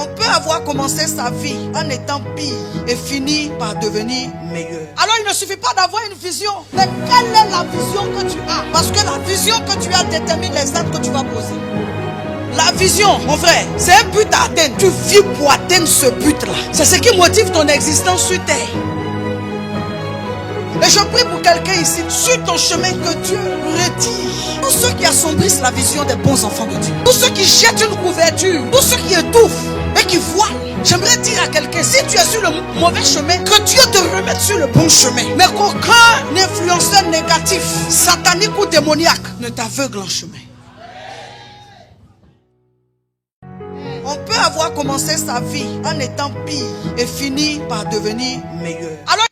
On peut avoir commencé sa vie en étant pire et finir par devenir meilleur. Alors il ne suffit pas d'avoir une vision. Mais quelle est la vision que tu as? Parce que la vision que tu as détermine les actes que tu vas poser. La vision, mon frère, c'est un but à atteindre. Tu vis pour atteindre ce but-là. C'est ce qui motive ton existence sur terre. Et je prie pour quelqu'un ici, sur ton chemin, que Dieu retire tous ceux qui assombrissent la vision des bons enfants de Dieu. Tous ceux qui jettent une couverture, tous ceux qui étouffent et qui voilent. J'aimerais dire à quelqu'un, si tu es sur le mauvais chemin, que Dieu te remette sur le bon chemin. Mais qu'aucun influenceur négatif, satanique ou démoniaque ne t'aveugle en chemin. On peut avoir commencé sa vie en étant pire et finir par devenir meilleur. Alors,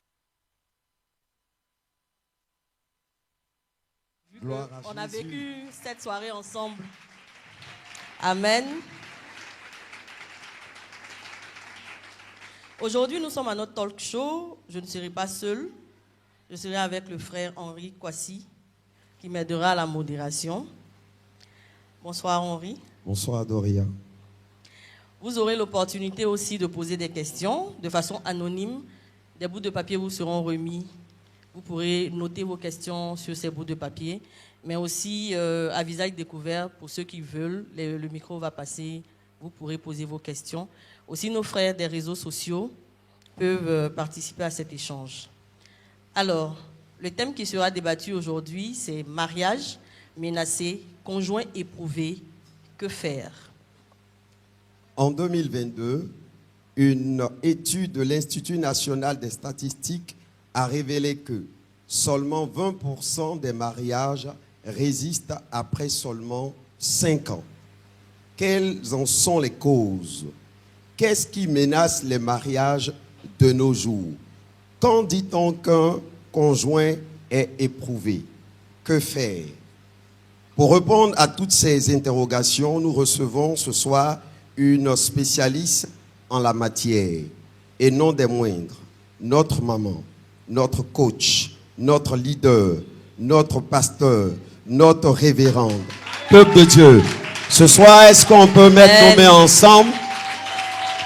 on a vécu cette soirée ensemble. Amen. Aujourd'hui, nous sommes à notre talk show. Je ne serai pas seul. Je serai avec le frère Henri Kwasi, qui m'aidera à la modération. Bonsoir Henri. Bonsoir Doria. Vous aurez l'opportunité aussi de poser des questions de façon anonyme. Des bouts de papier vous seront remis. Vous pourrez noter vos questions sur ces bouts de papier, mais aussi à visage découvert pour ceux qui veulent. Le micro va passer, vous pourrez poser vos questions. Aussi, nos frères des réseaux sociaux peuvent participer à cet échange. Alors, le thème qui sera débattu aujourd'hui, c'est mariage menacé, conjoint éprouvé, que faire? En 2022, une étude de l'Institut national des statistiques a révélé que seulement 20% des mariages résistent après seulement 5 ans. Quelles en sont les causes? Qu'est-ce qui menace les mariages de nos jours? Quand dit-on qu'un conjoint est éprouvé? Que faire? Pour répondre à toutes ces interrogations, nous recevons ce soir une spécialiste en la matière, et non des moindres, notre maman, notre coach, notre leader, notre pasteur, notre révérende. Peuple de Dieu, ce soir, est-ce qu'on peut mettre nos mains ensemble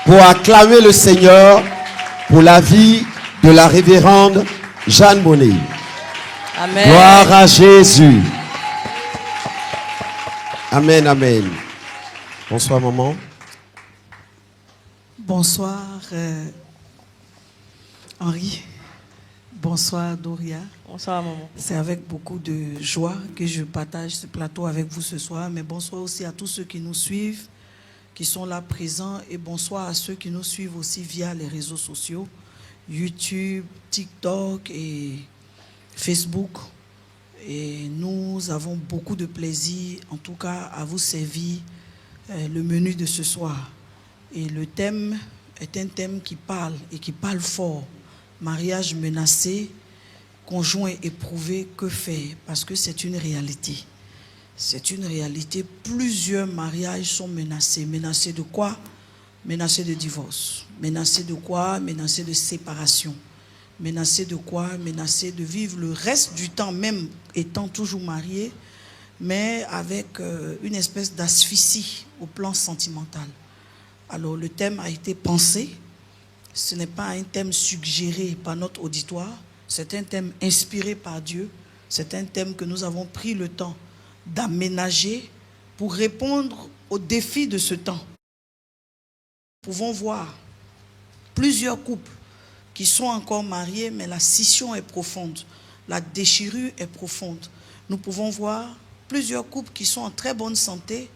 pour acclamer le Seigneur pour la vie de la révérende Jeanne Monnet? Amen. Gloire à Jésus. Amen, amen. Bonsoir, maman. Bonsoir, Henri. Bonsoir, Doria. Bonsoir, maman. C'est avec beaucoup de joie que je partage ce plateau avec vous ce soir. Mais bonsoir aussi à tous ceux qui nous suivent, qui sont là présents. Et bonsoir à ceux qui nous suivent aussi via les réseaux sociaux, YouTube, TikTok et Facebook. Et nous avons beaucoup de plaisir, en tout cas, à vous servir le menu de ce soir. Et le thème est un thème qui parle et qui parle fort. Mariage menacé, conjoint éprouvé, que faire? Parce que c'est une réalité. C'est une réalité. Plusieurs mariages sont menacés. Menacés de quoi? Menacés de divorce. Menacés de quoi? Menacés de séparation. Menacés de quoi? Menacés de vivre le reste du temps, même étant toujours mariés, mais avec une espèce d'asphyxie au plan sentimental. Alors le thème a été pensé. Ce n'est pas un thème suggéré par notre auditoire. C'est un thème inspiré par Dieu. C'est un thème que nous avons pris le temps d'aménager pour répondre aux défis de ce temps. Nous pouvons voir plusieurs couples qui sont encore mariés, mais la scission est profonde. La déchirure est profonde. Nous pouvons voir plusieurs couples qui sont en très bonne santé,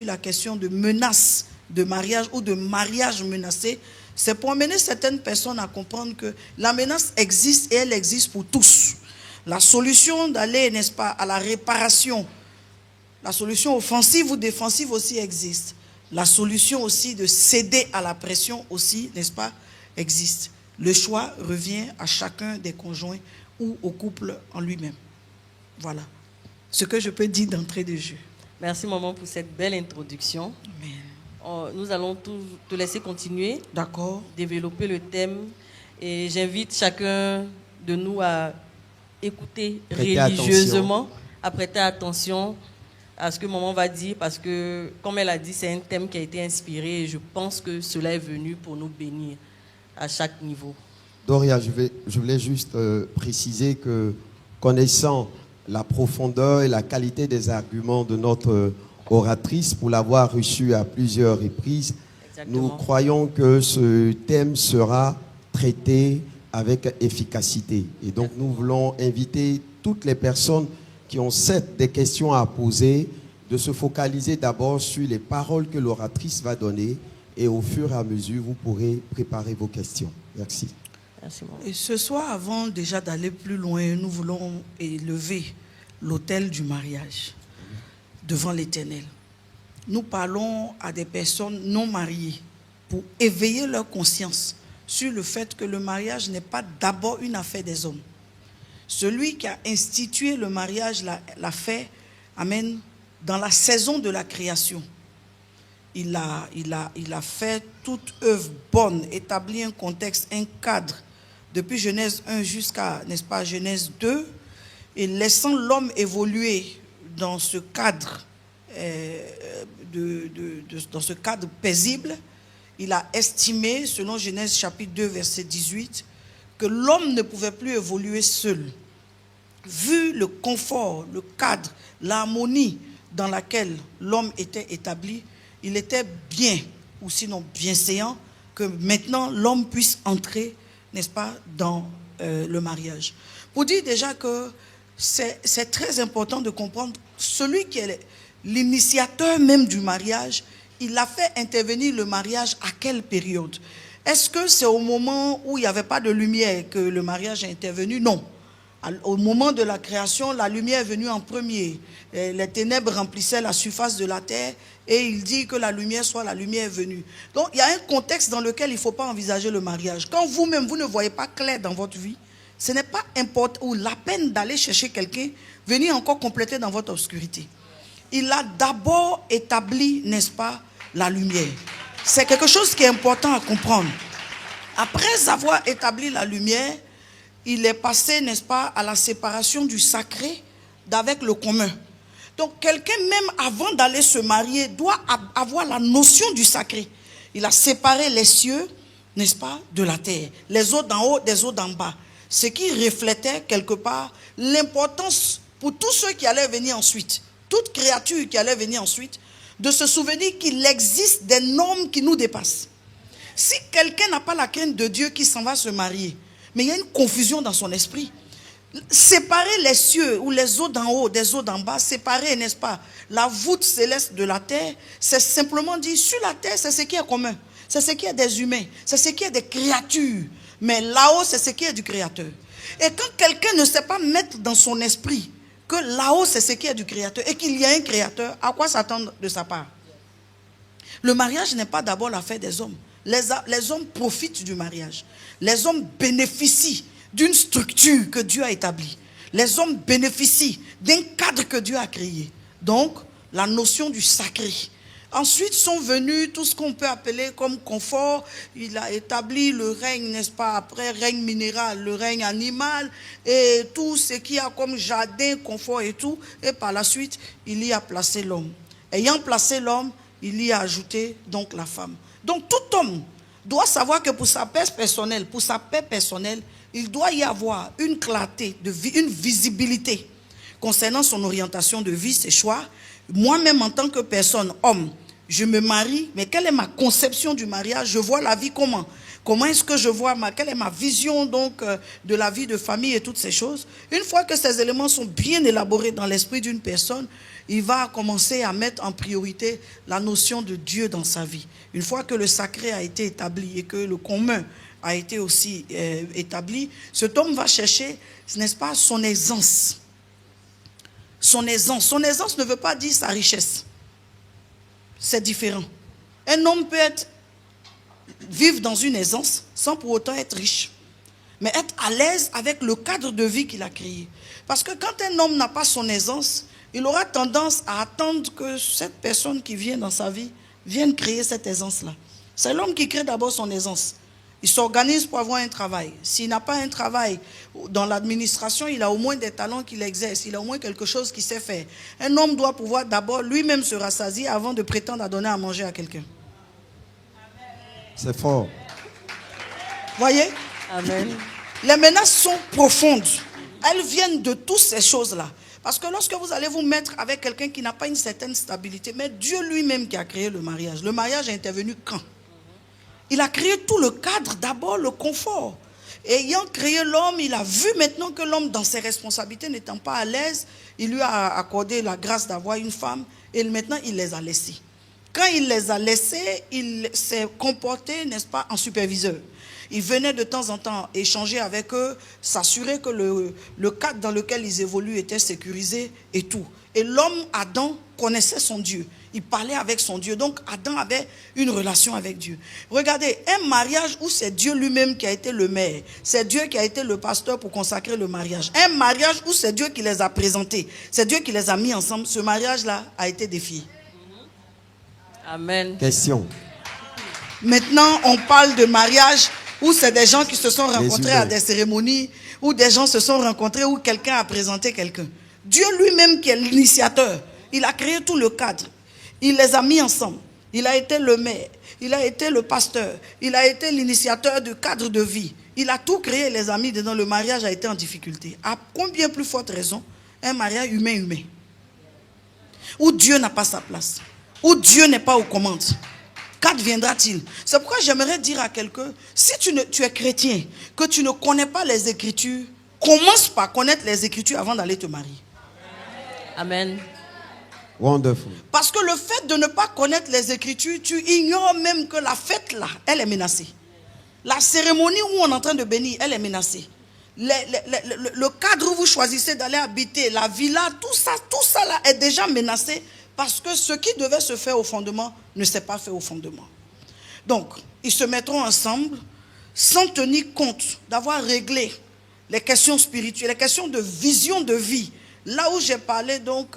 la question de menace de mariage ou de mariage menacé, c'est pour amener certaines personnes à comprendre que la menace existe et elle existe pour tous. La solution d'aller, n'est-ce pas, à la réparation, la solution offensive ou défensive aussi existe. La solution aussi de céder à la pression aussi, n'est-ce pas, existe. Le choix revient à chacun des conjoints ou au couple en lui-même. Voilà ce que je peux dire d'entrée de jeu. Merci maman pour cette belle introduction. Amen. Nous allons te laisser continuer, D'accord. développer le thème et j'invite chacun de nous à écouter religieusement, à prêter attention à ce que maman va dire parce que, comme elle a dit, c'est un thème qui a été inspiré et je pense que cela est venu pour nous bénir à chaque niveau. Doria, je voulais juste préciser que, connaissant la profondeur et la qualité des arguments de notre oratrice, pour l'avoir reçue à plusieurs reprises, Exactement. nous croyons que ce thème sera traité avec efficacité. Et donc nous voulons inviter toutes les personnes qui ont des questions à poser, de se focaliser d'abord sur les paroles que l'oratrice va donner et au fur et à mesure, vous pourrez préparer vos questions. Merci. Merci, maman. Et ce soir, avant déjà d'aller plus loin, nous voulons élever l'autel du mariage devant l'Éternel. Nous parlons à des personnes non mariées pour éveiller leur conscience sur le fait que le mariage n'est pas d'abord une affaire des hommes. Celui qui a institué le mariage l'a fait, amen, dans la saison de la création. Il a fait toute œuvre bonne, établi un contexte, un cadre, depuis Genèse 1 jusqu'à, n'est-ce pas, Genèse 2, et laissant l'homme évoluer dans ce cadre, dans ce cadre paisible, il a estimé, selon Genèse chapitre 2, verset 18, que l'homme ne pouvait plus évoluer seul. Vu le confort, le cadre, l'harmonie dans laquelle l'homme était établi, il était bien, ou sinon bienséant, que maintenant l'homme puisse entrer, n'est-ce pas, dans le mariage. Pour dire déjà que c'est très important de comprendre, celui qui est l'initiateur même du mariage, il a fait intervenir le mariage à quelle période? Est-ce que c'est au moment où il n'y avait pas de lumière que le mariage a intervenu? Non. Au moment de la création, la lumière est venue en premier. Les ténèbres remplissaient la surface de la terre et il dit que la lumière soit la lumière est venue. Donc il y a un contexte dans lequel il ne faut pas envisager le mariage. Quand vous-même, vous ne voyez pas clair dans votre vie, ce n'est pas important ou la peine d'aller chercher quelqu'un, venir encore compléter dans votre obscurité. Il a d'abord établi, n'est-ce pas, la lumière. C'est quelque chose qui est important à comprendre. Après avoir établi la lumière, il est passé, n'est-ce pas, à la séparation du sacré d'avec le commun. Donc quelqu'un, même avant d'aller se marier, doit avoir la notion du sacré. Il a séparé les cieux, n'est-ce pas, de la terre. Les eaux d'en haut, des eaux d'en bas. Ce qui reflétait quelque part l'importance pour tous ceux qui allaient venir ensuite, toute créature qui allait venir ensuite, de se souvenir qu'il existe des normes qui nous dépassent. Si quelqu'un n'a pas la crainte de Dieu qui s'en va se marier, mais il y a une confusion dans son esprit. Séparer les cieux ou les eaux d'en haut des eaux d'en bas, séparer, n'est-ce pas, la voûte céleste de la terre, c'est simplement dire, sur la terre, c'est ce qui est commun. C'est ce qui est des humains, c'est ce qui est des créatures. Mais là-haut, c'est ce qui est du Créateur. Et quand quelqu'un ne sait pas mettre dans son esprit que là-haut, c'est ce qui est du Créateur et qu'il y a un Créateur, à quoi s'attendre de sa part? Le mariage n'est pas d'abord l'affaire des hommes. Les hommes profitent du mariage. Les hommes bénéficient d'une structure que Dieu a établie. Les hommes bénéficient d'un cadre que Dieu a créé. Donc, la notion du sacré. Ensuite sont venus tout ce qu'on peut appeler comme confort. Il a établi le règne, n'est-ce pas, après règne minéral, le règne animal et tout ce qu'il y a comme jardin, confort et tout. Et par la suite, il y a placé l'homme. Ayant placé l'homme, il y a ajouté donc la femme. Donc tout homme doit savoir que pour sa paix personnelle, il doit y avoir une clarté, une visibilité concernant son orientation de vie, ses choix. Moi-même, en tant que personne, homme, je me marie, mais quelle est ma conception du mariage? Je vois la vie comment? Comment est-ce que je vois, quelle est ma vision donc de la vie de famille et toutes ces choses. Une fois que ces éléments sont bien élaborés dans l'esprit d'une personne, il va commencer à mettre en priorité la notion de Dieu dans sa vie. Une fois que le sacré a été établi et que le commun a été aussi établi, cet homme va chercher, n'est-ce pas, son aisance. Son aisance. Son aisance ne veut pas dire sa richesse. C'est différent. Un homme peut vivre dans une aisance sans pour autant être riche, mais être à l'aise avec le cadre de vie qu'il a créé. Parce que quand un homme n'a pas son aisance, il aura tendance à attendre que cette personne qui vient dans sa vie vienne créer cette aisance-là. C'est l'homme qui crée d'abord son aisance. Il s'organise pour avoir un travail. S'il n'a pas un travail dans l'administration, il a au moins des talents qu'il exerce. Il a au moins quelque chose qu'il sait faire. Un homme doit pouvoir d'abord lui-même se rassasier avant de prétendre à donner à manger à quelqu'un. C'est fort. Voyez? Amen. Les menaces sont profondes. Elles viennent de toutes ces choses-là. Parce que lorsque vous allez vous mettre avec quelqu'un qui n'a pas une certaine stabilité, mais Dieu lui-même qui a créé le mariage est intervenu quand? Il a créé tout le cadre, d'abord le confort. Et ayant créé l'homme, il a vu maintenant que l'homme, dans ses responsabilités, n'étant pas à l'aise, il lui a accordé la grâce d'avoir une femme, et maintenant il les a laissés. Quand il les a laissés, il s'est comporté, n'est-ce pas, en superviseur. Il venait de temps en temps échanger avec eux, s'assurer que le cadre dans lequel ils évoluent était sécurisé et tout. Et l'homme, Adam, connaissait son Dieu. Il parlait avec son Dieu. Donc Adam avait une relation avec Dieu. Regardez, un mariage où c'est Dieu lui-même qui a été le maire, c'est Dieu qui a été le pasteur pour consacrer le mariage. Un mariage où c'est Dieu qui les a présentés, c'est Dieu qui les a mis ensemble, ce mariage-là a été défié. Amen. Question. Maintenant, on parle de mariage où c'est des gens qui se sont rencontrés à des cérémonies, où des gens se sont rencontrés, où quelqu'un a présenté quelqu'un. Dieu lui-même qui est l'initiateur, il a créé tout le cadre. Il les a mis ensemble. Il a été le maire, il a été le pasteur, il a été l'initiateur du cadre de vie. Il a tout créé, les amis, dedans. Le mariage a été en difficulté. À combien plus forte raison, un mariage humain, où Dieu n'a pas sa place, où Dieu n'est pas aux commandes. Qu'adviendra-t-il? C'est pourquoi j'aimerais dire à quelqu'un, si tu es chrétien, que tu ne connais pas les Écritures, commence par connaître les Écritures avant d'aller te marier. Amen. Wonderful. Parce que le fait de ne pas connaître les Écritures, tu ignores même que la fête là, elle est menacée. La cérémonie où on est en train de bénir, elle est menacée. Le cadre où vous choisissez d'aller habiter, la villa, tout ça là est déjà menacé. Parce que ce qui devait se faire au fondement ne s'est pas fait au fondement. Donc, ils se mettront ensemble sans tenir compte d'avoir réglé les questions spirituelles, les questions de vision de vie. Là où j'ai parlé donc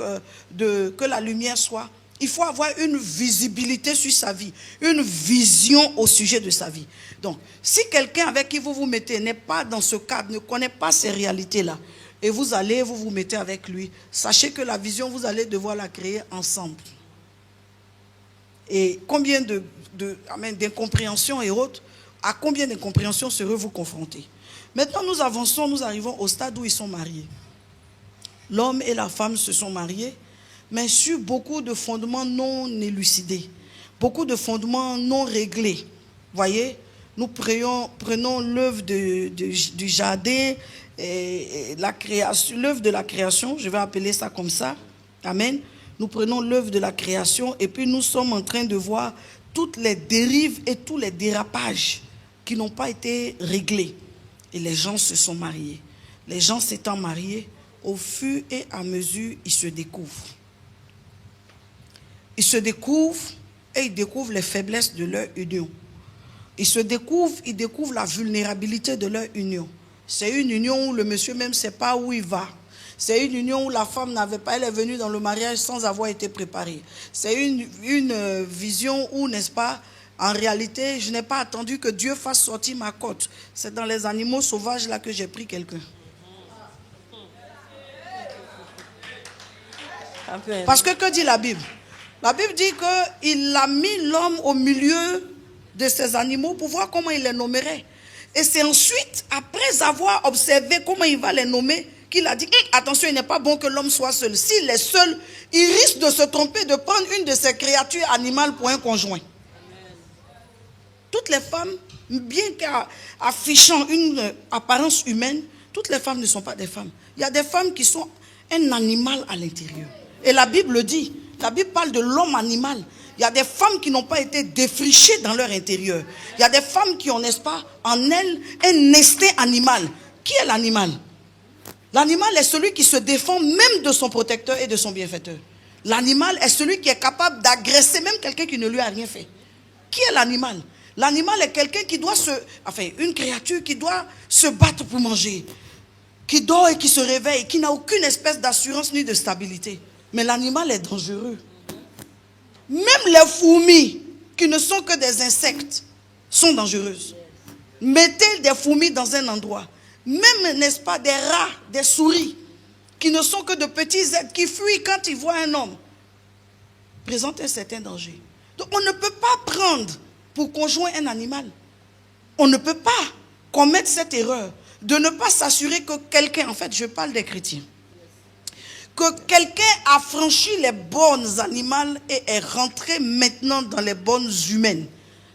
de que la lumière soit, il faut avoir une visibilité sur sa vie, une vision au sujet de sa vie. Donc, si quelqu'un avec qui vous vous mettez n'est pas dans ce cadre, ne connaît pas ces réalités-là, et vous allez, vous mettez avec lui, sachez que la vision, vous allez devoir la créer ensemble. Et combien d'incompréhensions et autres, à combien d'incompréhensions serez-vous confrontés? Maintenant, nous avançons, nous arrivons au stade où ils sont mariés. L'homme et la femme se sont mariés, mais sur beaucoup de fondements non élucidés, beaucoup de fondements non réglés. Voyez, nous prenons l'œuvre du jardin, et l'œuvre de la création, je vais appeler ça comme ça. Amen. Nous prenons l'œuvre de la création et puis nous sommes en train de voir toutes les dérives et tous les dérapages qui n'ont pas été réglés. Et les gens se sont mariés. Les gens s'étant mariés, au fur et à mesure, ils se découvrent. Ils se découvrent et ils découvrent les faiblesses de leur union. Ils découvrent la vulnérabilité de leur union. C'est une union où le monsieur même ne sait pas où il va. C'est une union où la femme elle est venue dans le mariage sans avoir été préparée. C'est une vision où, n'est-ce pas, en réalité, je n'ai pas attendu que Dieu fasse sortir ma côte. C'est dans les animaux sauvages là que j'ai pris quelqu'un. Parce que dit la Bible? La Bible dit qu'il a mis l'homme au milieu de ces animaux pour voir comment il les nommerait. Et c'est ensuite, après avoir observé comment il va les nommer, qu'il a dit, attention, il n'est pas bon que l'homme soit seul. S'il est seul, il risque de se tromper, de prendre une de ces créatures animales pour un conjoint. Toutes les femmes bien qu'affichant une apparence humaine, toutes les femmes ne sont pas des femmes. Il y a des femmes qui sont un animal à l'intérieur. Et la Bible le dit. La Bible parle de l'homme animal. Il y a des femmes qui n'ont pas été défrichées dans leur intérieur. Il y a des femmes qui ont, n'est-ce pas, en elles, un instinct animal. Qui est l'animal? L'animal est celui qui se défend même de son protecteur et de son bienfaiteur. L'animal est celui qui est capable d'agresser même quelqu'un qui ne lui a rien fait. Qui est l'animal? L'animal est quelqu'un qui doit une créature qui doit se battre pour manger, qui dort et qui se réveille, qui n'a aucune espèce d'assurance ni de stabilité. Mais l'animal est dangereux. Même les fourmis, qui ne sont que des insectes, sont dangereuses. Mettez des fourmis dans un endroit. Même, n'est-ce pas, des rats, des souris, qui ne sont que de petits êtres, qui fuient quand ils voient un homme, présentent un certain danger. Donc on ne peut pas prendre pour conjoint un animal. On ne peut pas commettre cette erreur de ne pas s'assurer que quelqu'un, en fait je parle des chrétiens, que quelqu'un a franchi les bornes animales et est rentré maintenant dans les bornes humaines.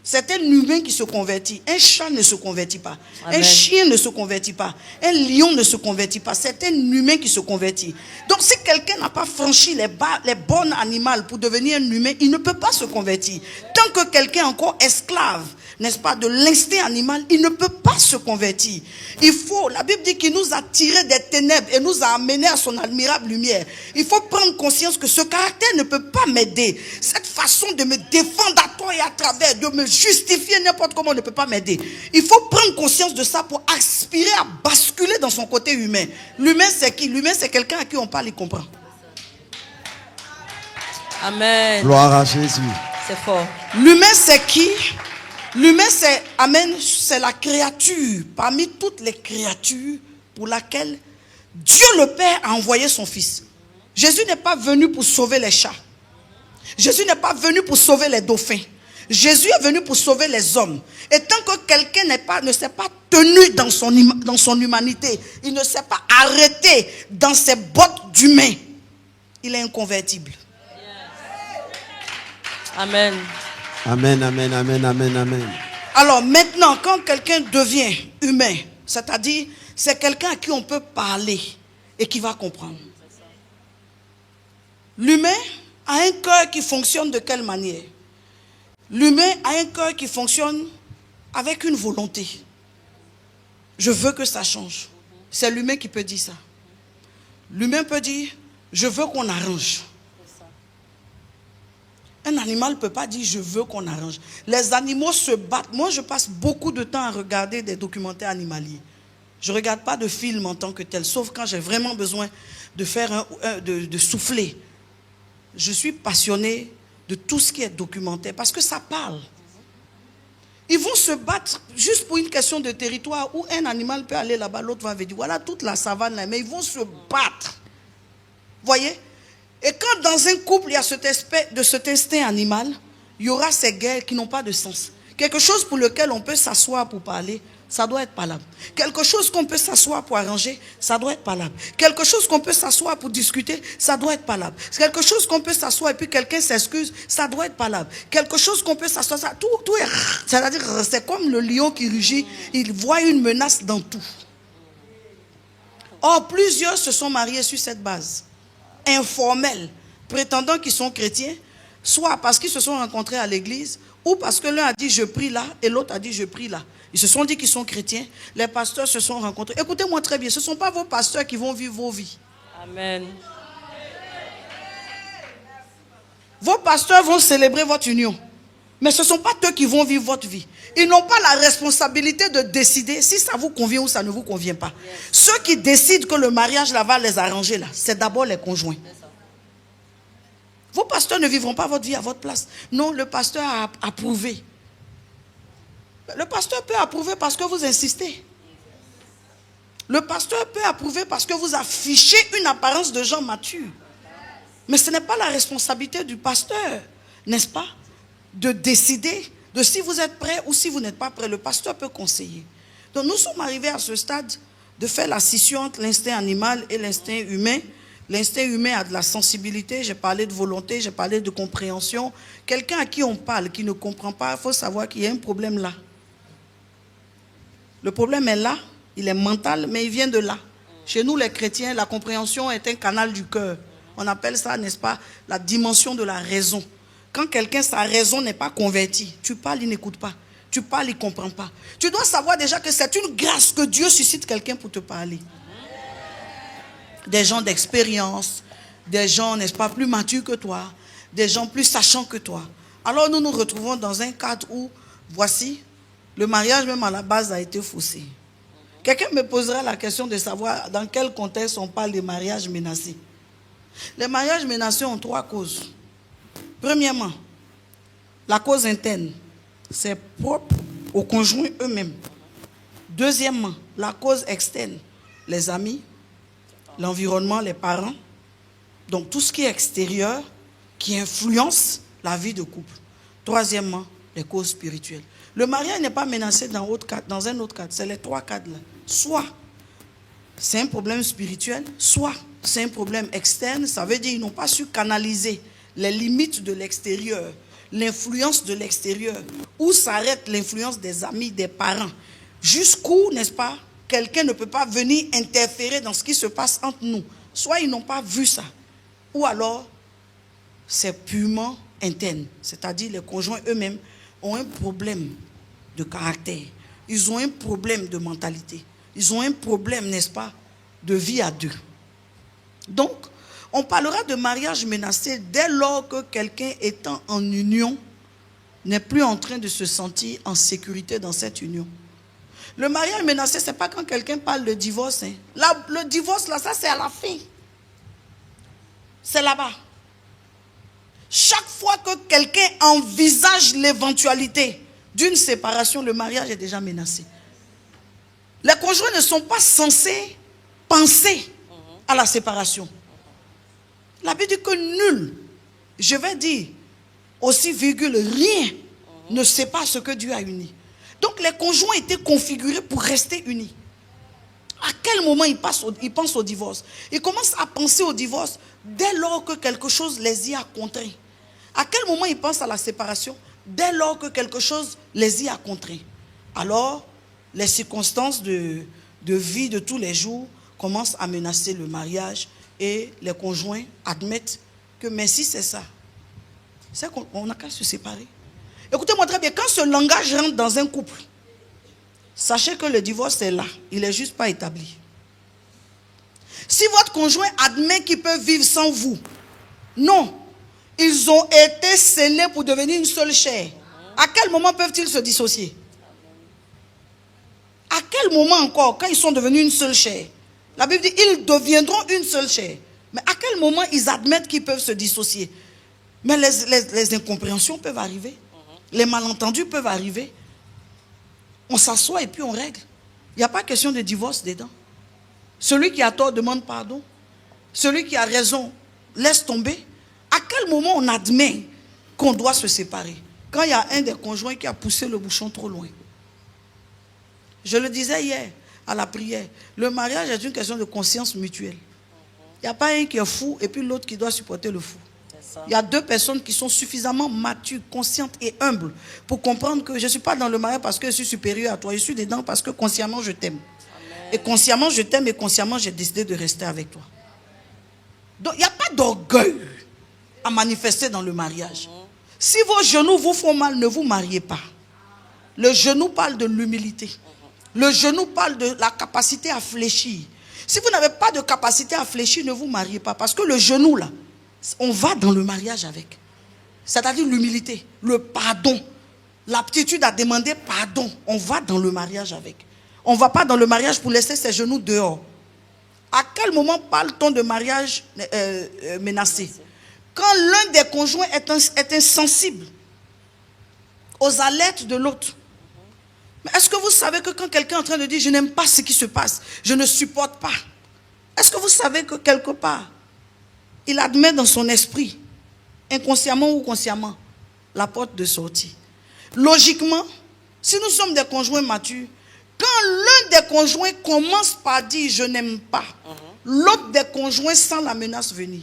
C'est un humain qui se convertit. Un chat ne se convertit pas. Amen. Un chien ne se convertit pas. Un lion ne se convertit pas. C'est un humain qui se convertit. Donc si quelqu'un n'a pas franchi les bornes animales pour devenir un humain, il ne peut pas se convertir. Tant que quelqu'un est encore esclave, n'est-ce pas, de l'instinct animal, il ne peut pas se convertir. La Bible dit qu'il nous a tirés des ténèbres et nous a amenés à son admirable lumière. Il faut prendre conscience que ce caractère ne peut pas m'aider. Cette façon de me défendre à toi et à travers, de me justifier n'importe comment ne peut pas m'aider. Il faut prendre conscience de ça pour aspirer à basculer dans son côté humain. L'humain c'est qui? L'humain c'est quelqu'un à qui on parle, il comprend. Amen. Gloire à Jésus. C'est fort. L'humain c'est qui? L'humain c'est, amen, c'est la créature parmi toutes les créatures pour laquelle Dieu le Père a envoyé son Fils. Jésus n'est pas venu pour sauver les chats. Jésus n'est pas venu pour sauver les dauphins. Jésus est venu pour sauver les hommes. Et tant que quelqu'un ne s'est pas tenu dans son humanité, il ne s'est pas arrêté dans ses bottes d'humain, il est inconvertible. Amen. Amen, amen, amen, amen, amen. Alors maintenant, quand quelqu'un devient humain, c'est-à-dire c'est quelqu'un à qui on peut parler et qui va comprendre. L'humain a un cœur qui fonctionne de quelle manière? L'humain a un cœur qui fonctionne avec une volonté. Je veux que ça change. C'est l'humain qui peut dire ça. L'humain peut dire, je veux qu'on arrange. Un animal ne peut pas dire, je veux qu'on arrange. Les animaux se battent. Moi, je passe beaucoup de temps à regarder des documentaires animaliers. Je ne regarde pas de film en tant que tel, sauf quand j'ai vraiment besoin de faire de souffler. Je suis passionné de tout ce qui est documentaire, parce que ça parle. Ils vont se battre juste pour une question de territoire, où un animal peut aller là-bas, l'autre va venir. Voilà toute la savane là, mais ils vont se battre. Voyez? Et quand dans un couple, il y a cet instinct animal, il y aura ces guerres qui n'ont pas de sens. Quelque chose pour lequel on peut s'asseoir pour parler, ça doit être palable. Quelque chose qu'on peut s'asseoir pour arranger, ça doit être palable. Quelque chose qu'on peut s'asseoir pour discuter, ça doit être palable. Quelque chose qu'on peut s'asseoir et puis quelqu'un s'excuse, ça doit être palable. Quelque chose qu'on peut s'asseoir, tout est... C'est-à-dire, c'est comme le lion qui rugit, il voit une menace dans tout. Or, plusieurs se sont mariés sur cette base informelle, prétendant qu'ils sont chrétiens, soit parce qu'ils se sont rencontrés à l'église, ou parce que l'un a dit je prie là, et l'autre a dit je prie là. Ils se sont dit qu'ils sont chrétiens, les pasteurs se sont rencontrés. Écoutez-moi très bien, ce ne sont pas vos pasteurs qui vont vivre vos vies. Amen. Vos pasteurs vont célébrer votre union, mais ce ne sont pas eux qui vont vivre votre vie. Ils n'ont pas la responsabilité de décider si ça vous convient ou ça ne vous convient pas. Ceux qui décident que le mariage là va les arranger là, c'est d'abord les conjoints. Vos pasteurs ne vivront pas votre vie à votre place. Non, le pasteur a approuvé. Le pasteur peut approuver parce que vous insistez. Le pasteur peut approuver parce que vous affichez une apparence de gens matures. Mais ce n'est pas la responsabilité du pasteur, n'est-ce pas, de décider de si vous êtes prêt ou si vous n'êtes pas prêt. Le pasteur peut conseiller. Donc nous sommes arrivés à ce stade de faire la scission entre l'instinct animal et l'instinct humain. L'instinct humain a de la sensibilité, j'ai parlé de volonté, j'ai parlé de compréhension. Quelqu'un à qui on parle, qui ne comprend pas, il faut savoir qu'il y a un problème là. Le problème est là, il est mental, mais il vient de là. Chez nous, les chrétiens, la compréhension est un canal du cœur. On appelle ça, n'est-ce pas, la dimension de la raison. Quand quelqu'un, sa raison n'est pas convertie, tu parles, il n'écoute pas. Tu parles, il ne comprend pas. Tu dois savoir déjà que c'est une grâce que Dieu suscite quelqu'un pour te parler. Des gens d'expérience, des gens, n'est-ce pas, plus matures que toi, des gens plus sachants que toi. Alors nous nous retrouvons dans un cadre où, voici, le mariage même à la base a été faussé. Quelqu'un me posera la question de savoir dans quel contexte on parle de mariage menacé. Les mariages menacés ont 3 causes. Premièrement, la cause interne, c'est propre aux conjoints eux-mêmes. Deuxièmement, la cause externe, les amis, l'environnement, les parents. Donc tout ce qui est extérieur, qui influence la vie de couple. Troisièmement, les causes spirituelles. Le mariage n'est pas menacé dans un autre cadre. C'est les 3 cadres-là. Soit c'est un problème spirituel, soit c'est un problème externe. Ça veut dire qu'ils n'ont pas su canaliser les limites de l'extérieur, l'influence de l'extérieur, où s'arrête l'influence des amis, des parents, jusqu'où, n'est-ce pas, quelqu'un ne peut pas venir interférer dans ce qui se passe entre nous. Soit ils n'ont pas vu ça, ou alors c'est purement interne, c'est-à-dire les conjoints eux-mêmes ont un problème de caractère, ils ont un problème de mentalité, ils ont un problème, n'est-ce pas, de vie à deux. Donc, on parlera de mariage menacé dès lors que quelqu'un étant en union n'est plus en train de se sentir en sécurité dans cette union. Le mariage menacé, ce n'est pas quand quelqu'un parle de divorce. Hein. Là, le divorce, là, ça c'est à la fin. C'est là-bas. Chaque fois que quelqu'un envisage l'éventualité d'une séparation, le mariage est déjà menacé. Les conjoints ne sont pas censés penser à la séparation. La Bible dit que nul, je vais dire aussi virgule, rien ne sépare ce que Dieu a uni. Donc les conjoints étaient configurés pour rester unis. À quel moment ils pensent au divorce? Ils commencent à penser au divorce dès lors que quelque chose les y a contraints. À quel moment ils pensent à la séparation? Dès lors que quelque chose les y a contraints. Alors, les circonstances de vie de tous les jours commencent à menacer le mariage et les conjoints admettent que mais si c'est ça, c'est qu'on n'a qu'à se séparer. Écoutez-moi très bien, quand ce langage rentre dans un couple, sachez que le divorce est là, il n'est juste pas établi. Si votre conjoint admet qu'il peut vivre sans vous, non, ils ont été scellés pour devenir une seule chair. À quel moment peuvent-ils se dissocier? À quel moment encore, quand ils sont devenus une seule chair? La Bible dit, ils deviendront une seule chair. Mais à quel moment ils admettent qu'ils peuvent se dissocier? Mais les incompréhensions peuvent arriver. Les malentendus peuvent arriver. On s'assoit et puis on règle. Il n'y a pas question de divorce dedans. Celui qui a tort demande pardon. Celui qui a raison laisse tomber. À quel moment on admet qu'on doit se séparer? Quand il y a un des conjoints qui a poussé le bouchon trop loin. Je le disais hier à la prière. Le mariage est une question de conscience mutuelle. Il n'y a pas un qui est fou et puis l'autre qui doit supporter le fou. Il y a 2 personnes qui sont suffisamment matures, conscientes et humbles pour comprendre que je ne suis pas dans le mariage parce que je suis supérieur à toi. Je suis dedans parce que consciemment je t'aime. Et consciemment je t'aime et consciemment j'ai décidé de rester avec toi. Donc il n'y a pas d'orgueil à manifester dans le mariage. Si vos genoux vous font mal, ne vous mariez pas. Le genou parle de l'humilité. Le genou parle de la capacité à fléchir. Si vous n'avez pas de capacité à fléchir, ne vous mariez pas. Parce que le genou là, on va dans le mariage avec. C'est-à-dire l'humilité, le pardon, l'aptitude à demander pardon. On va dans le mariage avec. On ne va pas dans le mariage pour laisser ses genoux dehors. À quel moment parle-t-on de mariage menacé? Quand l'un des conjoints est insensible aux alertes de l'autre. Mais est-ce que vous savez que quand quelqu'un est en train de dire « je n'aime pas ce qui se passe, je ne supporte pas », est-ce que vous savez que quelque part, il admet dans son esprit, inconsciemment ou consciemment, la porte de sortie? Logiquement, si nous sommes des conjoints matures, quand l'un des conjoints commence par dire « je n'aime pas », l'autre des conjoints sent la menace venir.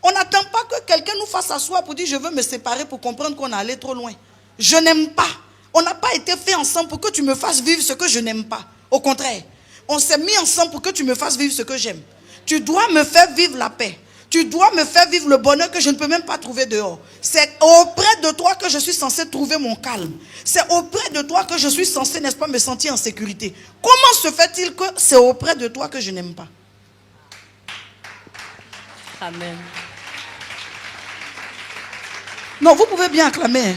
On n'attend pas que quelqu'un nous fasse asseoir pour dire « je veux me séparer » pour comprendre qu'on est allé trop loin. Je n'aime pas. On n'a pas été fait ensemble pour que tu me fasses vivre ce que je n'aime pas. Au contraire, on s'est mis ensemble pour que tu me fasses vivre ce que j'aime. Tu dois me faire vivre la paix. Tu dois me faire vivre le bonheur que je ne peux même pas trouver dehors. C'est auprès de toi que je suis censé trouver mon calme. C'est auprès de toi que je suis censé, n'est-ce pas, me sentir en sécurité. Comment se fait-il que c'est auprès de toi que je n'aime pas? Amen. Non, vous pouvez bien acclamer.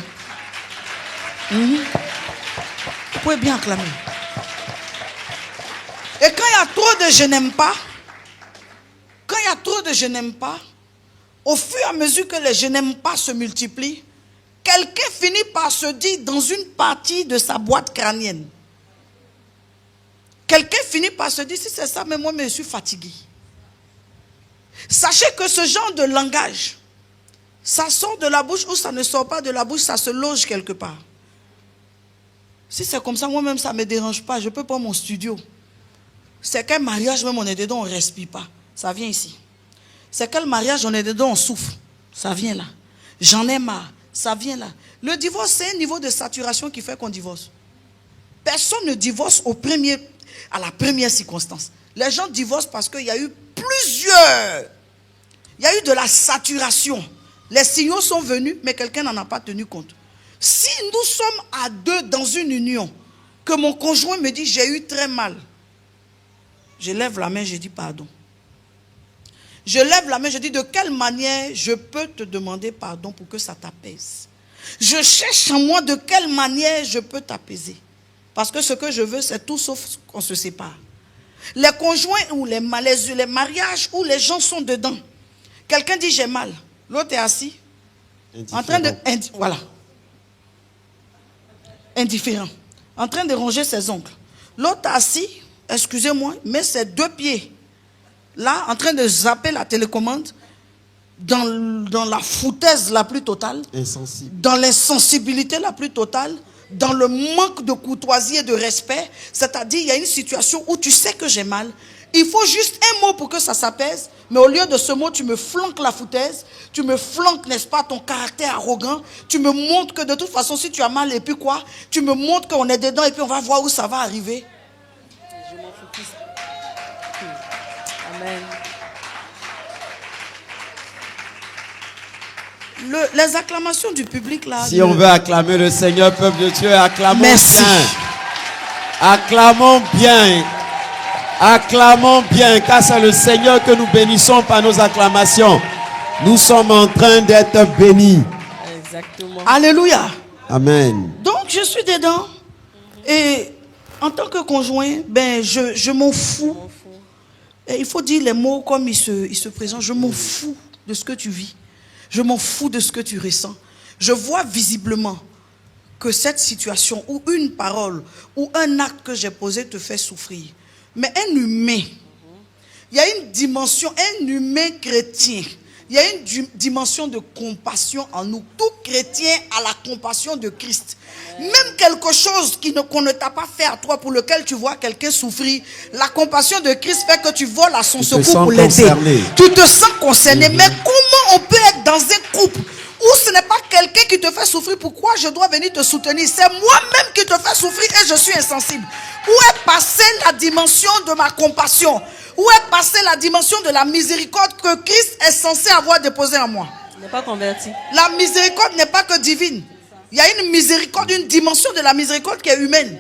Vous pouvez bien acclamer. Et quand il y a trop de je n'aime pas, au fur et à mesure que les je n'aime pas se multiplient, quelqu'un finit par se dire dans une partie de sa boîte crânienne. Quelqu'un finit par se dire, si c'est ça, mais moi je suis fatigué. Sachez que ce genre de langage, ça sort de la bouche ou ça ne sort pas de la bouche, ça se loge quelque part. Si c'est comme ça, moi-même, ça ne me dérange pas. Je peux prendre mon studio. C'est quel mariage, même on est dedans, on ne respire pas. Ça vient ici. C'est quel mariage, on est dedans, on souffre. Ça vient là. J'en ai marre. Ça vient là. Le divorce, c'est un niveau de saturation qui fait qu'on divorce. Personne ne divorce à la première circonstance. Les gens divorcent parce qu'il y a eu plusieurs. Il y a eu de la saturation. Les signaux sont venus, mais quelqu'un n'en a pas tenu compte. Si nous sommes à deux dans une union, que mon conjoint me dit j'ai eu très mal, je lève la main, je dis pardon. Je lève la main, je dis de quelle manière je peux te demander pardon pour que ça t'apaise. Je cherche en moi de quelle manière je peux t'apaiser. Parce que ce que je veux, c'est tout sauf qu'on se sépare. Les conjoints ou les mariages où les gens sont dedans. Quelqu'un dit j'ai mal. L'autre est assis. En train de... Voilà. Indifférent. En train de ronger ses ongles. L'autre assis, excusez-moi, met ses deux pieds. Là, en train de zapper la télécommande. Dans la foutaise la plus totale. Insensible. Dans l'insensibilité la plus totale. Dans le manque de courtoisie et de respect. C'est-à-dire, il y a une situation où tu sais que j'ai mal. Il faut juste un mot pour que ça s'apaise. Mais au lieu de ce mot, tu me flanques la foutaise. Tu me flanques, n'est-ce pas, ton caractère arrogant. Tu me montres que de toute façon, si tu as mal, et puis quoi? Tu me montres qu'on est dedans et puis on va voir où ça va arriver. Je m'en focus. Amen. Les acclamations du public là. Si on veut acclamer le Seigneur, peuple de Dieu, acclamons Merci. bien. Acclamons bien. Acclamons bien, car c'est le Seigneur que nous bénissons par nos acclamations. Nous sommes en train d'être bénis. Exactement. Alléluia. Amen. Donc je suis dedans. Et en tant que conjoint, je m'en fous. Et il faut dire les mots comme ils se présentent. Je m'en fous de ce que tu vis. Je m'en fous de ce que tu ressens. Je vois visiblement que cette situation ou une parole ou un acte que j'ai posé te fait souffrir. Mais un humain, il y a une dimension, un humain chrétien, il y a une dimension de compassion en nous. Tout chrétien a la compassion de Christ. Même quelque chose qu'on ne t'a pas fait à toi, pour lequel tu vois quelqu'un souffrir, la compassion de Christ fait que tu voles à son secours pour l'aider. Tu te sens concerné. Mais comment on peut être dans un couple où ce n'est pas quelqu'un qui te fait souffrir? Pourquoi je dois venir te soutenir? C'est moi-même qui te fais souffrir et je suis insensible. Où est passée la dimension de ma compassion? Où est passée la dimension de la miséricorde que Christ est censé avoir déposée en moi? Il n'est pas converti. La miséricorde n'est pas que divine. Il y a une miséricorde, une dimension de la miséricorde qui est humaine.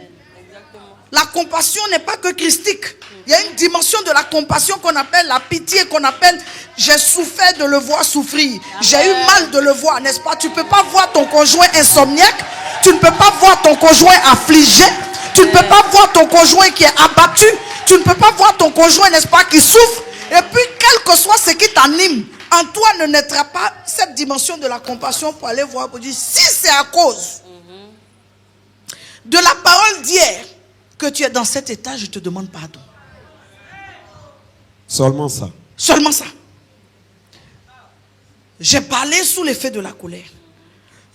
La compassion n'est pas que christique. Il y a une dimension de la compassion qu'on appelle la pitié, qu'on appelle j'ai souffert de le voir souffrir. J'ai eu mal de le voir, n'est-ce pas? Tu ne peux pas voir ton conjoint insomniaque. Tu ne peux pas voir ton conjoint affligé. Tu ne peux pas voir ton conjoint qui est abattu. Tu ne peux pas voir ton conjoint, n'est-ce pas, qui souffre. Et puis, quel que soit ce qui t'anime, en toi ne naîtra pas cette dimension de la compassion pour aller voir, pour dire, si c'est à cause de la parole d'hier que tu es dans cet état, je te demande pardon. Seulement ça. Seulement ça. J'ai parlé sous l'effet de la colère.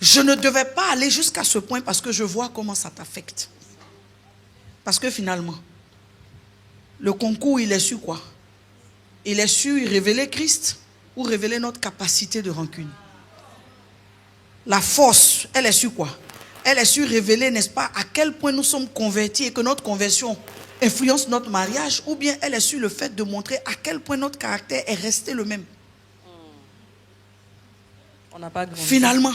Je ne devais pas aller jusqu'à ce point parce que je vois comment ça t'affecte. Parce que finalement, le concours, il est sur quoi? Il est sur révéler Christ ou révéler notre capacité de rancune. La force, elle est sur quoi? elle est su révéler, n'est-ce pas, à quel point nous sommes convertis et que notre conversion influence notre mariage, ou bien elle est su le fait de montrer à quel point notre caractère est resté le même. On n'a pas grandi. Finalement,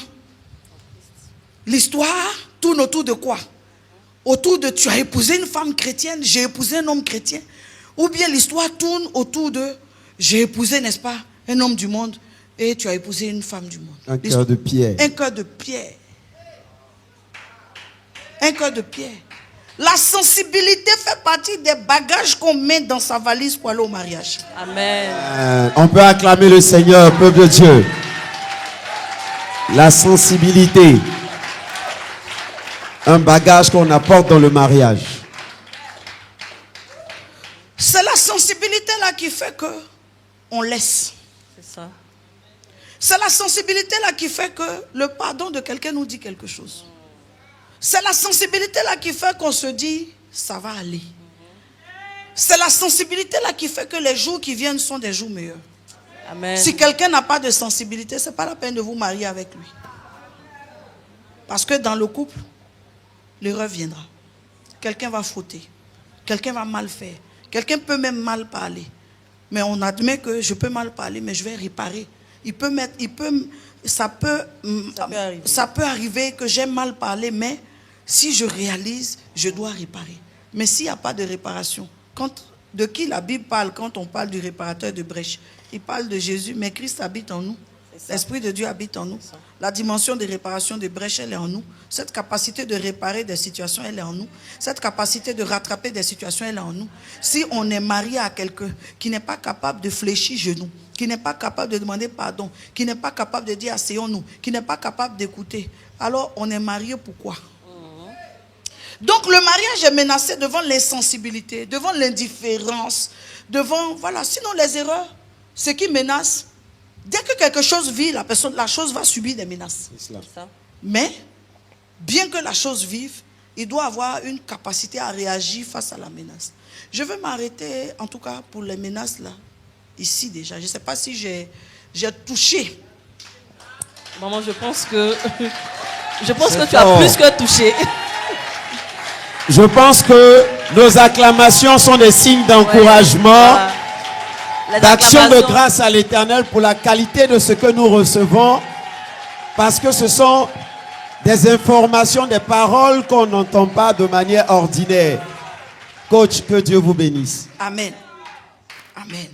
l'histoire tourne autour de quoi? Autour de tu as épousé une femme chrétienne, j'ai épousé un homme chrétien. Ou bien l'histoire tourne autour de j'ai épousé, n'est-ce pas, un homme du monde et tu as épousé une femme du monde. Un cœur de pierre. Un cœur de pierre. Un cœur de pierre. La sensibilité fait partie des bagages qu'on met dans sa valise pour aller au mariage. Amen. On peut acclamer le Seigneur, peuple de Dieu. La sensibilité. Un bagage qu'on apporte dans le mariage. C'est la sensibilité là qui fait que on laisse. C'est ça. C'est la sensibilité là qui fait que le pardon de quelqu'un nous dit quelque chose. C'est la sensibilité là qui fait qu'on se dit ça va aller. C'est la sensibilité là qui fait que les jours qui viennent sont des jours meilleurs. Amen. Si quelqu'un n'a pas de sensibilité, c'est pas la peine de vous marier avec lui. Parce que dans le couple, l'erreur viendra. Quelqu'un va fauter. Quelqu'un va mal faire. Quelqu'un peut même mal parler. Mais on admet que je peux mal parler, mais je vais réparer. Ça peut arriver que j'ai mal parlé, mais si je réalise, je dois réparer. Mais s'il n'y a pas de réparation, de qui la Bible parle quand on parle du réparateur de brèche? Il parle de Jésus, mais Christ habite en nous. L'Esprit de Dieu habite en nous. La dimension de réparation de brèche, elle est en nous. Cette capacité de réparer des situations, elle est en nous. Cette capacité de rattraper des situations, elle est en nous. Si on est marié à quelqu'un qui n'est pas capable de fléchir genoux, qui n'est pas capable de demander pardon, qui n'est pas capable de dire asseyons-nous, qui n'est pas capable d'écouter, alors on est marié pourquoi? Donc le mariage est menacé devant l'insensibilité, devant l'indifférence, devant, voilà, sinon les erreurs, ce qui menace, dès que quelque chose vit, la chose va subir des menaces. C'est ça. Mais, bien que la chose vive, il doit avoir une capacité à réagir face à la menace. Je veux m'arrêter, en tout cas, pour les menaces là, ici déjà. Je ne sais pas si j'ai touché. Maman, je pense que tu as plus que touché. Je pense que nos acclamations sont des signes d'encouragement, d'action de grâce à l'Éternel pour la qualité de ce que nous recevons, parce que ce sont des informations, des paroles qu'on n'entend pas de manière ordinaire. Coach, que Dieu vous bénisse. Amen. Amen.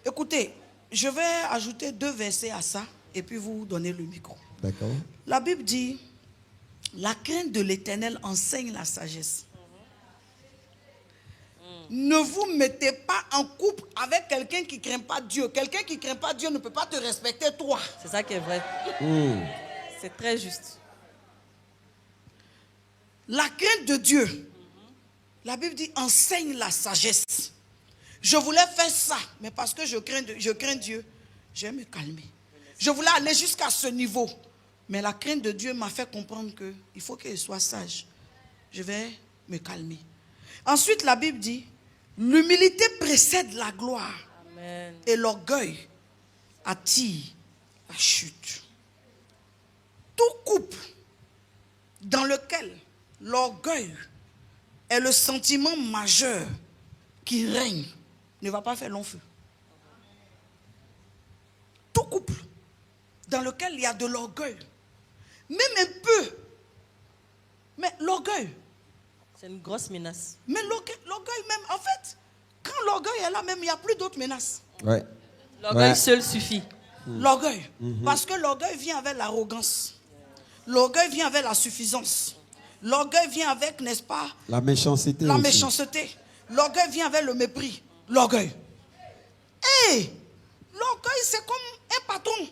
Écoutez, je vais ajouter 2 versets à ça et puis vous donner le micro. D'accord. La Bible dit, la crainte de l'Éternel enseigne la sagesse. Ne vous mettez pas en couple avec quelqu'un qui ne craint pas Dieu. Quelqu'un qui ne craint pas Dieu ne peut pas te respecter toi. C'est ça qui est vrai. C'est très juste. La crainte de Dieu, la Bible dit, enseigne la sagesse. Je voulais faire ça, mais parce que je crains Dieu, je vais me calmer. Je voulais aller jusqu'à ce niveau, mais la crainte de Dieu m'a fait comprendre qu'il faut qu'il soit sage. Je vais me calmer. Ensuite, la Bible dit, l'humilité précède la gloire. Amen. Et l'orgueil attire la chute. Tout couple dans lequel l'orgueil est le sentiment majeur qui règne ne va pas faire long feu. Tout couple dans lequel il y a de l'orgueil, même un peu, mais l'orgueil. C'est une grosse menace. Mais l'orgueil même, en fait, quand l'orgueil est là même, il n'y a plus d'autres menaces. Ouais. L'orgueil seul suffit. L'orgueil. Parce que l'orgueil vient avec l'arrogance. L'orgueil vient avec la suffisance. L'orgueil vient avec, n'est-ce pas, la méchanceté. La aussi. méchanceté. L'orgueil vient avec le mépris. L'orgueil. Et l'orgueil, c'est comme un patron.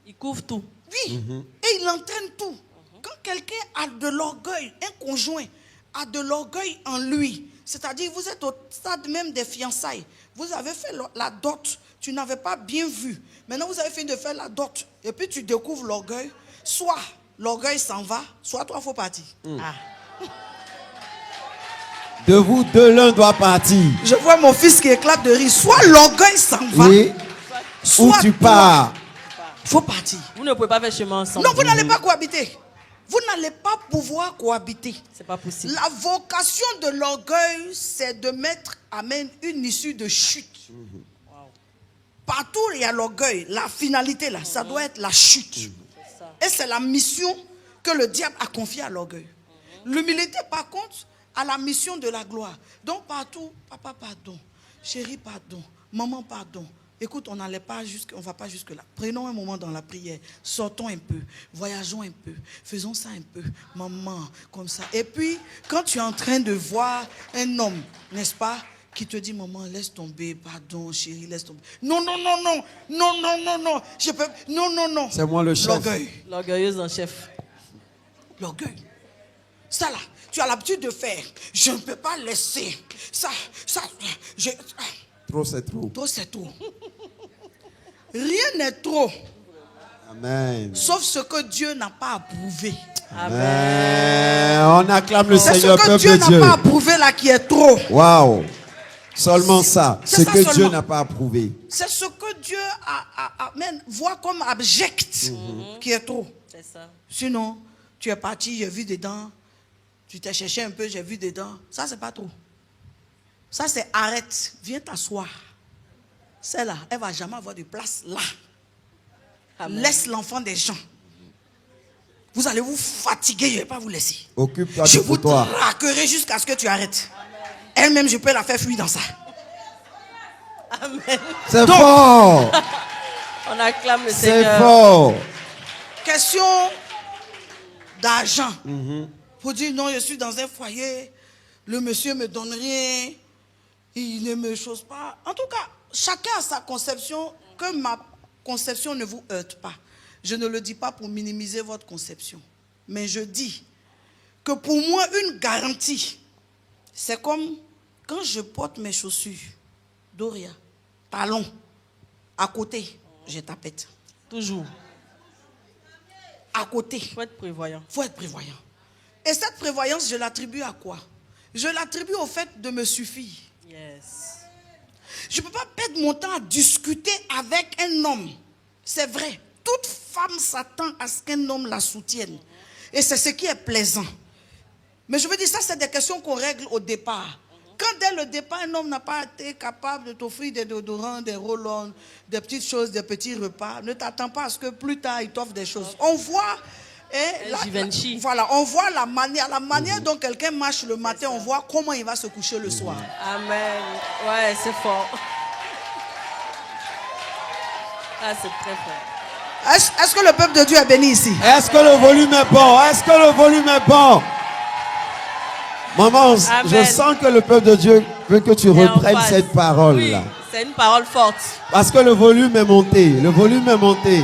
Il couvre tout. Oui. Et il entraîne tout. Quand quelqu'un a de l'orgueil, un conjoint a de l'orgueil en lui, c'est-à-dire vous êtes au stade même des fiançailles, vous avez fait la dot, tu n'avais pas bien vu. Maintenant vous avez fini de faire la dot et puis tu découvres l'orgueil. Soit l'orgueil s'en va, soit toi il faut partir. De vous deux, l'un doit partir. Je vois mon fils qui éclate de rire. Soit l'orgueil s'en va, Oui. soit Ou tu pars. il faut partir. Vous ne pouvez pas faire chemin ensemble. Non, vous n'allez pas cohabiter. Vous n'allez pas pouvoir cohabiter. C'est pas possible. La vocation de l'orgueil, c'est de mettre, amen, une issue de chute. Partout où il y a l'orgueil, la finalité là, ça doit être la chute. Et c'est la mission que le diable a confiée à l'orgueil. L'humilité, par contre, a la mission de la gloire. Donc partout, papa, pardon. Chérie, pardon. Maman, pardon. Écoute, on n'allait pas on va pas jusque là. Prenons un moment dans la prière. Sortons un peu. Voyageons un peu. Faisons ça un peu. Maman, comme ça. Et puis, quand tu es en train de voir un homme, n'est-ce pas, qui te dit, maman, laisse tomber, pardon, chérie, laisse tomber. Non, non, non, non, non, non, non, non, je peux, non, non, non. C'est moi le chef. L'orgueil. L'orgueilleuse en chef. L'orgueil. Ça là, tu as l'habitude de faire. Je ne peux pas laisser. Ça, Trop, c'est trop. trop, c'est trop. Rien n'est trop. Amen. Sauf ce que Dieu n'a pas approuvé. Amen. On acclame le C'est ce Seigneur, que peuple Dieu de n'a Dieu. pas approuvé là qui est trop. Waouh. Seulement ça. C'est Ce ça que Dieu seulement. n'a pas approuvé. C'est ce que Dieu voit comme abject qui est trop. C'est ça. Sinon, tu es parti, j'ai vu dedans. Tu t'es cherché un peu, j'ai vu dedans. Ça, c'est pas trop. Ça, c'est arrête. Viens t'asseoir. Celle-là, elle ne va jamais avoir de place là. Amen. Laisse l'enfant des gens. Vous allez vous fatiguer, je ne vais pas vous laisser. Occupe-toi Je de vous toi. traquerai jusqu'à ce que tu arrêtes. Elle-même, je peux la faire fuir dans ça. Amen. C'est Donc, fort. On acclame le C'est Seigneur. fort. Question d'argent. Pour dire non, je suis dans un foyer, le monsieur me donne rien, il ne me chose pas. En tout cas, chacun a sa conception, que ma conception ne vous heurte pas. Je ne le dis pas pour minimiser votre conception, mais je dis que pour moi, une garantie, c'est comme quand je porte mes chaussures, Doria, talons, à côté, je tapette. Toujours. À côté. Il faut être prévoyant. Il faut être prévoyant. Et cette prévoyance, je l'attribue à quoi? Je l'attribue au fait de me suffire. Yes. Je ne peux pas perdre mon temps à discuter avec un homme. C'est vrai. Toute femme s'attend à ce qu'un homme la soutienne. Et c'est ce qui est plaisant. Mais je veux dire, ça, c'est des questions qu'on règle au départ. Quand dès le départ, un homme n'a pas été capable de t'offrir des déodorants, des roll-on, des petites choses, des petits repas, ne t'attends pas à ce que plus tard, il t'offre des choses. On voit... voilà, on voit la manière dont quelqu'un marche le matin, on voit comment il va se coucher le soir. Amen. Ouais, c'est fort. Ah, c'est très fort. Est-ce que le peuple de Dieu est béni ici? Est-ce que le volume est bon? Est-ce que le volume est bon? Maman, Amen. je sens que le peuple de Dieu veut que tu Et en reprennes face. cette parole Oui, là. c'est une parole forte. Parce que le volume est monté. Le volume est monté.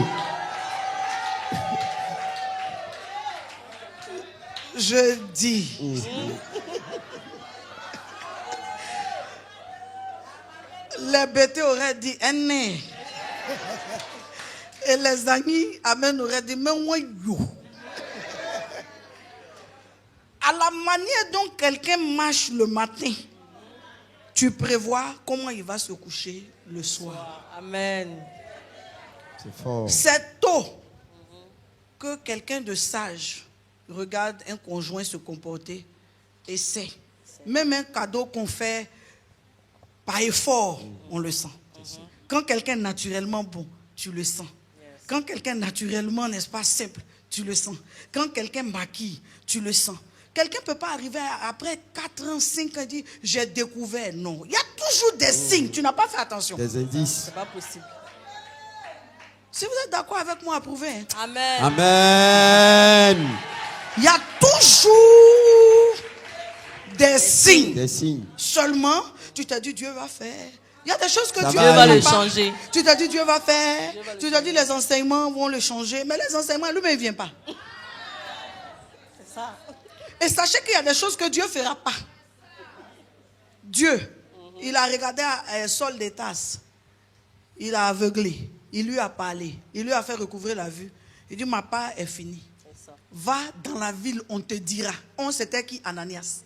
Je dis. Les bêtés auraient dit aîné. Et les amis, amen, auraient dit mais moi yo. À la manière dont quelqu'un marche le matin, tu prévois comment il va se coucher le soir. Amen. C'est fort. C'est tôt que quelqu'un de sage regarde un conjoint se comporter et sait. Même un cadeau qu'on fait par effort, on le sent. Quand quelqu'un est naturellement bon, tu le sens. Quand quelqu'un est naturellement, n'est-ce pas, simple, tu le sens. Quand quelqu'un maquille, tu le sens. Quelqu'un ne peut pas arriver après 4 ans, 5 ans et dire « j'ai découvert ». Non, il y a toujours des signes, tu n'as pas fait attention. Des indices. C'est pas possible. Si vous êtes d'accord avec moi, approuvez. Hein. Amen. Amen. Il y a toujours des signes. Des signes. Seulement, tu t'as dit Dieu va faire. Il y a des choses que Ça Dieu va va ne le fait pas. changer. Tu t'as dit Dieu va faire. Tu t'as dit les enseignements vont le changer. Mais les enseignements, lui-même, il ne vient pas. C'est ça. Et sachez qu'il y a des choses que Dieu ne fera pas. Dieu, il a regardé Saul des tasses. Il a aveuglé. Il lui a parlé. Il lui a fait recouvrir la vue. Il dit, ma part est finie. Va dans la ville, on te dira. On c'était qui? Ananias.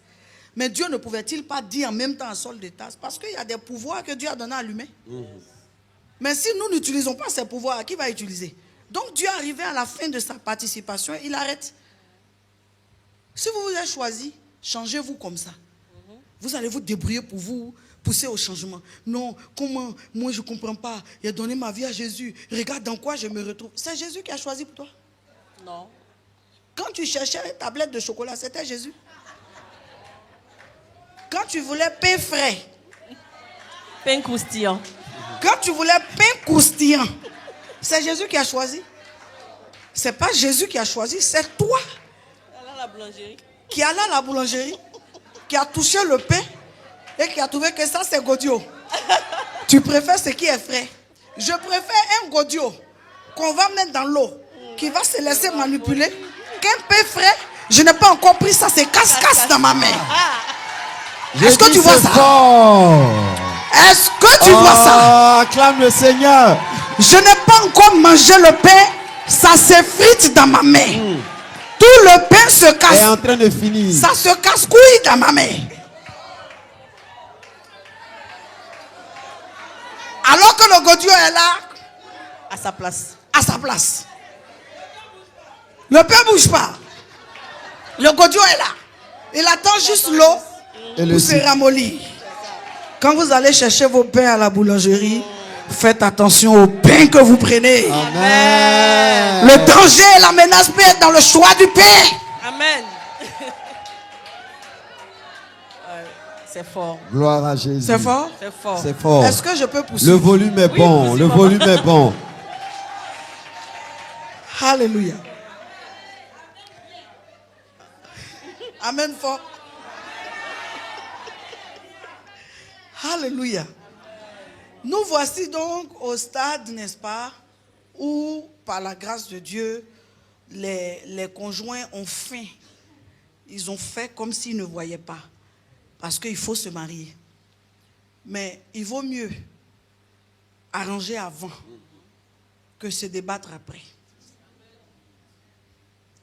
Mais Dieu ne pouvait-il pas dire en même temps à Saul des tasses? Parce qu'il y a des pouvoirs que Dieu a donnés à l'humain. Mais si nous n'utilisons pas ces pouvoirs, qui va utiliser? Donc Dieu arrivé à la fin de sa participation, il arrête. Si vous vous êtes choisi, changez-vous comme ça. Vous allez vous débrouiller pour vous pousser au changement. Non, comment? Moi, je ne comprends pas. Il a donné ma vie à Jésus. Regarde dans quoi je me retrouve. C'est Jésus qui a choisi pour toi. Non. Quand tu cherchais une tablette de chocolat, c'était Jésus. Quand tu voulais pain frais, Pain croustillant. quand tu voulais pain croustillant, c'est Jésus qui a choisi. C'est pas Jésus qui a choisi, c'est toi Elle a la boulangerie. qui allais à la boulangerie, qui a touché le pain et qui a trouvé que ça c'est Godio. Tu préfères ce qui est frais. Je préfère un Godio qu'on va mettre dans l'eau, qui va se laisser manipuler, qu'un pain frais. Je n'ai pas encore pris ça, c'est casse-casse dans ma main. Est-ce que tu vois ça? Est-ce que tu vois ça? Acclame le Seigneur. Je n'ai pas encore mangé le pain, ça s'effrite dans ma main. Tout le pain se Est casse. en train de finir. Ça se casse-couille dans ma main. Alors que le Godio est là, À sa place. à sa place. Le pain ne bouge pas. Le Godio est là. Il attend juste l'eau Et le pour se sucre. ramollir. Quand vous allez chercher vos pains à la boulangerie, faites attention au pain que vous prenez. Amen. Le danger et la menace peut être dans le choix du pain. Amen. C'est fort. Gloire à Jésus. C'est fort? C'est fort. C'est fort. Est-ce que je peux pousser? Le volume est bon. poussez, Le maman. volume est bon. Alléluia. Amen fort. Alléluia. Nous voici donc au stade, n'est-ce pas, où par la grâce de Dieu, les conjoints ont faim. Ils ont fait comme s'ils ne voyaient pas. Parce qu'il faut se marier. Mais il vaut mieux arranger avant que se débattre après.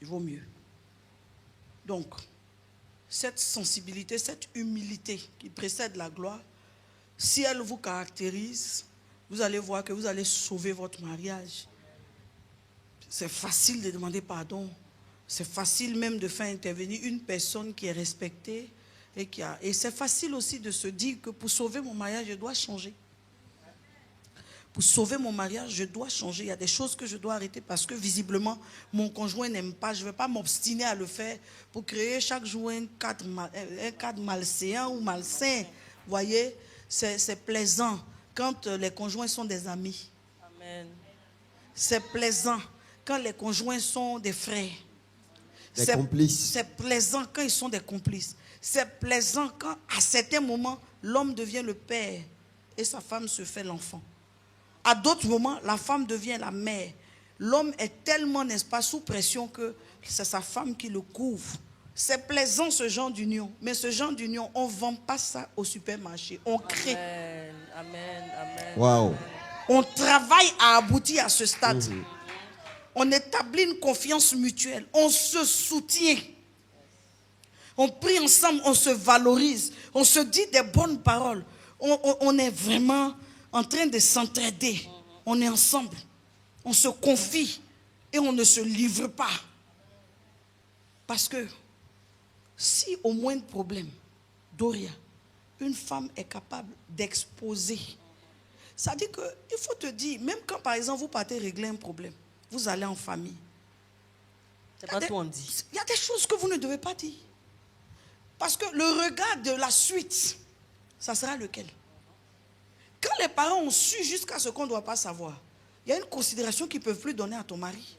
Il vaut mieux. Donc, cette sensibilité, cette humilité qui précède la gloire, si elle vous caractérise, vous allez voir que vous allez sauver votre mariage. C'est facile de demander pardon. C'est facile même de faire intervenir une personne qui est respectée. Et c'est facile aussi de se dire que pour sauver mon mariage, je dois changer. Pour sauver mon mariage, je dois changer. Il y a des choses que je dois arrêter parce que visiblement, mon conjoint n'aime pas. Je ne vais pas m'obstiner à le faire pour créer chaque jour un cadre malséant ou malsain. Vous voyez, c'est plaisant quand les conjoints sont des amis. Amen. C'est plaisant quand les conjoints sont des frères. Des complices. C'est plaisant quand ils sont des complices. C'est plaisant quand, à certains moments, l'homme devient le père et sa femme se fait l'enfant. À d'autres moments, la femme devient la mère. L'homme est tellement, n'est-ce pas, sous pression que c'est sa femme qui le couvre. C'est plaisant ce genre d'union. Mais ce genre d'union, on ne vend pas ça au supermarché. On crée. Amen. Amen. Amen. Waouh. On travaille à aboutir à ce stade. On établit une confiance mutuelle. On se soutient. On prie ensemble, on se valorise. On se dit des bonnes paroles. On est vraiment en train de s'entraider. On est ensemble. On se confie. Et on ne se livre pas. Parce que si au moindre problème, Doria, une femme est capable d'exposer. Ça dit qu'il faut te dire, même quand par exemple vous partez régler un problème, vous allez en famille. C'est pas tout on dit. Il y a des choses que vous ne devez pas dire. Parce que le regard de la suite, ça sera lequel? Quand les parents ont su jusqu'à ce qu'on ne doit pas savoir, il y a une considération qu'ils ne peuvent plus donner à ton mari.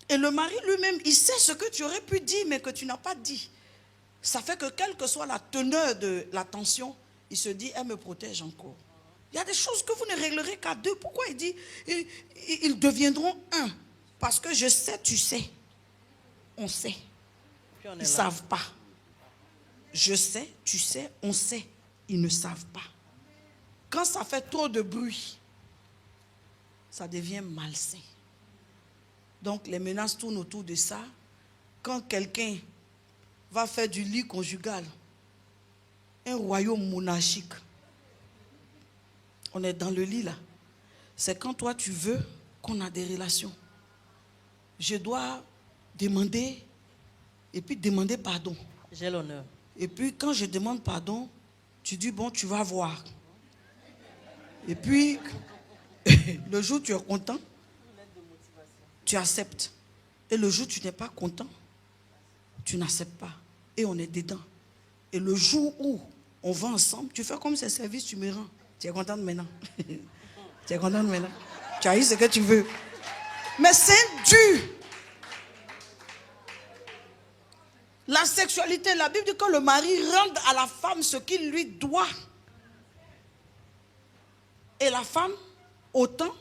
Et le mari lui-même, il sait ce que tu aurais pu dire, mais que tu n'as pas dit. Ça fait que quelle que soit la teneur de la tension, il se dit, elle me protège encore. Il y a des choses que vous ne réglerez qu'à deux. Pourquoi il dit, ils deviendront un? Parce que je sais, tu sais. On sait. Ils ne savent pas. Je sais, tu sais, on sait. Ils ne savent pas. Quand ça fait trop de bruit, ça devient malsain. Donc les menaces tournent autour de ça. Quand quelqu'un va faire du lit conjugal, un royaume monarchique, on est dans le lit là. C'est quand toi tu veux qu'on a des relations. Je dois demander, et puis demander pardon. J'ai l'honneur. Et puis quand je demande pardon, tu dis bon, tu vas voir. Et puis, le jour où tu es content, tu acceptes. Et le jour où tu n'es pas content, tu n'acceptes pas. Et on est dedans. Et le jour où on va ensemble, tu fais comme ces services, tu me rends. Tu es contente maintenant. Tu es contente maintenant. Tu as eu ce que tu veux. Mais c'est dur. La sexualité, la Bible dit que le mari rende à la femme ce qu'il lui doit. Et la femme, autant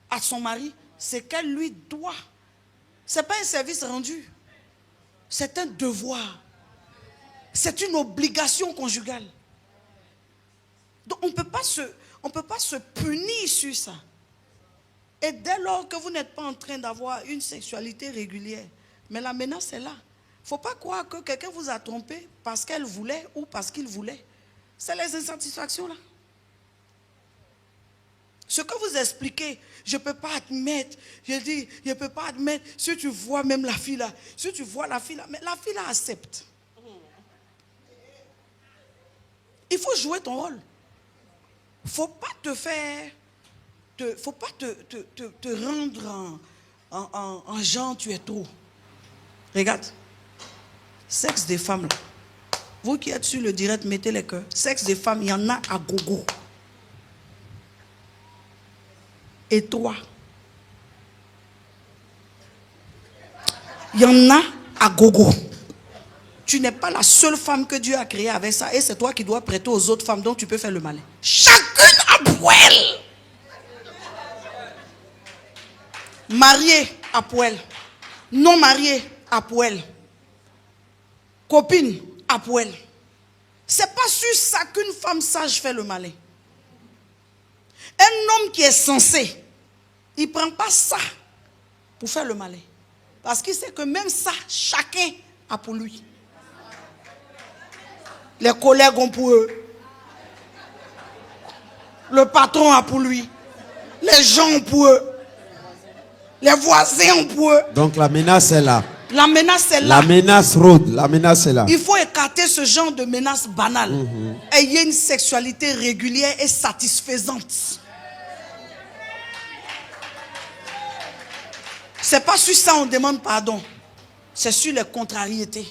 à son mari, ce qu'elle lui doit. Ce n'est pas un service rendu. C'est un devoir. C'est une obligation conjugale. Donc on ne peut pas se punir sur ça. Et dès lors que vous n'êtes pas en train d'avoir une sexualité régulière, mais la menace est là. Il ne faut pas croire que quelqu'un vous a trompé parce qu'elle voulait ou parce qu'il voulait. C'est les insatisfactions là. Ce que vous expliquez, je ne peux pas admettre. Je dis, je ne peux pas admettre. Si tu vois même la fille là, si tu vois la fille là, mais la fille là accepte. Il faut jouer ton rôle. Il ne faut pas te faire, faut pas te rendre en genre, tu es trop. Regarde, sexe des femmes là. Vous qui êtes sur le direct, mettez les cœurs. Sexe des femmes, il y en a à gogo. Et toi, il y en a à gogo. Tu n'es pas la seule femme que Dieu a créée avec ça. Et c'est toi qui dois prêter aux autres femmes dont tu peux faire le malin. Chacune à poil. Mariée à poil. Non mariée à poil. Copine à poil. C'est pas sur ça qu'une femme sage fait le malin. Un homme qui est censé, il ne prend pas ça pour faire le malin. Parce qu'il sait que même ça, chacun a pour lui. Les collègues ont pour eux. Le patron a pour lui. Les gens ont pour eux. Les voisins ont pour eux. Donc la menace est là. La menace est là. La menace rôde, la menace est là. Il faut écarter ce genre de menace banale. Ayez une sexualité régulière et satisfaisante. C'est pas sur ça on demande pardon. C'est sur les contrariétés.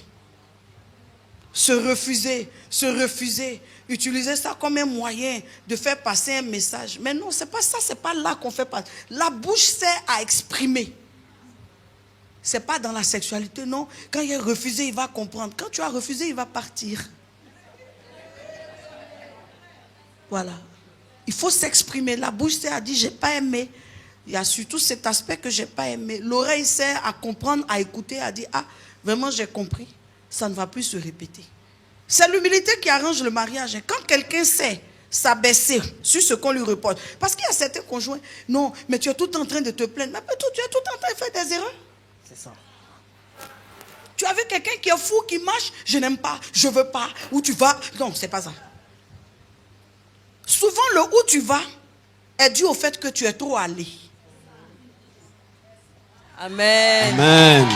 Se refuser, utiliser ça comme un moyen de faire passer un message. Mais non, c'est pas ça, c'est pas là qu'on fait passer. La bouche sert à exprimer. C'est pas dans la sexualité, non. Quand il a refusé, il va comprendre. Quand tu as refusé, il va partir. Voilà. Il faut s'exprimer. La bouche sert à dire, j'ai pas aimé. Il y a surtout cet aspect que j'ai pas aimé. L'oreille sert à comprendre, à écouter, à dire, ah, vraiment j'ai compris. Ça ne va plus se répéter. C'est l'humilité qui arrange le mariage. Quand quelqu'un sait s'abaisser sur ce qu'on lui reproche. Parce qu'il y a certains conjoints, non, mais tu es tout en train de te plaindre. Mais tu es tout en train de faire des erreurs. C'est ça. Tu as vu quelqu'un qui est fou, qui marche, je n'aime pas, je veux pas, où tu vas. Non, c'est pas ça. Souvent, le où tu vas est dû au fait que tu es trop allé. Amen. Amen.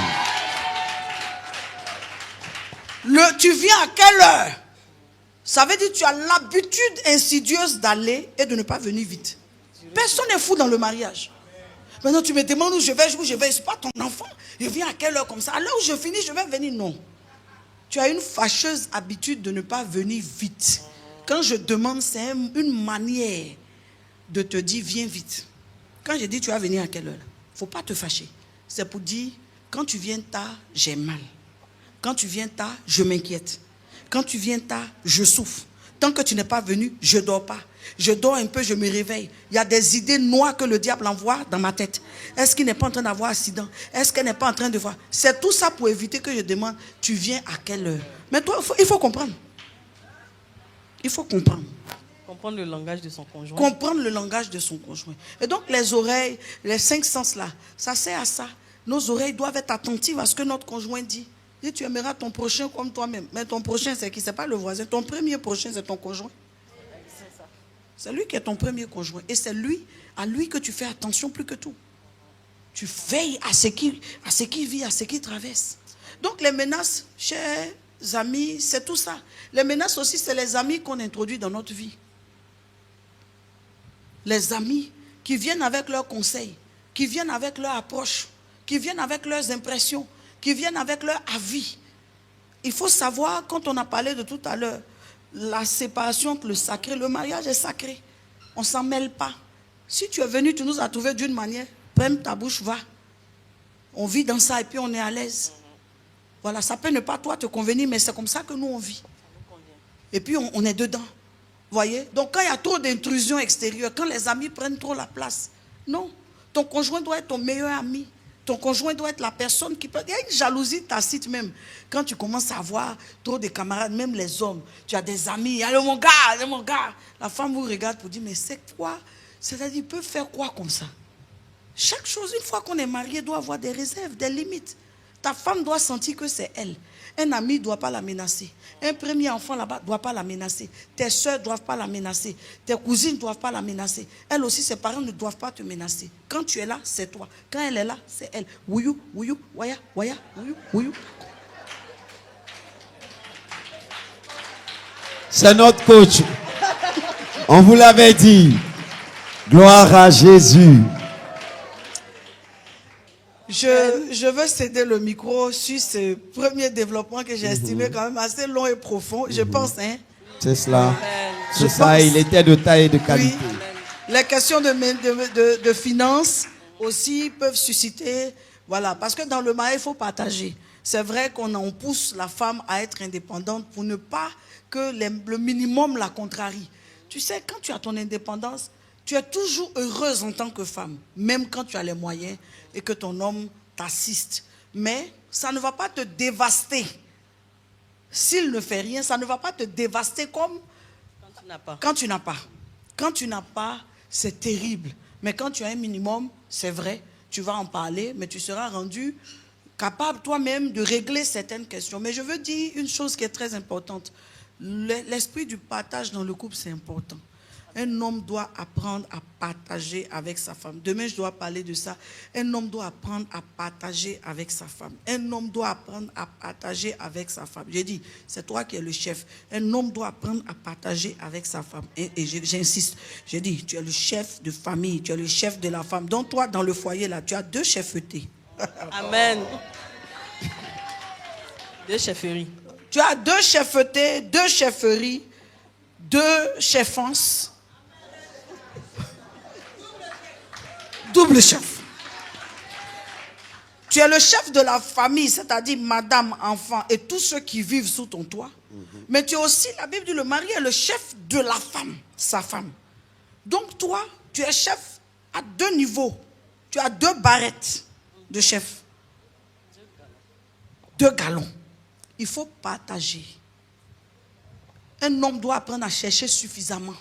Tu viens à quelle heure? Ça veut dire que tu as l'habitude insidieuse d'aller et de ne pas venir vite. Personne n'est fou dans le mariage. Maintenant, tu me demandes où je vais. C'est pas ton enfant. Je viens à quelle heure comme ça? À l'heure où je finis, je vais venir. Non. Tu as une fâcheuse habitude de ne pas venir vite. Quand je demande, c'est une manière de te dire, viens vite. Quand je dis, tu vas venir à quelle heure? Il ne faut pas te fâcher. C'est pour dire, quand tu viens tard, j'ai mal. Quand tu viens tard, je m'inquiète. Quand tu viens tard, je souffre. Tant que tu n'es pas venu, je ne dors pas. Je dors un peu, je me réveille. Il y a des idées noires que le diable envoie dans ma tête. Est-ce qu'il n'est pas en train d'avoir accident? Est-ce qu'elle n'est pas en train de voir? C'est tout ça pour éviter que je demande, tu viens à quelle heure? Mais toi, il faut comprendre. Il faut comprendre. Comprendre le langage de son conjoint. Comprendre le langage de son conjoint. Et donc les oreilles, les 5 sens là, ça sert à ça. Nos oreilles doivent être attentives à ce que notre conjoint dit. Dis, tu aimeras ton prochain comme toi-même. Mais ton prochain, c'est qui? C'est pas le voisin. Ton premier prochain, c'est ton conjoint. C'est lui qui est ton premier conjoint. Et c'est lui, à lui que tu fais attention plus que tout. Tu veilles à ce qu'il vit, à ce qu'il traverse. Donc les menaces, chers amis, c'est tout ça. Les menaces aussi, c'est les amis qu'on introduit dans notre vie. Les amis qui viennent avec leurs conseils, qui viennent avec leur approche, qui viennent avec leurs impressions, qui viennent avec leur avis. Il faut savoir, quand on a parlé de tout à l'heure, la séparation entre le sacré, le mariage est sacré. On ne s'en mêle pas. Si tu es venu, tu nous as trouvé d'une manière, prends ta bouche, va. On vit dans ça et puis on est à l'aise. Voilà, ça peut ne pas toi te convenir, mais c'est comme ça que nous on vit. Et puis on est dedans. Voyez? Donc quand il y a trop d'intrusions extérieures, quand les amis prennent trop la place, non. Ton conjoint doit être ton meilleur ami. Ton conjoint doit être la personne qui peut... Il y a une jalousie tacite même. Quand tu commences à avoir trop de camarades, même les hommes, tu as des amis, allez mon gars. La femme vous regarde pour dire, mais c'est quoi? C'est-à-dire, il peut faire quoi comme ça? Chaque chose, une fois qu'on est marié, doit avoir des réserves, des limites. Ta femme doit sentir que c'est elle. Un ami ne doit pas la menacer. Un premier enfant là-bas ne doit pas la menacer. Tes soeurs ne doivent pas la menacer. Tes cousines ne doivent pas la menacer. Elle aussi, ses parents ne doivent pas te menacer. Quand tu es là, c'est toi. Quand elle est là, c'est elle. Wouyou, wouyou, waya, waya, wouyou, wouyou. C'est notre coach. On vous l'avait dit. Gloire à Jésus. Je veux céder le micro sur ce premier développement que j'ai estimé quand même assez long et profond. Je pense, hein. C'est cela. Amen. C'est ça, il était de taille et de qualité. Oui. Les questions de finances aussi peuvent susciter, voilà, parce que dans le mariage, il faut partager. C'est vrai qu'on pousse la femme à être indépendante pour ne pas que le minimum la contrarie. Tu sais, quand tu as ton indépendance, tu es toujours heureuse en tant que femme, même quand tu as les moyens et que ton homme t'assiste. Mais ça ne va pas te dévaster. S'il ne fait rien, ça ne va pas te dévaster comme Quand tu n'as pas. quand tu n'as pas. Quand tu n'as pas, c'est terrible. Mais quand tu as un minimum, c'est vrai, tu vas en parler, mais tu seras rendu capable toi-même de régler certaines questions. Mais je veux dire une chose qui est très importante. L'esprit du partage dans le couple, c'est important. Un homme doit apprendre à partager avec sa femme. Demain, je dois parler de ça. Un homme doit apprendre à partager avec sa femme. Un homme doit apprendre à partager avec sa femme. J'ai dit, c'est toi qui es le chef. Un homme doit apprendre à partager avec sa femme. Et j'insiste, j'ai dit, tu es le chef de famille, tu es le chef de la femme. Donc toi, dans le foyer, là, tu as deux cheffetés. Amen. Deux chefferies. Tu as deux cheffetés, deux chefferies, deux cheffances. Double chef. Tu es le chef de la famille, c'est-à-dire madame, enfant et tous ceux qui vivent sous ton toit. Mais tu es aussi, la Bible dit, le mari est le chef de la femme, sa femme. Donc toi, tu es chef à deux niveaux. Tu as deux barrettes de chef. Deux galons. Il faut partager. Un homme doit apprendre à chercher suffisamment.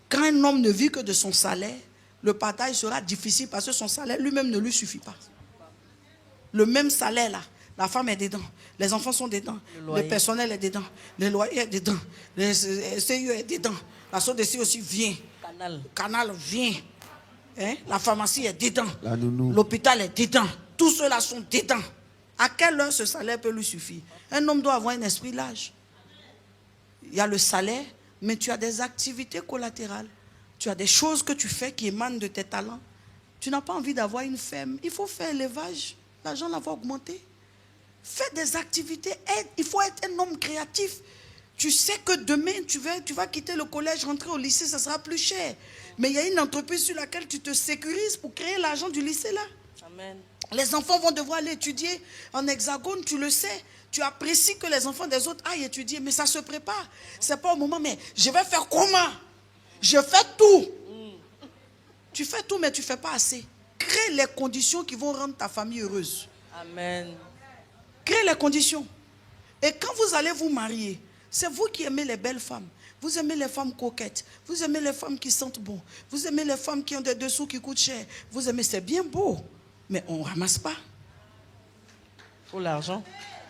Quand un homme ne vit que de son salaire, le partage sera difficile parce que son salaire lui-même ne lui suffit pas. Le même salaire là, la femme est dedans, les enfants sont dedans, le personnel est dedans, le loyer est dedans, le CIE est dedans, la SODECI aussi vient, Canal vient, hein? La pharmacie est dedans, l'hôpital est dedans, tous ceux-là sont dedans. À quelle heure ce salaire peut lui suffire? Un homme doit avoir un esprit large. Il y a le salaire, mais tu as des activités collatérales. Tu as des choses que tu fais qui émanent de tes talents. Tu n'as pas envie d'avoir une ferme. Il faut faire l'élevage. L'argent va augmenter. Fais des activités. Aide. Il faut être un homme créatif. Tu sais que demain, tu vas quitter le collège, rentrer au lycée, ça sera plus cher. Mais il y a une entreprise sur laquelle tu te sécurises pour créer l'argent du lycée là. Amen. Les enfants vont devoir aller étudier en hexagone, tu le sais. Tu apprécies que les enfants des autres aillent étudier, mais ça se prépare. C'est pas au moment, mais je vais faire comment? Je fais tout. Tu fais tout, mais tu ne fais pas assez. Crée les conditions qui vont rendre ta famille heureuse. Amen. Crée les conditions. Et quand vous allez vous marier, c'est vous qui aimez les belles femmes. Vous aimez les femmes coquettes. Vous aimez les femmes qui sentent bon. Vous aimez les femmes qui ont des dessous qui coûtent cher. Vous aimez, c'est bien beau. Mais on ne ramasse pas. Pour l'argent.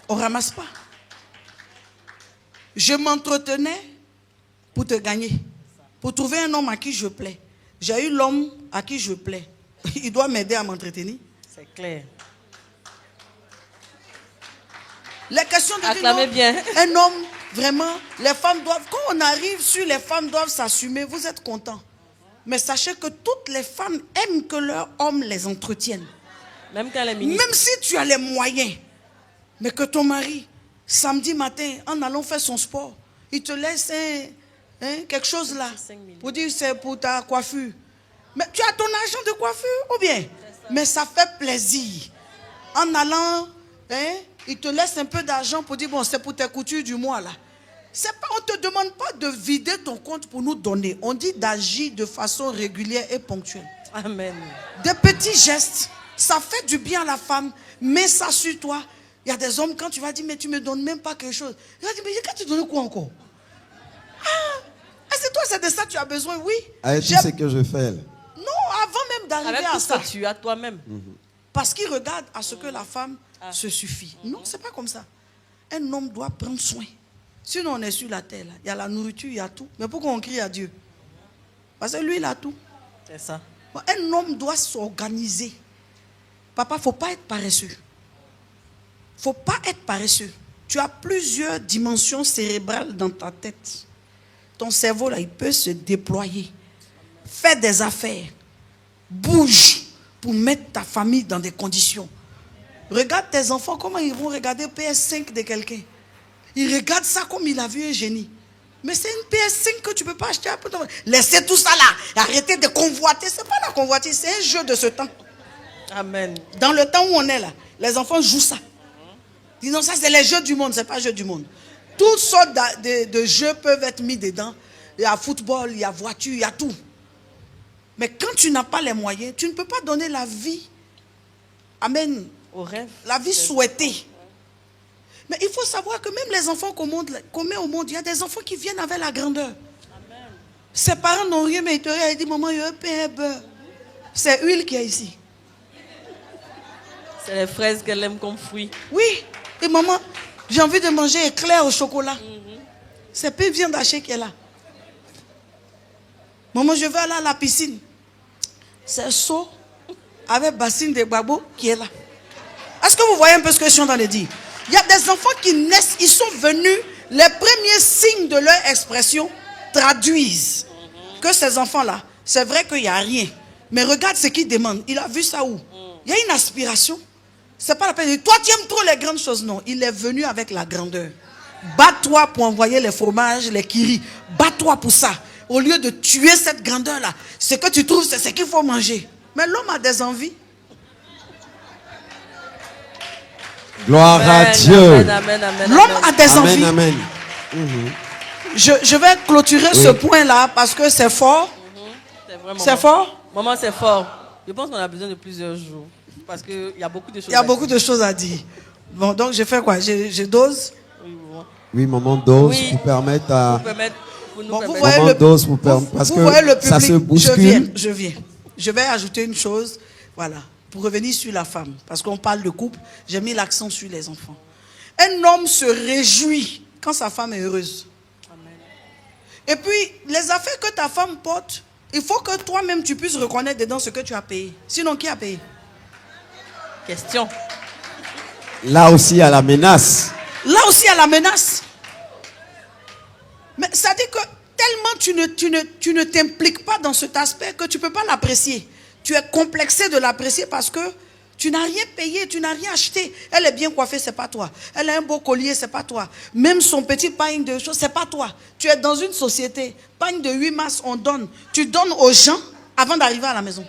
On ne ramasse pas. Je m'entretenais pour te gagner. Pour trouver un homme à qui je plais. J'ai eu l'homme à qui je plais. il doit m'aider à m'entretenir. C'est clair. Les questions de Acclamez bien. Un homme, vraiment, les femmes doivent, quand on arrive sur les femmes doivent s'assumer, vous êtes contents. Mais sachez que toutes les femmes aiment que leur homme les entretienne. Même quand les ministres. Même si tu as les moyens, mais que ton mari, samedi matin, en allant faire son sport, il te laisse quelque chose là, pour dire c'est pour ta coiffure. Mais tu as ton argent de coiffure ou bien? Mais ça fait plaisir. En allant, il te laisse un peu d'argent pour dire bon, c'est pour tes coutures du mois là. C'est pas, on ne te demande pas de vider ton compte pour nous donner. On dit d'agir de façon régulière et ponctuelle. Amen. Des petits gestes, ça fait du bien à la femme, mais ça sur toi. Il y a des hommes, quand tu vas dire, mais tu ne me donnes même pas quelque chose. Il va dire, mais quand tu donnes quoi encore? Ah, c'est toi, c'est de ça que tu as besoin, oui. Avec tout ce que je fais. Là. Non, avant même d'arriver Avec à tout ça. ce que tu as toi-même. Parce qu'il regarde à ce que la femme se suffit. Non, c'est pas comme ça. Un homme doit prendre soin. Sinon, on est sur la terre. Là. Il y a la nourriture, il y a tout. Mais pourquoi on crie à Dieu? Parce que lui, il a tout. C'est ça. Un homme doit s'organiser. Papa, il ne faut pas être paresseux. Il ne faut pas être paresseux. Tu as plusieurs dimensions cérébrales dans ta tête. Ton cerveau, là, il peut se déployer. Fais des affaires. Bouge pour mettre ta famille dans des conditions. Regarde tes enfants, comment ils vont regarder PS5 de quelqu'un. Ils regardent ça comme il a vu un génie. Mais c'est une PS5 que tu ne peux pas acheter. Laissez tout ça là. Arrêtez de convoiter. Ce n'est pas la convoitise, c'est un jeu de ce temps. Amen. Dans le temps où on est là, les enfants jouent ça. Dis non, ça c'est les jeux du monde, ce n'est pas les jeux du monde. Toutes sortes de jeux peuvent être mis dedans. Il y a football, il y a voiture, il y a tout. Mais quand tu n'as pas les moyens, tu ne peux pas donner la vie. Amen. Au rêve. La vie souhaitée. Mais il faut savoir que même les enfants qu'on met au monde, il y a des enfants qui viennent avec la grandeur. Amen. Ses parents n'ont rien, mais ils te regardent et disent, maman, il y a un pain, un beurre. C'est huile qui est ici. C'est les fraises qu'elle aime comme fruit. Oui. Et maman, j'ai envie de manger éclair au chocolat. C'est peu viande hachée qui est là. Maman, je vais aller à la piscine. C'est seau avec bassine de babo qui est là. Est-ce que vous voyez un peu ce que je suis en train de dire? Il y a des enfants qui naissent, ils sont venus, les premiers signes de leur expression traduisent que ces enfants-là, c'est vrai qu'il n'y a rien. Mais regarde ce qu'ils demandent. Il a vu ça où? Il y a une aspiration. C'est pas la peine de dire, toi tu aimes trop les grandes choses. Non, il est venu avec la grandeur. Bats-toi pour envoyer les fromages, les kiris. Bats-toi pour ça. Au lieu de tuer cette grandeur-là, ce que tu trouves, c'est ce qu'il faut manger. Mais l'homme a des envies. Gloire à Dieu. L'homme a des envies. Amen. Je vais clôturer ce point-là parce que c'est fort. C'est fort? Maman, c'est fort. Je pense qu'on a besoin de plusieurs jours. Parce qu'il y a beaucoup de choses. Il y a beaucoup de choses à dire. Bon, donc je fais quoi? Je dose? Oui, maman dose pour permettre à... Bon, vous voyez le public, ça se bouscule. Je viens. Je vais ajouter une chose. Voilà. Pour revenir sur la femme. Parce qu'on parle de couple. J'ai mis l'accent sur les enfants. Un homme se réjouit quand sa femme est heureuse. Amen. Et puis, les affaires que ta femme porte, il faut que toi-même tu puisses reconnaître dedans ce que tu as payé. Sinon, qui a payé? Question. Là aussi, à la menace. Là aussi, à la menace. Mais ça dit que tellement tu ne t'impliques pas dans cet aspect que tu ne peux pas l'apprécier. Tu es complexé de l'apprécier parce que tu n'as rien payé, tu n'as rien acheté. Elle est bien coiffée, c'est pas toi. Elle a un beau collier, c'est pas toi. Même son petit pagne de choses, c'est pas toi. Tu es dans une société, pagne de 8 mars, on donne. Tu donnes aux gens avant d'arriver à la maison.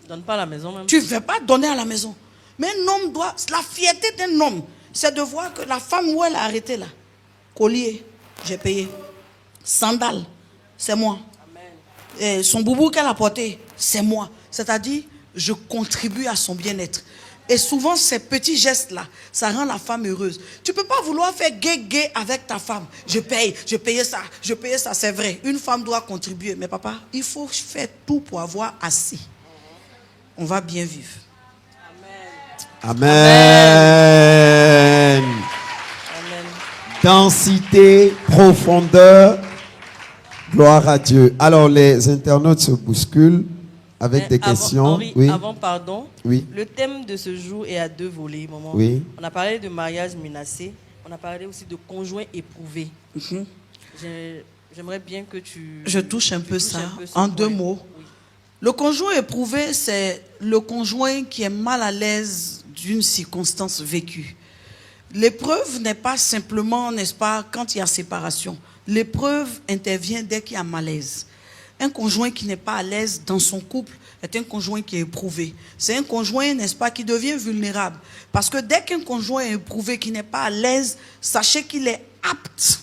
Donne pas à la maison même. Tu ne veux pas donner à la maison. Mais un homme doit, la fierté d'un homme, c'est de voir que la femme où elle a arrêté là, collier, j'ai payé. Sandales, c'est moi. Et son boubou qu'elle a porté, c'est moi. C'est-à-dire, je contribue à son bien-être. Et souvent, ces petits gestes-là, ça rend la femme heureuse. Tu ne peux pas vouloir faire gay avec ta femme. Je payais ça, c'est vrai. Une femme doit contribuer. Mais papa, il faut faire tout pour avoir assez. On va bien vivre. Amen. Amen. Densité, profondeur. Gloire à Dieu. Alors, les internautes se bousculent. avec des questions. Henri, Oui. avant, pardon. Oui. Le thème de ce jour est à 2 volets, maman. Oui. On a parlé de mariage menacé. On a parlé aussi de conjoint éprouvé. J'aimerais bien que tu... Je touche un peu ça, ce en point. 2 mots. Oui. Le conjoint éprouvé, c'est le conjoint qui est mal à l'aise d'une circonstance vécue. L'épreuve n'est pas simplement, n'est-ce pas, quand il y a séparation. L'épreuve intervient dès qu'il y a malaise. Un conjoint qui n'est pas à l'aise dans son couple est un conjoint qui est éprouvé. C'est un conjoint, n'est-ce pas, qui devient vulnérable. Parce que dès qu'un conjoint est éprouvé, qui n'est pas à l'aise, sachez qu'il est apte.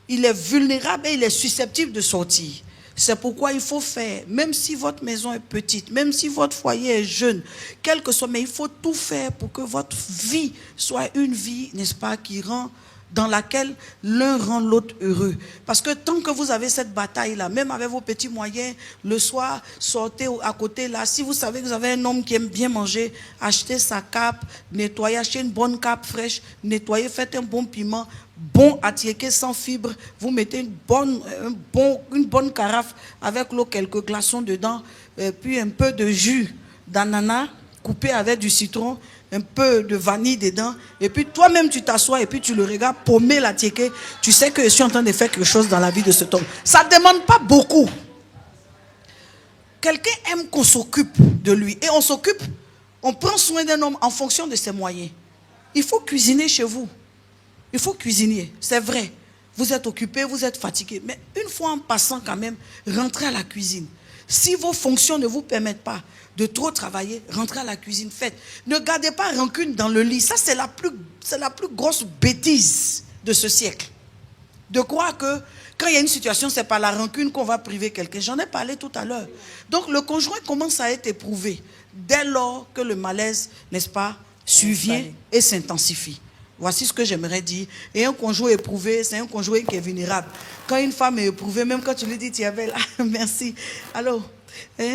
Il est vulnérable et il est susceptible de sortir. C'est pourquoi il faut faire, même si votre maison est petite, même si votre foyer est jeune, quel que soit, mais il faut tout faire pour que votre vie soit une vie, n'est-ce pas, qui rend, dans laquelle l'un rend l'autre heureux. Parce que tant que vous avez cette bataille-là, même avec vos petits moyens, le soir, sortez à côté là. Si vous savez que vous avez un homme qui aime bien manger, achetez sa cape, nettoyez, achetez une bonne cape fraîche, nettoyez, faites un bon piment, bon attiéké sans fibre. Vous mettez une bonne carafe avec l'eau, quelques glaçons dedans, puis un peu de jus d'ananas coupé avec du citron, un peu de vanille dedans, et puis toi-même tu t'assois et puis tu le regardes paumer la tiéké. Tu sais que je suis en train de faire quelque chose dans la vie de cet homme. Ça ne demande pas beaucoup. Quelqu'un aime qu'on s'occupe de lui, et on prend soin d'un homme en fonction de ses moyens. Il faut cuisiner chez vous. Il faut cuisiner, c'est vrai. Vous êtes occupé, vous êtes fatigué, mais une fois en passant quand même, rentrez à la cuisine. Si vos fonctions ne vous permettent pas de trop travailler, rentrez à la cuisine, faites. Ne gardez pas rancune dans le lit. Ça, c'est la plus grosse bêtise de ce siècle. De croire que quand il y a une situation, c'est par la rancune qu'on va priver quelqu'un. J'en ai parlé tout à l'heure. Donc, le conjoint commence à être éprouvé dès lors que le malaise, n'est-ce pas, survient et s'intensifie. Voici ce que j'aimerais dire. Et un conjoint éprouvé, c'est un conjoint qui est vulnérable. Quand une femme est éprouvée, même quand tu lui dis, tu es belle, merci. Alors,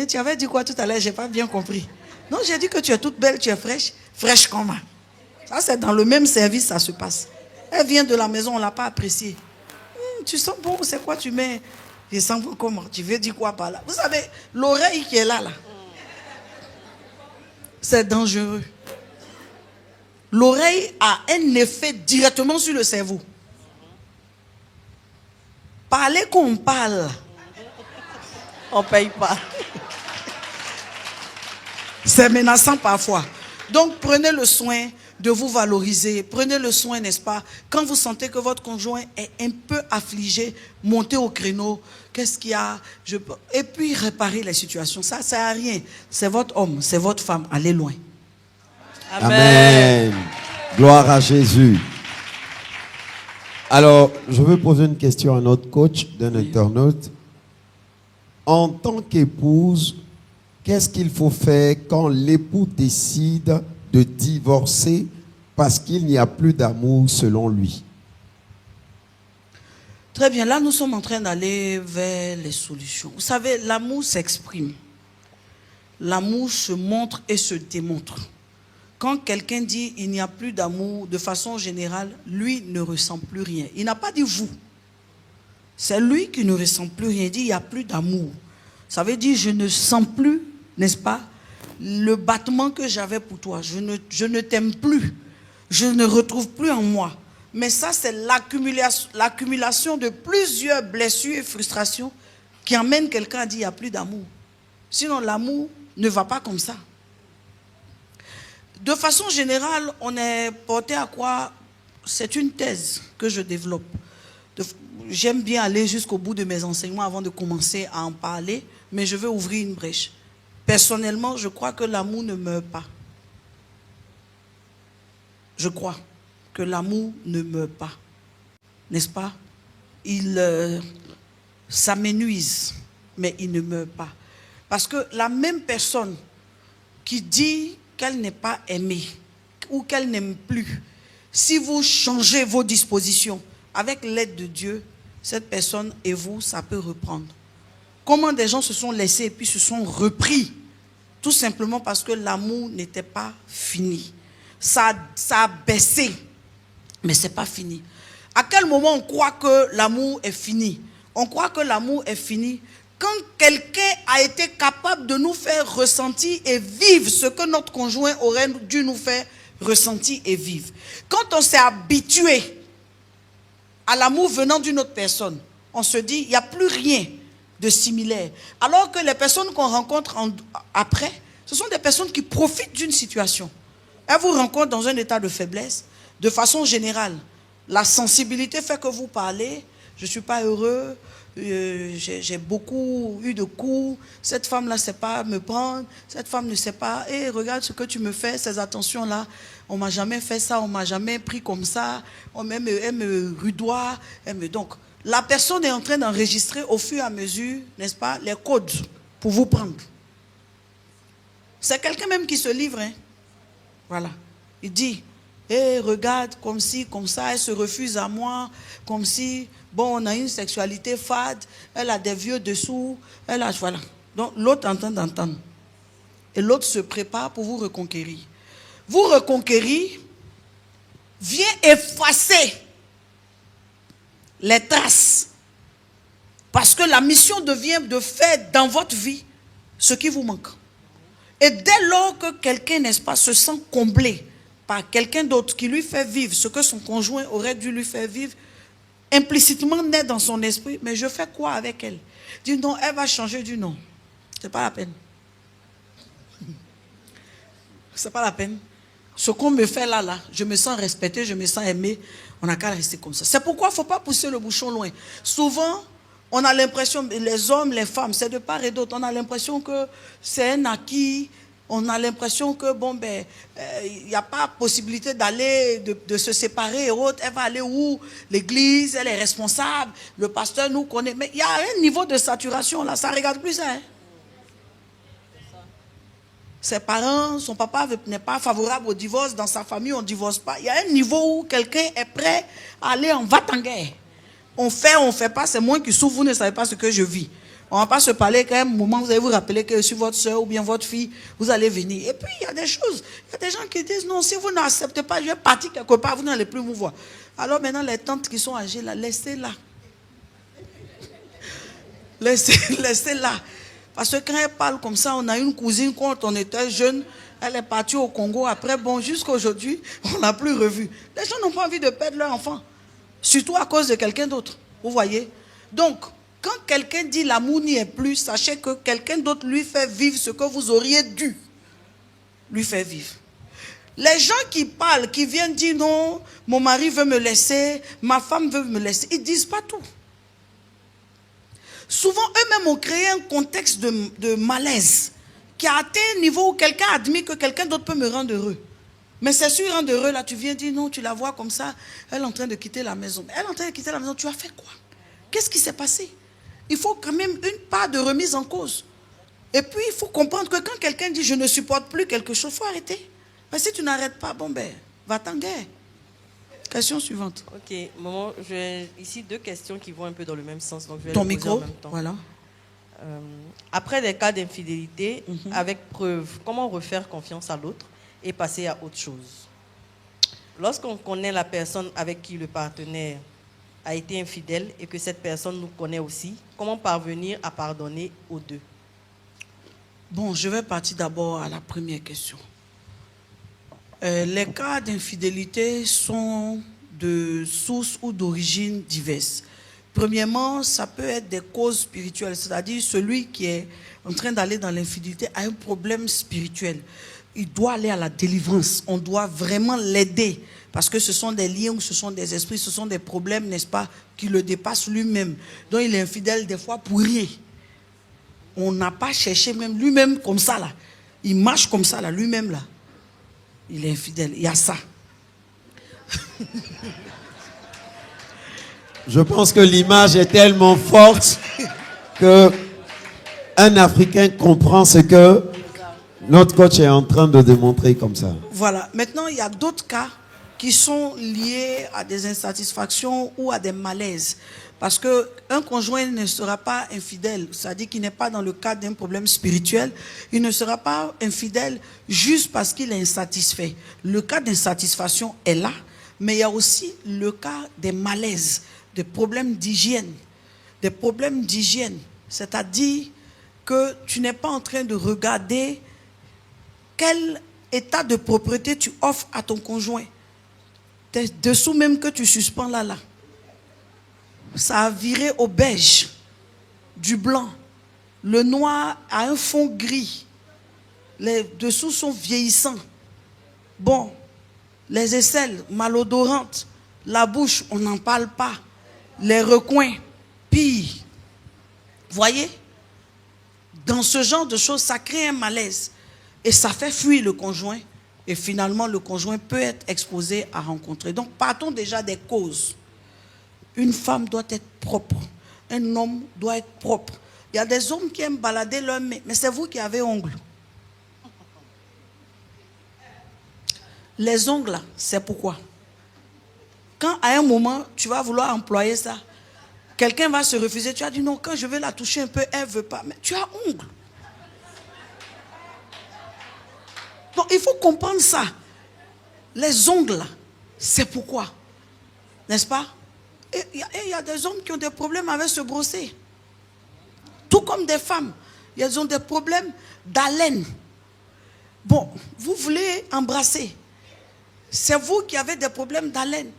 tu avais dit quoi tout à l'heure? Je n'ai pas bien compris. Non, j'ai dit que tu es toute belle, tu es fraîche. Fraîche comment? Ça, c'est dans le même service, ça se passe. Elle vient de la maison, on ne l'a pas appréciée. Tu sens bon, c'est quoi tu mets? Je sens bon comment? Tu veux dire quoi par là? Vous savez, l'oreille qui est là, c'est dangereux. L'oreille a un effet directement sur le cerveau. Parler qu'on parle, on ne paye pas. C'est menaçant parfois. Donc prenez le soin de vous valoriser. Prenez le soin, n'est-ce pas? Quand vous sentez que votre conjoint est un peu affligé, montez au créneau. Qu'est-ce qu'il y a? Et puis réparer les situations. Ça ne sert à rien. C'est votre homme, c'est votre femme. Allez loin. Amen. Gloire à Jésus. Alors, je veux poser une question à notre coach d'un internaute. En tant qu'épouse, qu'est-ce qu'il faut faire quand l'époux décide de divorcer parce qu'il n'y a plus d'amour selon lui? Très bien, là nous sommes en train d'aller vers les solutions. Vous savez, l'amour s'exprime. L'amour se montre et se démontre. Quand quelqu'un dit il n'y a plus d'amour, de façon générale, lui ne ressent plus rien. Il n'a pas dit vous. C'est lui qui ne ressent plus rien. Il dit il n'y a plus d'amour. Ça veut dire je ne sens plus, n'est-ce pas, le battement que j'avais pour toi. Je ne t'aime plus. Je ne retrouve plus en moi. Mais ça, c'est l'accumulation de plusieurs blessures et frustrations qui amènent quelqu'un à dire il n'y a plus d'amour. Sinon, l'amour ne va pas comme ça. De façon générale, on est porté à quoi? C'est une thèse que je développe. J'aime bien aller jusqu'au bout de mes enseignements avant de commencer à en parler, mais je veux ouvrir une brèche. Personnellement, je crois que l'amour ne meurt pas. Je crois que l'amour ne meurt pas. N'est-ce pas? Il s'amenuise, mais il ne meurt pas. Parce que la même personne qui dit qu'elle n'est pas aimée ou qu'elle n'aime plus, si vous changez vos dispositions avec l'aide de Dieu, cette personne et vous, ça peut reprendre. Comment des gens se sont laissés et puis se sont repris? Tout simplement parce que l'amour n'était pas fini. Ça a baissé, mais ce n'est pas fini. À quel moment on croit que l'amour est fini? On croit que l'amour est fini quand quelqu'un a été capable capable de nous faire ressentir et vivre ce que notre conjoint aurait dû nous faire ressentir et vivre. Quand on s'est habitué à l'amour venant d'une autre personne, on se dit, il n'y a plus rien de similaire. Alors que les personnes qu'on rencontre après, ce sont des personnes qui profitent d'une situation. Elles vous rencontrent dans un état de faiblesse. De façon générale, la sensibilité fait que vous parlez, je ne suis pas heureux, j'ai beaucoup eu de coups, cette femme-là ne sait pas me prendre, cette femme ne sait pas, regarde ce que tu me fais, ces attentions-là, on ne m'a jamais fait ça, on ne m'a jamais pris comme ça, elle me rudoie, donc la personne est en train d'enregistrer au fur et à mesure, n'est-ce pas, les codes pour vous prendre. C'est quelqu'un même qui se livre, hein. Voilà, il dit, regarde, comme ci, comme ça, elle se refuse à moi, comme si, bon, on a une sexualité fade, elle a des vieux dessous, elle a, voilà. Donc, l'autre est en train d'entendre. Et l'autre se prépare pour vous reconquérir. Vous reconquérir vient effacer les traces. Parce que la mission devient de faire dans votre vie ce qui vous manque. Et dès lors que quelqu'un, n'est-ce pas, se sent comblé par quelqu'un d'autre qui lui fait vivre ce que son conjoint aurait dû lui faire vivre, implicitement naît dans son esprit, mais je fais quoi avec elle? Dit non, elle va changer du nom. C'est pas la peine. C'est pas la peine. Ce qu'on me fait là, je me sens respecté, je me sens aimé, on n'a qu'à rester comme ça. C'est pourquoi il ne faut pas pousser le bouchon loin. Souvent, on a l'impression, les hommes, les femmes, c'est de part et d'autre, on a l'impression que c'est un acquis, on a l'impression que, bon, ben, il n'y a pas possibilité d'aller, de se séparer et autres. Elle va aller où? L'église, elle est responsable, le pasteur nous connaît. Mais il y a un niveau de saturation là, ça ne regarde plus ça. Hein? Ses parents, son papa n'est pas favorable au divorce, dans sa famille on ne divorce pas. Il y a un niveau où quelqu'un est prêt à aller en va-t-en-guerre. On fait pas, c'est moi qui souffre, vous ne savez pas ce que je vis. On ne va pas se parler qu'à un moment, vous allez vous rappeler que je suis votre soeur ou bien votre fille, vous allez venir. Et puis, il y a des choses, il y a des gens qui disent, non, si vous n'acceptez pas, je vais partir quelque part, vous n'allez plus me voir. Alors maintenant, les tantes qui sont âgées, là, laissez-la. Laissez-la. Parce que quand elle parle comme ça, on a une cousine quand on était jeune, elle est partie au Congo. Après, bon, jusqu'à aujourd'hui, on ne l'a plus revue. Les gens n'ont pas envie de perdre leur enfant. Surtout à cause de quelqu'un d'autre. Vous voyez? Donc, quand quelqu'un dit l'amour n'y est plus, sachez que quelqu'un d'autre lui fait vivre ce que vous auriez dû lui faire vivre. Les gens qui parlent, qui viennent dire non, mon mari veut me laisser, ma femme veut me laisser, ils ne disent pas tout. Souvent, eux-mêmes ont créé un contexte de malaise qui a atteint un niveau où quelqu'un admet que quelqu'un d'autre peut me rendre heureux. Mais c'est sûr, rendre heureux, là, tu viens dire non, tu la vois comme ça, elle est en train de quitter la maison. Elle est en train de quitter la maison, tu as fait quoi? Qu'est-ce qui s'est passé? Il faut quand même une part de remise en cause. Et puis, il faut comprendre que quand quelqu'un dit je ne supporte plus quelque chose, il faut arrêter. Mais si tu n'arrêtes pas, bon ben, va-t'en guerre. Question suivante. Ok, maman, j'ai ici deux questions qui vont un peu dans le même sens. Donc je vais Ton les poser micro, en même temps. voilà. Après des cas d'infidélité, avec preuve, comment refaire confiance à l'autre et passer à autre chose? Lorsqu'on connaît la personne avec qui le partenaire a été infidèle et que cette personne nous connaît aussi, comment parvenir à pardonner aux deux? Bon, je vais partir d'abord à la première question. Les cas d'infidélité sont de sources ou d'origines diverses. Premièrement, ça peut être des causes spirituelles, c'est-à-dire celui qui est en train d'aller dans l'infidélité a un problème spirituel. Il doit aller à la délivrance, on doit vraiment l'aider parce que ce sont des liens, ce sont des esprits, ce sont des problèmes, n'est-ce pas, qui le dépassent lui-même. Donc il est infidèle des fois pour rien. On n'a pas cherché même lui-même comme ça là. Il marche comme ça là, lui-même là. Il est infidèle, il y a ça. Je pense que l'image est tellement forte que un Africain comprend ce que notre coach est en train de démontrer comme ça. Voilà. Maintenant, il y a d'autres cas qui sont liés à des insatisfactions ou à des malaises. Parce qu'un conjoint ne sera pas infidèle, c'est-à-dire qu'il n'est pas dans le cadre d'un problème spirituel, il ne sera pas infidèle juste parce qu'il est insatisfait. Le cas d'insatisfaction est là, mais il y a aussi le cas des malaises, des problèmes d'hygiène. Des problèmes d'hygiène, c'est-à-dire que tu n'es pas en train de regarder quel état de propriété tu offres à ton conjoint. T'es dessous même que tu suspends là. Ça a viré au beige, du blanc. Le noir a un fond gris. Les dessous sont vieillissants. Bon, les aisselles malodorantes. La bouche, on n'en parle pas. Les recoins, pire. Voyez? Dans ce genre de choses, ça crée un malaise. Et ça fait fuir le conjoint. Et finalement, le conjoint peut être exposé à rencontrer. Donc, partons déjà des causes. Une femme doit être propre. Un homme doit être propre. Il y a des hommes qui aiment balader leurs mains. Mais c'est vous qui avez ongles. Les ongles, là, c'est pourquoi? Quand à un moment, tu vas vouloir employer ça, quelqu'un va se refuser. Tu as dit non, quand je vais la toucher un peu, elle ne veut pas. Mais tu as ongles. Donc, il faut comprendre ça. Les ongles, c'est pourquoi. N'est-ce pas? Et il y a des hommes qui ont des problèmes avec se brosser. Tout comme des femmes. Ils ont des problèmes d'haleine. Bon, vous voulez embrasser. C'est vous qui avez des problèmes d'haleine.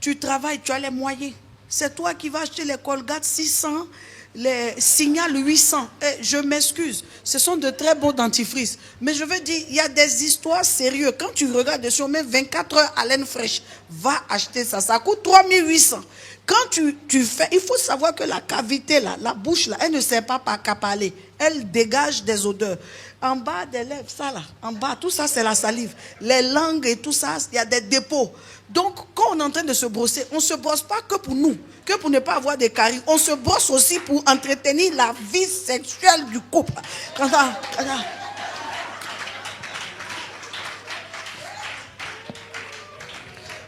Tu travailles, tu as les moyens. C'est toi qui vas acheter les Colgate 600, les Signal 800. Et je m'excuse, ce sont de très beaux dentifrices. Mais je veux dire, il y a des histoires sérieuses. Quand tu regardes dessus, on met 24 heures haleine fraîche. Va acheter ça. Ça coûte 3800. Quand tu fais, il faut savoir que la cavité, là, la bouche, là, elle ne sert pas qu'à parler. Elle dégage des odeurs. En bas des lèvres, ça là, en bas, tout ça c'est la salive. Les langues et tout ça, il y a des dépôts. Donc, quand on est en train de se brosser, on ne se brosse pas que pour nous, que pour ne pas avoir des caries. On se brosse aussi pour entretenir la vie sexuelle du couple.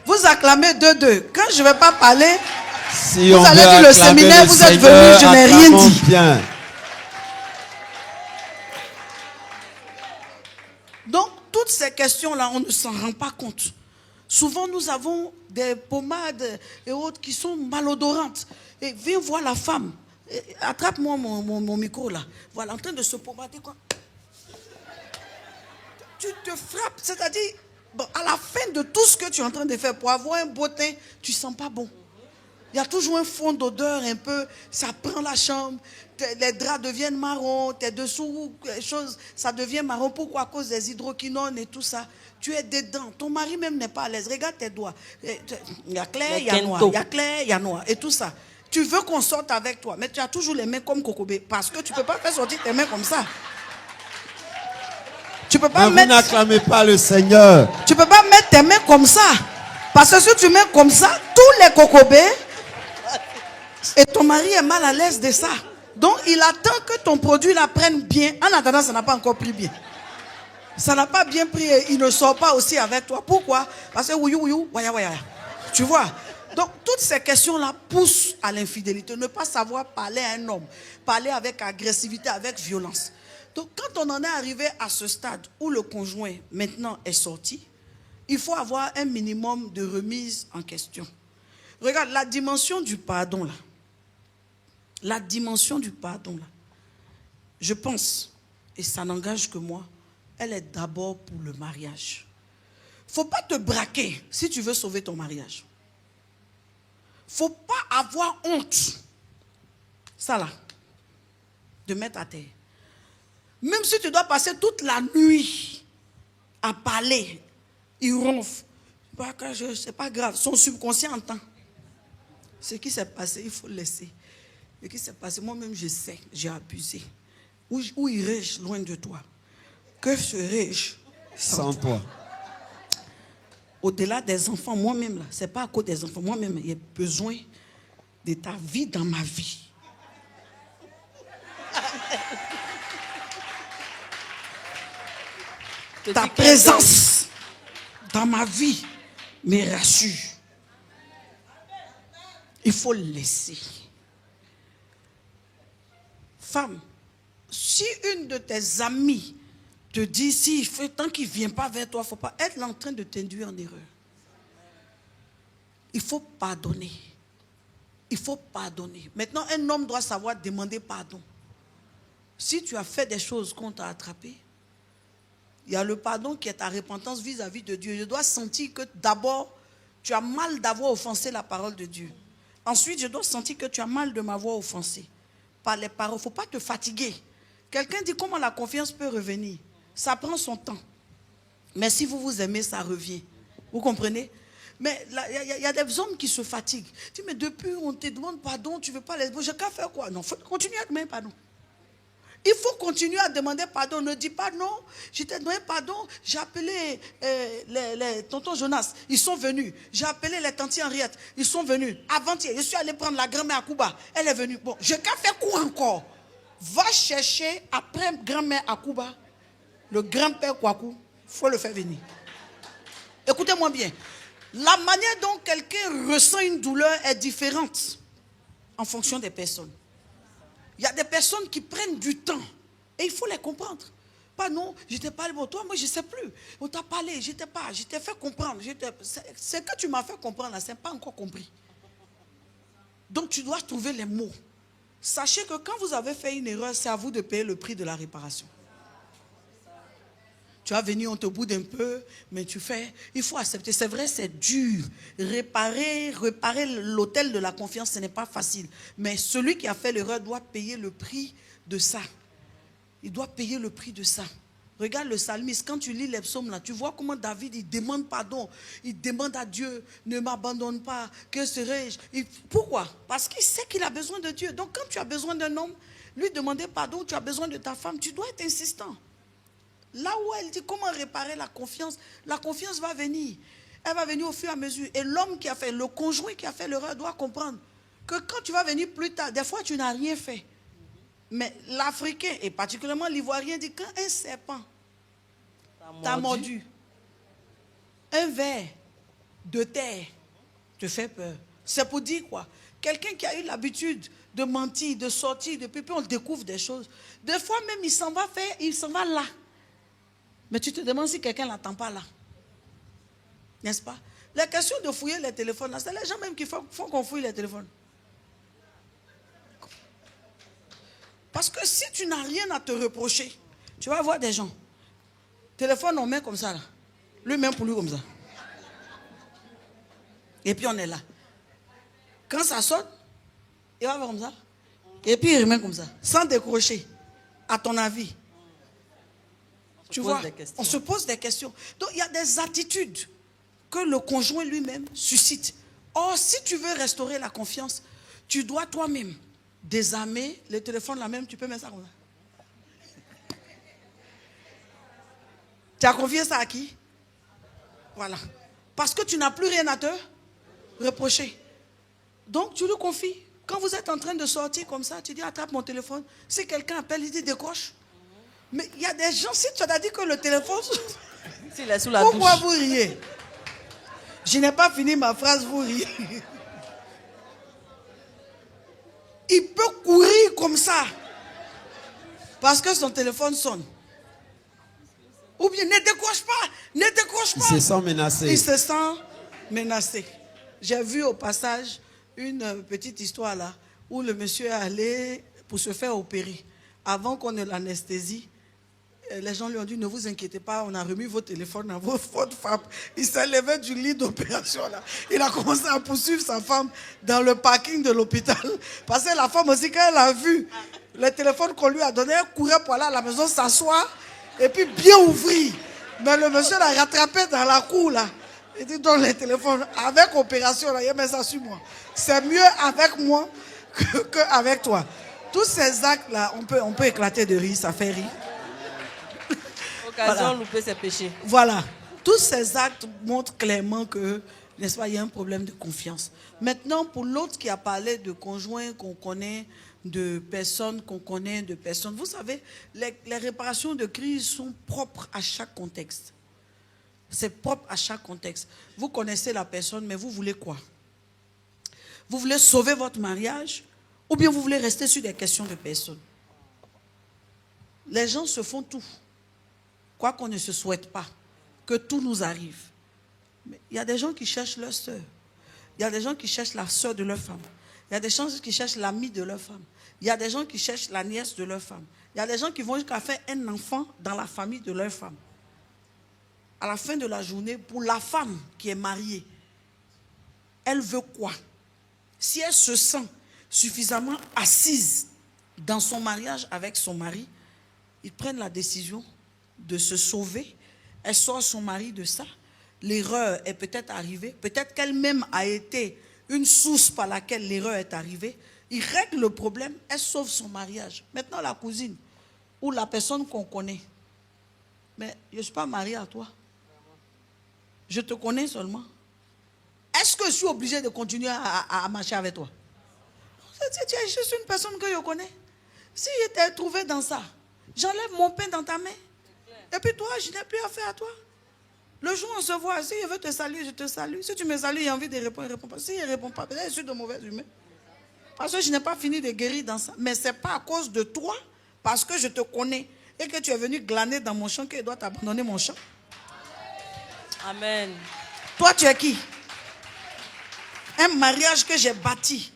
Vous acclamez 2-2. Quand je ne vais pas parler, si vous allez dire le séminaire, vous êtes venus, je n'ai rien dit. Bien. Donc, toutes ces questions-là, on ne s'en rend pas compte. Souvent, nous avons des pommades et autres qui sont malodorantes. Et viens voir la femme. Attrape-moi mon micro là. Voilà, en train de se pommader quoi. Tu te frappes, c'est-à-dire, bon, à la fin de tout ce que tu es en train de faire pour avoir un beau teint, tu ne sens pas bon. Il y a toujours un fond d'odeur un peu, ça prend la chambre, les draps deviennent marrons, tes dessous, les choses, ça devient marron. Pourquoi? À cause des hydroquinones et tout ça. Tu es dedans, ton mari même n'est pas à l'aise. Regarde tes doigts. Il y a clair, il y a noir. Il y a clair, il y a noir. Et tout ça. Tu veux qu'on sorte avec toi, mais tu as toujours les mains comme Kokobé. Parce que tu ne peux pas faire sortir tes mains comme ça. Tu peux pas Vous n'acclamez pas le Seigneur. Tu peux pas mettre tes mains comme ça. Parce que si tu mets comme ça, tous les Kokobés, et ton mari est mal à l'aise de ça. Donc, il attend que ton produit la prenne bien. En attendant, ça n'a pas encore pris bien. Ça n'a pas bien pris et il ne sort pas aussi avec toi. Pourquoi? Parce que ouyou, waya. Tu vois? Donc, toutes ces questions-là poussent à l'infidélité. Ne pas savoir parler à un homme. Parler avec agressivité, avec violence. Donc, quand on en est arrivé à ce stade où le conjoint, maintenant, est sorti, il faut avoir un minimum de remise en question. Regarde, la dimension du pardon, là. La dimension du pardon, là. Je pense, et ça n'engage que moi, elle est d'abord pour le mariage. Il ne faut pas te braquer si tu veux sauver ton mariage. Il ne faut pas avoir honte, ça là, de mettre à terre. Même si tu dois passer toute la nuit à parler, il ronfle. C'est pas grave, son subconscient entend. Ce qui s'est passé, il faut le laisser. Ce qui s'est passé, moi-même je sais, j'ai abusé. Où irais-je loin de toi? Que ferais-je sans toi? Au-delà des enfants, moi-même, là, ce n'est pas à cause des enfants, moi-même, j'ai besoin de ta vie dans ma vie. Ta présence dans ma vie me rassure. Il faut le laisser. Femme, si une de tes amies te dit, si il fait tant qu'il ne vient pas vers toi, il ne faut pas être en train de t'induire en erreur. Il faut pardonner. Il faut pardonner. Maintenant, un homme doit savoir demander pardon. Si tu as fait des choses qu'on t'a attrapé, il y a le pardon qui est ta repentance vis-à-vis de Dieu. Je dois sentir que d'abord, tu as mal d'avoir offensé la parole de Dieu. Ensuite, je dois sentir que tu as mal de m'avoir offensé par les paroles. Il ne faut pas te fatiguer. Quelqu'un dit comment la confiance peut revenir. Ça prend son temps. Mais si vous vous aimez, ça revient. Vous comprenez? Mais il y a des hommes qui se fatiguent. Tu dis, mais depuis on te demande pardon, tu ne veux pas les... J'ai qu'à faire quoi? Non, il faut continuer à demander pardon. Il faut continuer à demander pardon. Ne dis pas non, je t'ai demandé pardon. J'ai appelé les tontons Jonas, ils sont venus. J'ai appelé les tantes Henriette, ils sont venus. Avant-hier, je suis allé prendre la grand-mère à Cuba. Elle est venue. Bon, j'ai qu'à faire quoi encore? Va chercher après grand-mère à Cuba, le grand-père Kwaku, il faut le faire venir. Écoutez-moi bien. La manière dont quelqu'un ressent une douleur est différente en fonction des personnes. Il y a des personnes qui prennent du temps et il faut les comprendre. Pas non, je t'ai parlé pour toi, moi je ne sais plus. On t'a parlé, je t'ai fait comprendre. Ce que tu m'as fait comprendre là, ce n'est pas encore compris. Donc tu dois trouver les mots. Sachez que quand vous avez fait une erreur, c'est à vous de payer le prix de la réparation. Tu vas venir, on te boude un peu, mais tu fais, il faut accepter. C'est vrai, c'est dur. Réparer l'hôtel de la confiance, ce n'est pas facile. Mais celui qui a fait l'erreur doit payer le prix de ça. Il doit payer le prix de ça. Regarde le psalmiste, quand tu lis les psaumes là, tu vois comment David, il demande pardon. Il demande à Dieu, ne m'abandonne pas, que serai-je? Pourquoi? Parce qu'il sait qu'il a besoin de Dieu. Donc quand tu as besoin d'un homme, lui demander pardon, tu as besoin de ta femme, tu dois être insistant. Là où elle dit comment réparer la confiance va venir. Elle va venir au fur et à mesure. Et l'homme qui a fait, le conjoint qui a fait l'erreur doit comprendre que quand tu vas venir plus tard, des fois tu n'as rien fait. Mais l'Africain, et particulièrement l'Ivoirien, dit quand un serpent t'a mordu, un ver de terre te fait peur. C'est pour dire quoi? Quelqu'un qui a eu l'habitude de mentir, de sortir, depuis puis on découvre des choses. Des fois même il s'en va là. Mais tu te demandes si quelqu'un ne l'attend pas là. N'est-ce pas? La question de fouiller les téléphones, c'est les gens même qui font qu'on fouille les téléphones. Parce que si tu n'as rien à te reprocher, tu vas voir des gens. Téléphone, on met comme ça là. Lui-même pour lui comme ça. Et puis on est là. Quand ça sonne, il va voir comme ça. Et puis il remet comme ça. Sans décrocher. À ton avis. Tu vois, on se pose des questions. Donc, il y a des attitudes que le conjoint lui-même suscite. Or, si tu veux restaurer la confiance, tu dois toi-même désarmer le téléphone là même, tu peux mettre ça comme ça. Tu as confié ça à qui? Voilà. Parce que tu n'as plus rien à te reprocher. Donc, tu le confies. Quand vous êtes en train de sortir comme ça, tu dis attrape mon téléphone. Si quelqu'un appelle, il dit décroche. Mais il y a des gens, si tu as dit que le téléphone... S'il est sous la Pourquoi douche. vous riez? Je n'ai pas fini ma phrase, vous riez. Il peut courir comme ça. Parce que son téléphone sonne. Ou bien ne décroche pas. Ne décroche pas. Il se sent menacé. Il se sent menacé. J'ai vu au passage une petite histoire là, où le monsieur est allé pour se faire opérer. Avant qu'on ne l'anesthésie, les gens lui ont dit, ne vous inquiétez pas, on a remis vos téléphones à votre femme. Il s'est levé du lit d'opération là. Il a commencé à poursuivre sa femme dans le parking de l'hôpital. Parce que la femme aussi, quand elle a vu le téléphone qu'on lui a donné, elle courait pour aller à la maison s'asseoir et puis bien ouvrir. Mais le monsieur l'a rattrapé dans la cour là. Il dit, donne les téléphones. Avec opération là, il met ça sur moi. C'est mieux avec moi qu'avec toi. Tous ces actes là, on peut éclater de rire, ça fait rire. Occasion de louper ses péchés. Voilà. Tous ces actes montrent clairement que, n'est-ce pas, il y a un problème de confiance. Maintenant, pour l'autre qui a parlé de conjoints qu'on connaît, de personnes qu'on connaît, de personnes, vous savez, les réparations de crise sont propres à chaque contexte. C'est propre à chaque contexte. Vous connaissez la personne, mais vous voulez quoi? Vous voulez sauver votre mariage ou bien vous voulez rester sur des questions de personnes? Les gens se font tout. Quoi qu'on ne se souhaite pas, que tout nous arrive. Mais il y a des gens qui cherchent leur sœur. Il y a des gens qui cherchent la sœur de leur femme. Il y a des gens qui cherchent l'ami de leur femme. Il y a des gens qui cherchent la nièce de leur femme. Il y a des gens qui vont jusqu'à faire un enfant dans la famille de leur femme. À la fin de la journée, pour la femme qui est mariée, elle veut quoi? Si elle se sent suffisamment assise dans son mariage avec son mari, ils prennent la décision de se sauver. Elle sort son mari de ça. L'erreur est peut-être arrivée. Peut-être qu'elle-même a été une source par laquelle l'erreur est arrivée. Il règle le problème, elle sauve son mariage. Maintenant, la cousine ou la personne qu'on connaît. Mais je ne suis pas mariée à toi. Je te connais seulement. Est-ce que je suis obligé de continuer à marcher avec toi? Tu es juste une personne que je connais. Si je t'ai trouvé dans ça, j'enlève mon pain dans ta main. Et puis toi, je n'ai plus affaire à toi. Le jour où on se voit, si je veux te saluer, je te salue. Si tu me salues, j'ai envie de répondre, réponds pas. Si je ne réponds pas, peut-être je suis de mauvaise humeur. Parce que je n'ai pas fini de guérir dans ça. Mais ce n'est pas à cause de toi, parce que je te connais et que tu es venu glaner dans mon champ, que je dois t'abandonner mon champ. Amen. Toi, tu es qui? Un mariage que j'ai bâti.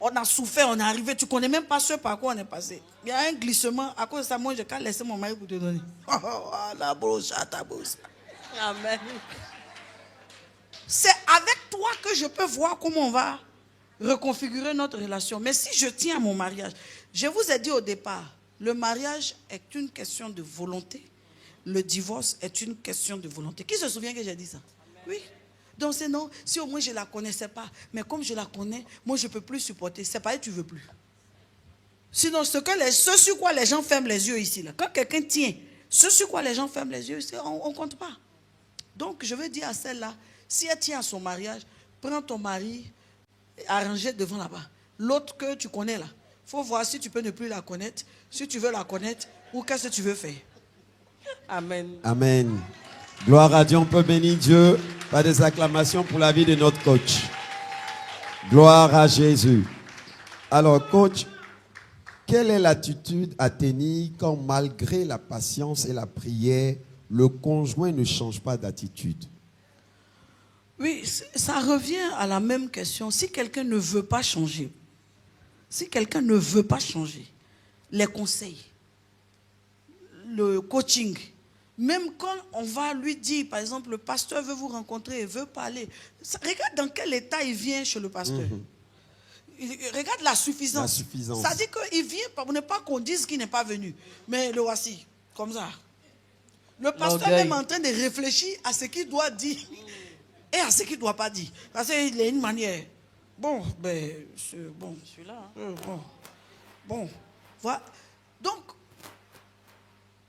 On a souffert, on est arrivé. Tu ne connais même pas ce par quoi on est passé. Il y a un glissement. À cause de ça, moi, je vais laisser mon mari pour te donner. La brosse, ta brosse. Amen. C'est avec toi que je peux voir comment on va reconfigurer notre relation. Mais si je tiens à mon mariage, je vous ai dit au départ, le mariage est une question de volonté. Le divorce est une question de volonté. Qui se souvient que j'ai dit ça? Oui. Donc c'est non, si au moins je ne la connaissais pas, mais comme je la connais, moi je ne peux plus supporter. C'est pas que tu ne veux plus. Sinon, ce sur quoi les gens ferment les yeux ici, là, quand quelqu'un tient, ce sur quoi les gens ferment les yeux, on ne compte pas. Donc je veux dire à celle-là, si elle tient à son mariage, prends ton mari, arrangez devant là-bas. L'autre que tu connais là, il faut voir si tu peux ne plus la connaître, si tu veux la connaître, ou qu'est-ce que tu veux faire. Amen. Amen. Gloire à Dieu, on peut bénir Dieu par des acclamations pour la vie de notre coach. Gloire à Jésus. Alors, coach, quelle est l'attitude à tenir quand malgré la patience et la prière, le conjoint ne change pas d'attitude? Oui, ça revient à la même question. Si quelqu'un ne veut pas changer, les conseils, le coaching, même quand on va lui dire, par exemple, le pasteur veut vous rencontrer, veut parler, regarde dans quel état il vient chez le pasteur. Regarde la suffisance. Ça dit qu'il vient pour ne pas qu'on dise qu'il n'est pas venu. Mais le voici, comme ça. Le pasteur est même en train de réfléchir à ce qu'il doit dire et à ce qu'il ne doit pas dire. Parce qu'il a une manière. Bon, ben, bon. Je suis là. Hein. Bon. Voilà. Donc,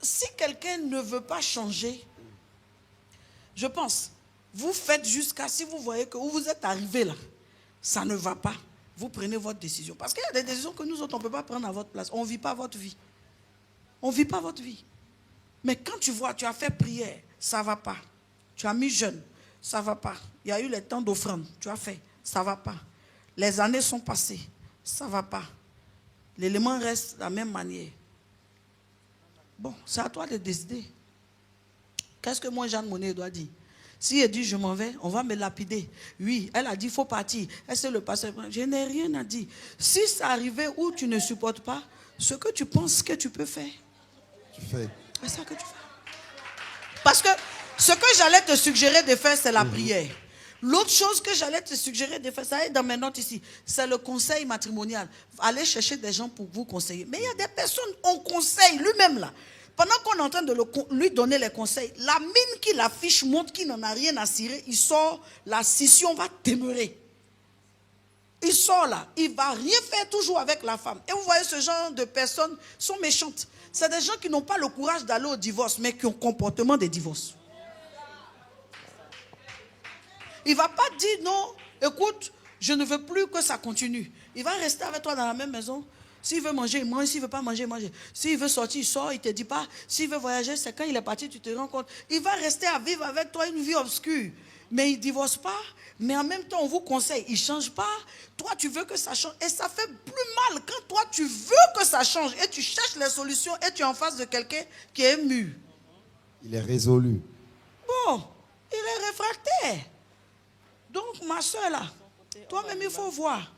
si quelqu'un ne veut pas changer, je pense, vous faites jusqu'à, si vous voyez que où vous êtes arrivé là, ça ne va pas, vous prenez votre décision. Parce qu'il y a des décisions que nous autres, on ne peut pas prendre à votre place. On ne vit pas votre vie. On ne vit pas votre vie. Mais quand tu vois, tu as fait prière, ça ne va pas. Tu as mis jeûne, ça ne va pas. Il y a eu les temps d'offrande, tu as fait, ça ne va pas. Les années sont passées, ça ne va pas. L'élément reste de la même manière. Bon, c'est à toi de décider. Qu'est-ce que moi, Jeanne Monnet, doit dire? Si elle dit je m'en vais, on va me lapider. Oui, elle a dit il faut partir. Elle sait le pasteur. Je n'ai rien à dire. Si c'est arrivé où tu ne supportes pas, ce que tu penses que tu peux faire, Tu fais. c'est ça que tu fais. Parce que ce que j'allais te suggérer de faire, c'est la prière. L'autre chose que j'allais te suggérer de faire, ça est dans mes notes ici, c'est le conseil matrimonial. Allez chercher des gens pour vous conseiller. Mais il y a des personnes, on conseille lui-même là. Pendant qu'on est en train de lui donner les conseils, la mine qu'il affiche montre qu'il n'en a rien à cirer. Il sort, la scission va demeurer. Il sort là, il ne va rien faire toujours avec la femme. Et vous voyez, ce genre de personnes sont méchantes. C'est des gens qui n'ont pas le courage d'aller au divorce, mais qui ont comportement de divorce. Il ne va pas dire non, écoute, je ne veux plus que ça continue. Il va rester avec toi dans la même maison. S'il veut manger, il mange. S'il ne veut pas manger, il mange. S'il veut sortir, il sort, il ne te dit pas. S'il veut voyager, c'est quand il est parti, tu te rends compte. Il va rester à vivre avec toi une vie obscure. Mais il ne divorce pas. Mais en même temps, on vous conseille, il ne change pas. Toi, tu veux que ça change. Et ça fait plus mal quand toi, tu veux que ça change. Et tu cherches les solutions et tu es en face de quelqu'un qui est mûr. Il est résolu. Bon, il est réfractaire. Donc, ma soeur là, toi-même, il faut voir.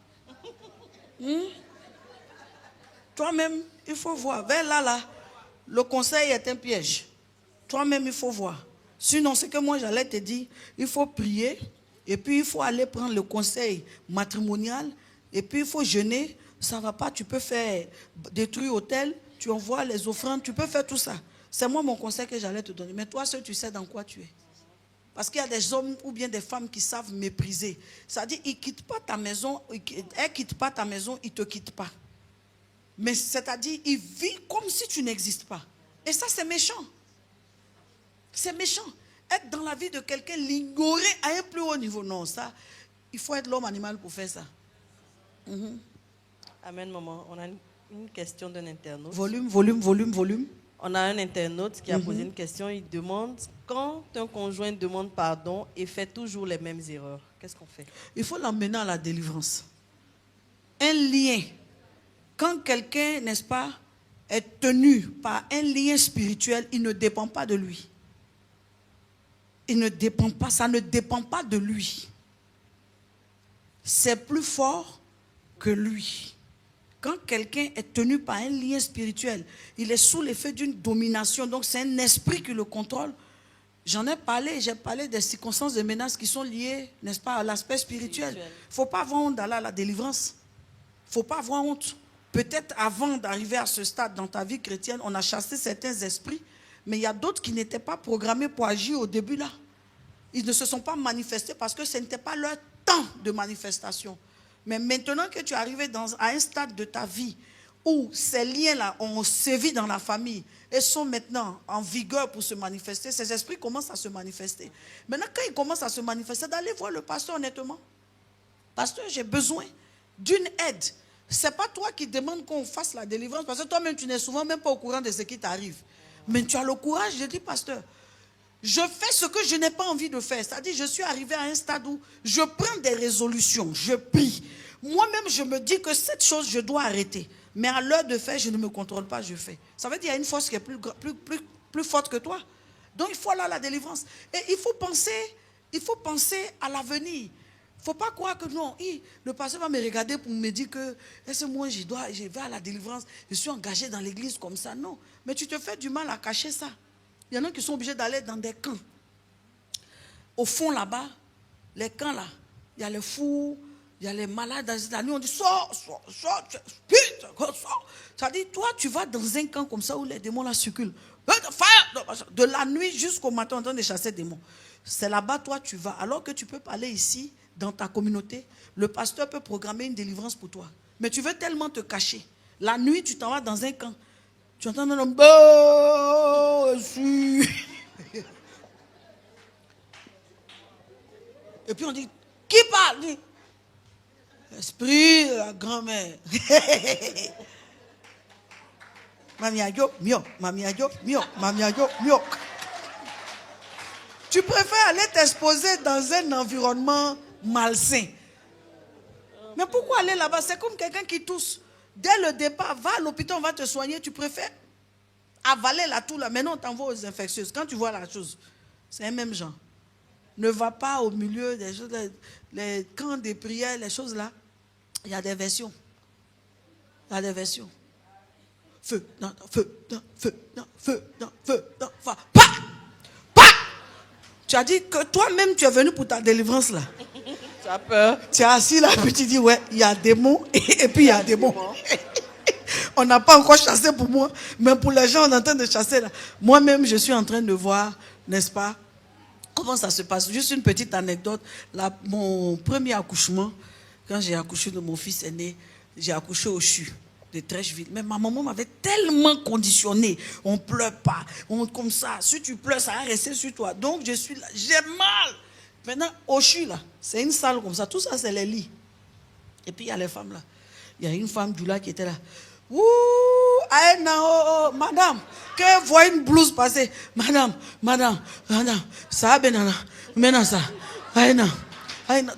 Toi-même, il faut voir. Vers là, le conseil est un piège. Toi-même, il faut voir. Sinon, ce que moi j'allais te dire, il faut prier et puis il faut aller prendre le conseil matrimonial et puis il faut jeûner. Ça ne va pas, tu peux faire détruire l'autel, tu envoies les offrandes, tu peux faire tout ça. C'est moi mon conseil que j'allais te donner. Mais toi seul, tu sais dans quoi tu es. Parce qu'il y a des hommes ou bien des femmes qui savent mépriser. C'est-à-dire, ils ne quittent pas ta maison, elles ne quittent pas ta maison, ils ne te quittent pas. Mais c'est-à-dire, ils vivent comme si tu n'existes pas. Et ça, c'est méchant. C'est méchant. Être dans la vie de quelqu'un, l'ignorer à un plus haut niveau. Non, ça, il faut être l'homme animal pour faire ça. Amen, maman. On a une question d'un internaute. Volume. On a un internaute qui a posé une question. Il demande, quand un conjoint demande pardon et fait toujours les mêmes erreurs, qu'est-ce qu'on fait? Il faut l'emmener à la délivrance. Un lien. Quand quelqu'un, n'est-ce pas, est tenu par un lien spirituel, il ne dépend pas de lui. Il ne dépend pas, ça ne dépend pas de lui. C'est plus fort que lui. Quand quelqu'un est tenu par un lien spirituel, il est sous l'effet d'une domination, donc c'est un esprit qui le contrôle. J'en ai parlé, j'ai parlé des circonstances de menaces qui sont liées, n'est-ce pas, à l'aspect spirituel. Il ne faut pas avoir honte d'aller à la délivrance. Il ne faut pas avoir honte. Peut-être avant d'arriver à ce stade dans ta vie chrétienne, on a chassé certains esprits, mais il y a d'autres qui n'étaient pas programmés pour agir au début là. Ils ne se sont pas manifestés parce que ce n'était pas leur temps de manifestation. Mais maintenant que tu es arrivé à un stade de ta vie où ces liens-là ont sévi dans la famille et sont maintenant en vigueur pour se manifester, ces esprits commencent à se manifester. Maintenant, quand ils commencent à se manifester, d'aller voir le pasteur honnêtement. Pasteur, j'ai besoin d'une aide. Ce n'est pas toi qui demandes qu'on fasse la délivrance parce que toi-même, tu n'es souvent même pas au courant de ce qui t'arrive. Mais tu as le courage de dire, pasteur, je fais ce que je n'ai pas envie de faire. C'est-à-dire, je suis arrivé à un stade où je prends des résolutions, je prie. Moi-même, je me dis que cette chose, je dois arrêter. Mais à l'heure de faire, je ne me contrôle pas, je fais. Ça veut dire qu'il y a une force qui est plus forte que toi. Donc, il faut aller à la délivrance. Et il faut penser à l'avenir. Il ne faut pas croire que non, le pasteur va me regarder pour me dire que est-ce que moi, je vais à la délivrance, je suis engagé dans l'église comme ça. Non, mais tu te fais du mal à cacher ça. Il y en a qui sont obligés d'aller dans des camps. Au fond, là-bas, les camps, là, il y a les fous, il y a les malades. La nuit, on dit, sors. Ça dit, toi, tu vas dans un camp comme ça où les démons là circulent. De la nuit jusqu'au matin, en train de chasser des démons. C'est là-bas, toi, tu vas. Alors que tu peux parler ici, dans ta communauté, le pasteur peut programmer une délivrance pour toi. Mais tu veux tellement te cacher. La nuit, tu t'en vas dans un camp. Tu entends un homme. Et puis on dit, qui parle? Esprit de la grand-mère. Mamiayo, mio, mamiayo, mio, mamiayo, mio. Tu préfères aller t'exposer dans un environnement malsain. Mais pourquoi aller là-bas? C'est comme quelqu'un qui tousse. Dès le départ, va à l'hôpital, on va te soigner. Tu préfères avaler la toux là. Maintenant, on t'envoie aux infectieuses. Quand tu vois la chose, c'est un même genre. Ne va pas au milieu des choses, les camps de prière, les choses là. Il y a des versions. Il y a des versions. Feu, non, feu, non, feu, non, feu, non, feu, non, feu. Pa! Pa! Tu as dit que toi-même, tu es venu pour ta délivrance là. Tu as peur. Tu es assis là, puis tu dis, ouais, il y a des mots, et puis il y a des mots. On n'a pas encore chassé pour moi, mais pour les gens, on est en train de chasser là. Moi-même, je suis en train de voir, n'est-ce pas, comment ça se passe. Juste une petite anecdote. Là, mon premier accouchement, quand j'ai accouché de mon fils aîné, j'ai accouché au CHU de Trècheville. Mais ma maman m'avait tellement conditionné. On ne pleure pas. Comme ça, si tu pleures, ça va rester sur toi. Donc, je suis là, j'ai mal. Maintenant, au CHU, là, c'est une salle comme ça. Tout ça, c'est les lits. Et puis, il y a les femmes là. Il y a une femme du là qui était là. Ouh, madame, que voit une blouse passer. Madame, ça a bien, maintenant ça.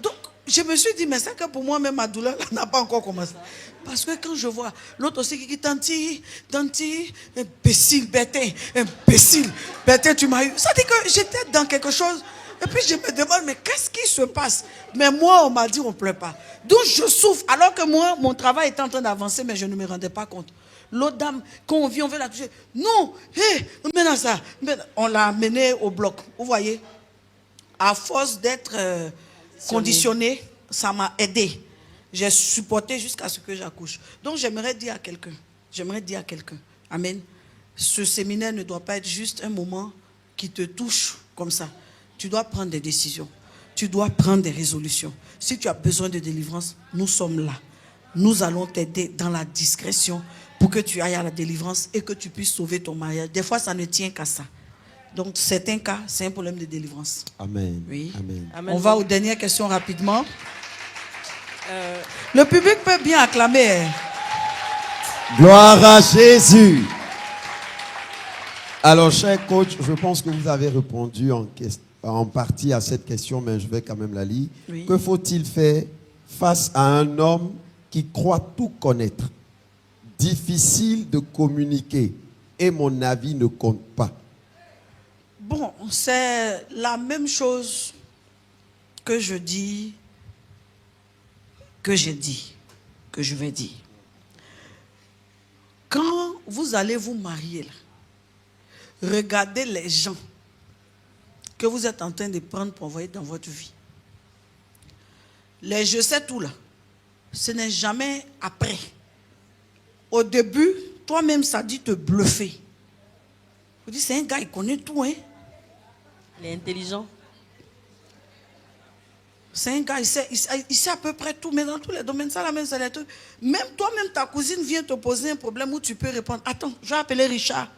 Donc, je me suis dit, mais c'est que pour moi, même ma douleur n'a pas encore commencé. Parce que quand je vois l'autre aussi qui dit, tanti, imbécile, bêtin, tu m'as eu. Ça dit que j'étais dans quelque chose. Et puis je me demande, mais qu'est-ce qui se passe? Mais moi, on m'a dit, on ne pleure pas. Donc je souffre, alors que moi, mon travail était en train d'avancer, mais je ne me rendais pas compte. L'autre dame, quand on vient, on veut la toucher. Non, maintenant ça. On l'a amenée au bloc. Vous voyez? À force d'être conditionnée, ça m'a aidé. J'ai supporté jusqu'à ce que j'accouche. Donc j'aimerais dire à quelqu'un, amen, ce séminaire ne doit pas être juste un moment qui te touche comme ça. Tu dois prendre des décisions. Tu dois prendre des résolutions. Si tu as besoin de délivrance, nous sommes là. Nous allons t'aider dans la discrétion pour que tu ailles à la délivrance et que tu puisses sauver ton mariage. Des fois, ça ne tient qu'à ça. Donc, certains cas, c'est un problème de délivrance. Amen. Oui. Amen. Amen. On va aux dernières questions rapidement. Le public peut bien acclamer. Gloire à Jésus. Alors, cher coach, je pense que vous avez répondu en partie à cette question, mais je vais quand même la lire. Oui. Que faut-il faire face à un homme qui croit tout connaître? Difficile de communiquer et mon avis ne compte pas. Bon, c'est la même chose que je dis, que j'ai dit, que je vais dire. Quand vous allez vous marier, là, regardez les gens que vous êtes en train de prendre pour envoyer dans votre vie. Les je sais tout là, ce n'est jamais après. Au début, toi-même, ça dit te bluffer. Vous dites, c'est un gars, il connaît tout, hein. Il est intelligent. C'est un gars, il sait à peu près tout, mais dans tous les domaines, ça la même, c'est les trucs. Même toi-même, ta cousine vient te poser un problème où tu peux répondre, attends, je vais appeler Richard.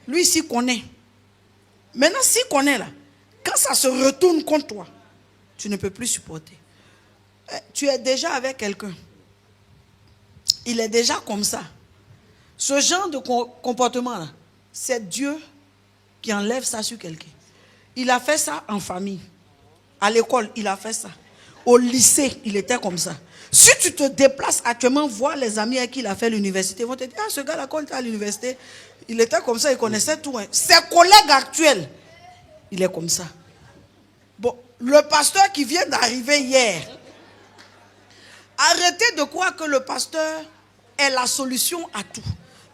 Lui, s'il connaît. Maintenant, s'il connaît là, quand ça se retourne contre toi, tu ne peux plus supporter. Tu es déjà avec quelqu'un. Il est déjà comme ça. Ce genre de comportement-là, c'est Dieu qui enlève ça sur quelqu'un. Il a fait ça en famille. À l'école, il a fait ça. Au lycée, il était comme ça. Si tu te déplaces actuellement, voir les amis avec qui il a fait l'université, ils vont te dire, ah, ce gars-là, quand il était à l'université, il était comme ça, il connaissait tout. Hein. Ses collègues actuels, il est comme ça. Bon, le pasteur qui vient d'arriver hier, arrêtez de croire que le pasteur est la solution à tout.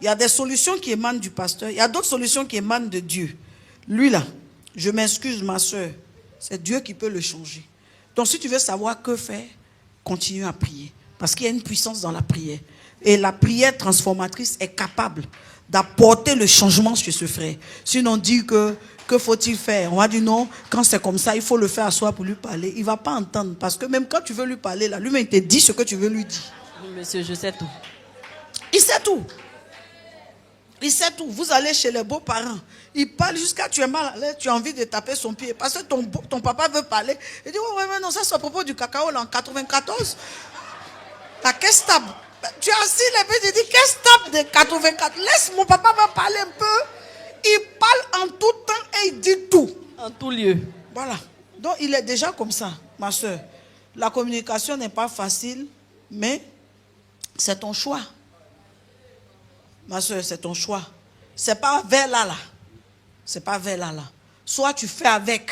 Il y a des solutions qui émanent du pasteur. Il y a d'autres solutions qui émanent de Dieu. Lui là, je m'excuse ma soeur, c'est Dieu qui peut le changer. Donc si tu veux savoir que faire, continue à prier. Parce qu'il y a une puissance dans la prière. Et la prière transformatrice est capable d'apporter le changement chez ce frère. Sinon on dit que faut-il faire? On va dire non, quand c'est comme ça, il faut le faire à soi pour lui parler. Il ne va pas entendre. Parce que même quand tu veux lui parler, là, lui-même il te dit ce que tu veux lui dire. Oui, monsieur, je sais tout. Il sait tout. Il sait tout. Vous allez chez les beaux-parents. Il parle jusqu'à tu es mal à l'aise, tu as envie de taper son pied. Parce que ton papa veut parler. Il dit, ouais, non, ça c'est à propos du cacao là, en 94. La caisse table. Tu es assis là, tu dis, caisse table de 84. Laisse mon papa me parler un peu. Il parle en tout temps et il dit tout. En tout lieu. Voilà. Donc il est déjà comme ça, ma soeur. La communication n'est pas facile, mais c'est ton choix. Ma soeur, c'est ton choix. C'est pas vers là. C'est pas vers là. Soit tu fais avec,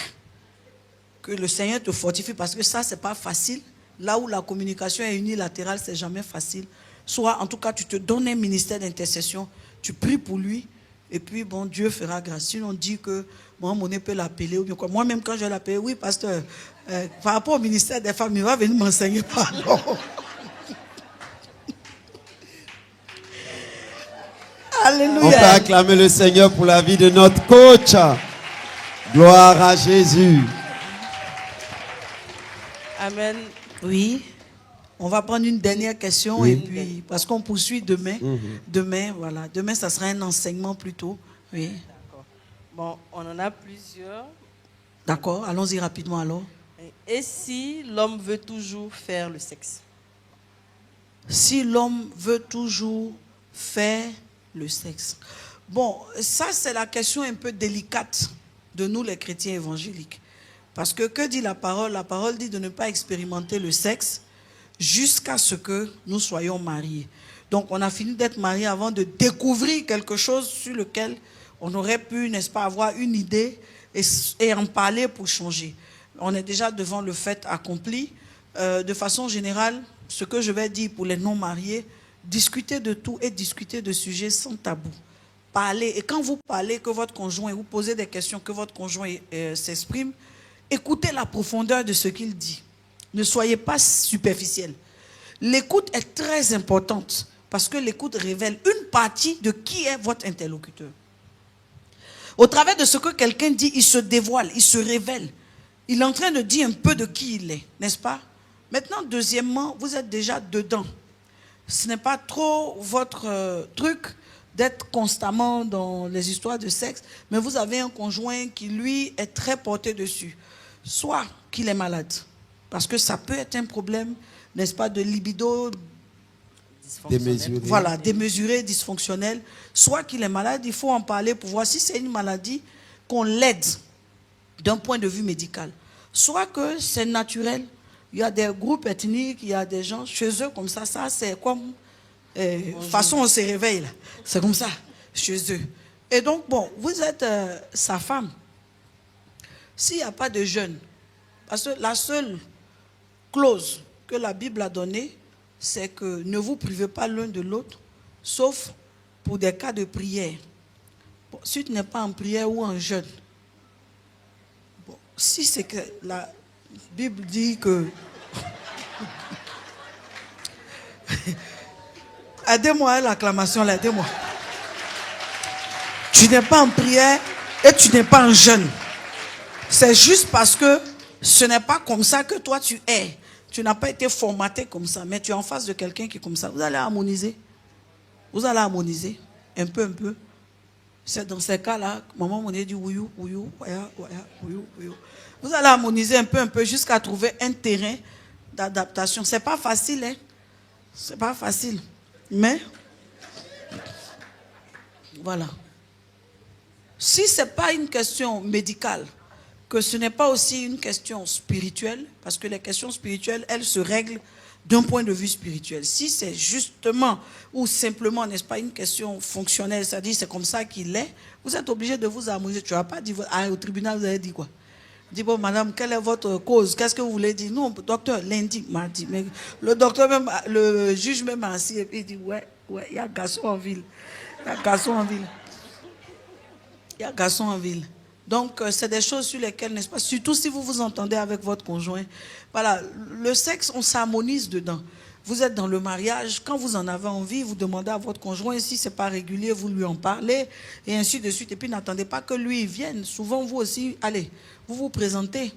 que le Seigneur te fortifie, parce que ça, c'est pas facile. Là où la communication est unilatérale, c'est jamais facile. Soit, en tout cas, tu te donnes un ministère d'intercession, tu pries pour lui, et puis, bon, Dieu fera grâce. Sinon, on dit que, moi, mon peut l'appeler, ou bien quoi. Moi-même, quand je vais l'appeler, oui, pasteur, par rapport au ministère des femmes, il va venir m'enseigner, pardon. Alléluia. On peut acclamer le Seigneur pour la vie de notre coach. Gloire à Jésus. Amen. Oui. On va prendre une dernière question et puis parce qu'on poursuit demain. Demain, voilà. Demain, ça sera un enseignement plutôt. Oui. D'accord. Bon, on en a plusieurs. D'accord. Allons-y rapidement alors. Et si l'homme veut toujours faire le sexe? Si l'homme veut toujours faire le sexe. Bon, ça c'est la question un peu délicate de nous les chrétiens évangéliques. Parce que dit la parole? La parole dit de ne pas expérimenter le sexe jusqu'à ce que nous soyons mariés. Donc on a fini d'être mariés avant de découvrir quelque chose sur lequel on aurait pu, n'est-ce pas, avoir une idée et en parler pour changer. On est déjà devant le fait accompli. De façon générale, ce que je vais dire pour les non-mariés, discutez de tout et discutez de sujets sans tabou. Parlez. Et quand vous parlez que votre conjoint, vous posez des questions, que votre conjoint s'exprime, écoutez la profondeur de ce qu'il dit. Ne soyez pas superficiel. L'écoute est très importante parce que l'écoute révèle une partie de qui est votre interlocuteur. Au travers de ce que quelqu'un dit, il se dévoile, il se révèle. Il est en train de dire un peu de qui il est, n'est-ce pas? Maintenant, deuxièmement, vous êtes déjà dedans. Ce n'est pas trop votre truc d'être constamment dans les histoires de sexe, mais vous avez un conjoint qui, lui, est très porté dessus. Soit qu'il est malade, parce que ça peut être un problème, n'est-ce pas, de libido Démesuré. Voilà, démesuré, dysfonctionnel. Soit qu'il est malade, il faut en parler pour voir si c'est une maladie, qu'on l'aide d'un point de vue médical. Soit que c'est naturel. Il y a des groupes ethniques, il y a des gens chez eux comme ça c'est comme façon on se réveille là. C'est comme ça chez eux. Et donc bon, vous êtes sa femme. S'il n'y a pas de jeûne, parce que la seule clause que la Bible a donnée, c'est que ne vous privez pas l'un de l'autre, sauf pour des cas de prière. Bon, si tu n'es pas en prière ou en jeûne, bon, si c'est que la Bible dit que... Aidez-moi l'acclamation, là, aidez-moi. Tu n'es pas en prière et tu n'es pas en jeûne. C'est juste parce que ce n'est pas comme ça que toi tu es. Tu n'as pas été formaté comme ça, mais tu es en face de quelqu'un qui est comme ça. Vous allez harmoniser. Vous allez harmoniser un peu. C'est dans ces cas-là, maman m'a dit ouïou, ouïou, ouïou, ouïou, ouïou. Vous allez harmoniser un peu jusqu'à trouver un terrain d'adaptation. C'est pas facile, hein. C'est pas facile. Mais, voilà. Si ce n'est pas une question médicale, que ce n'est pas aussi une question spirituelle, parce que les questions spirituelles, elles se règlent d'un point de vue spirituel. Si c'est justement ou simplement, n'est-ce pas, une question fonctionnelle, c'est-à-dire c'est comme ça qu'il est, vous êtes obligé de vous harmoniser. Tu ne vas pas dire, au tribunal, vous avez dit quoi? Dis, bon, madame, quelle est votre cause? Qu'est-ce que vous voulez dire? Non, docteur, lundi, mardi. Mais le docteur même, le juge même assis, et puis il dit, ouais, il y a garçon en ville. Il y a garçon en ville. Il y a garçon en ville. Donc, c'est des choses sur lesquelles, n'est-ce pas, surtout si vous vous entendez avec votre conjoint. Voilà, le sexe, on s'harmonise dedans. Vous êtes dans le mariage, quand vous en avez envie, vous demandez à votre conjoint, si ce n'est pas régulier, vous lui en parlez, et ainsi de suite. Et puis, n'attendez pas que lui vienne. Souvent, vous aussi, allez, vous vous présentez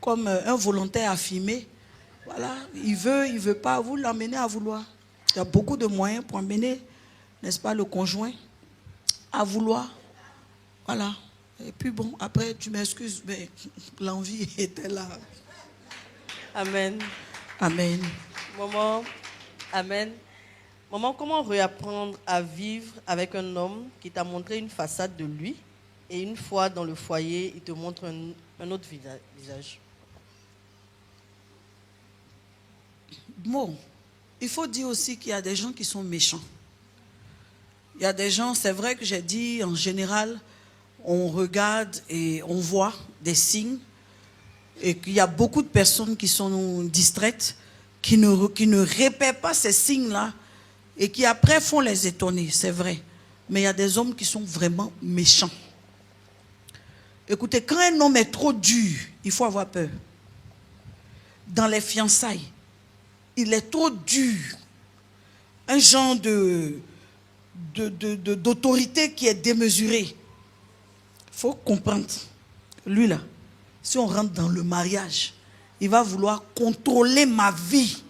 comme un volontaire affirmé. Voilà, il veut pas, vous l'emmenez à vouloir. Il y a beaucoup de moyens pour emmener, n'est-ce pas, le conjoint à vouloir. Voilà. Et puis bon, après, tu m'excuses, mais l'envie était là. Amen. Amen. Maman, amen. Maman, comment réapprendre à vivre avec un homme qui t'a montré une façade de lui et une fois dans le foyer, il te montre un autre visage? Bon, il faut dire aussi qu'il y a des gens qui sont méchants. Il y a des gens, c'est vrai que j'ai dit en général, on regarde et on voit des signes et qu'il y a beaucoup de personnes qui sont distraites, qui ne répètent pas ces signes-là et qui après font les étonner, c'est vrai. Mais il y a des hommes qui sont vraiment méchants. Écoutez, quand un homme est trop dur, il faut avoir peur. Dans les fiançailles, il est trop dur. Un genre d'autorité qui est démesurée. Il faut comprendre, lui là, si on rentre dans le mariage, il va vouloir contrôler ma vie.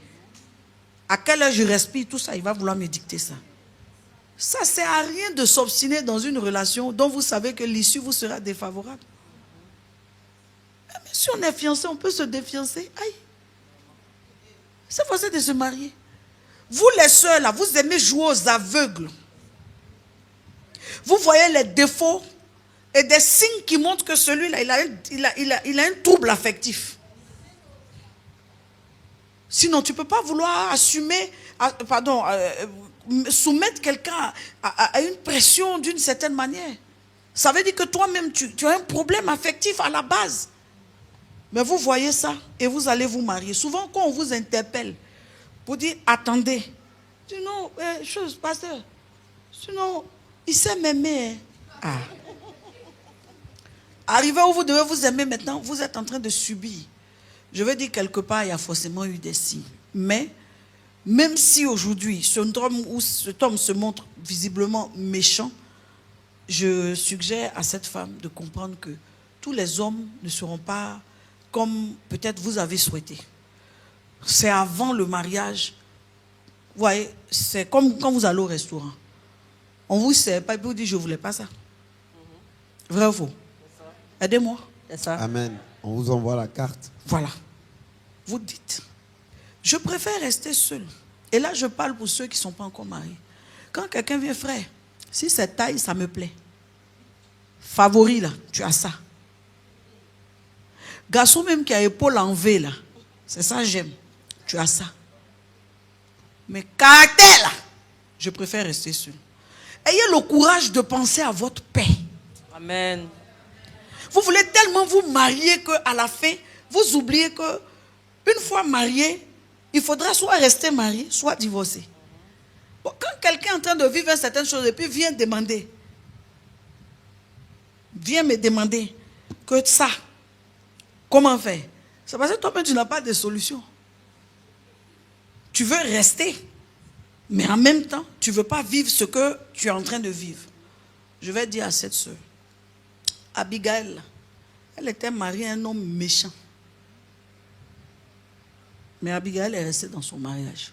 À quelle heure je respire, tout ça, il va vouloir me dicter ça. Ça ne sert à rien de s'obstiner dans une relation dont vous savez que l'issue vous sera défavorable. Mais si on est fiancé, on peut se défiancer. Aïe. C'est facile de se marier. Vous les sœurs là, vous aimez jouer aux aveugles. Vous voyez les défauts et des signes qui montrent que celui-là, il a un trouble affectif. Sinon, tu ne peux pas vouloir assumer, soumettre quelqu'un à une pression d'une certaine manière. Ça veut dire que toi-même, tu as un problème affectif à la base. Mais vous voyez ça et vous allez vous marier. Souvent, quand on vous interpelle pour dire, attendez, sinon, pasteur, sinon, il sait m'aimer. Ah. Arrivé où vous devez vous aimer maintenant, vous êtes en train de subir. Je veux dire, quelque part, il y a forcément eu des signes. Mais, même si aujourd'hui, cet homme se montre visiblement méchant, je suggère à cette femme de comprendre que tous les hommes ne seront pas comme peut-être vous avez souhaité. C'est avant le mariage. Vous voyez, c'est comme quand vous allez au restaurant. On vous sert pas et puis vous dit je ne voulais pas ça. Vrai ou faux? Aidez-moi. C'est ça. Amen. On vous envoie la carte. Voilà. Vous dites, je préfère rester seul. Et là, je parle pour ceux qui ne sont pas encore mariés. Quand quelqu'un vient, frère, si cette taille, ça me plaît. Favori, là, tu as ça. Garçon même qui a épaule en V, là, c'est ça j'aime. Tu as ça. Mais caractère, là, je préfère rester seul. Ayez le courage de penser à votre paix. Amen. Vous voulez tellement vous marier qu'à la fin, vous oubliez que une fois marié, il faudra soit rester marié, soit divorcer. Bon, quand quelqu'un est en train de vivre certaines choses et puis vient me demander que ça, comment faire? C'est parce que toi-même tu n'as pas de solution. Tu veux rester, mais en même temps, tu ne veux pas vivre ce que tu es en train de vivre. Je vais dire à cette soeur, Abigail, elle était mariée à un homme méchant. Mais Abigail est restée dans son mariage.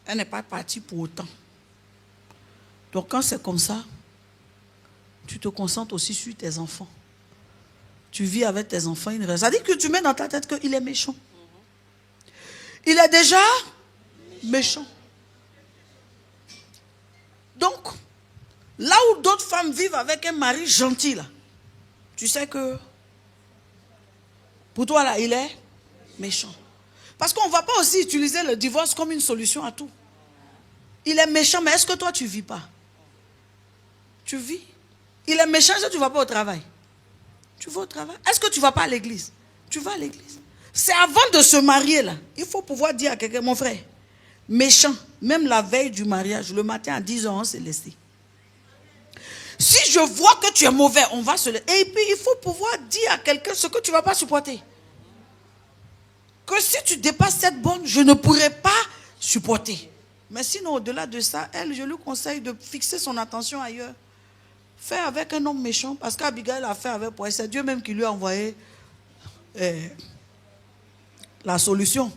Elle n'est pas partie pour autant. Donc quand c'est comme ça, tu te concentres aussi sur tes enfants. Tu vis avec tes enfants. Ça dit que tu mets dans ta tête qu'il est méchant. Il est déjà méchant. Donc, là où d'autres femmes vivent avec un mari gentil, là, tu sais que pour toi, là, il est méchant. Parce qu'on ne va pas aussi utiliser le divorce comme une solution à tout. Il est méchant, mais est-ce que toi, tu ne vis pas? Tu vis. Il est méchant, est-ce que tu ne vas pas au travail? Tu vas au travail. Est-ce que tu ne vas pas à l'église? Tu vas à l'église. C'est avant de se marier, là. Il faut pouvoir dire à quelqu'un, mon frère, méchant, même la veille du mariage, le matin à 10h, on s'est laissé. Si je vois que tu es mauvais, on va se laisser. Et puis, il faut pouvoir dire à quelqu'un ce que tu ne vas pas supporter. Que si tu dépasses cette borne, je ne pourrai pas supporter. Mais sinon, au-delà de ça, elle, je lui conseille de fixer son attention ailleurs. Faire avec un homme méchant, parce qu'Abigail a fait avec pour elle. C'est Dieu même qui lui a envoyé la solution.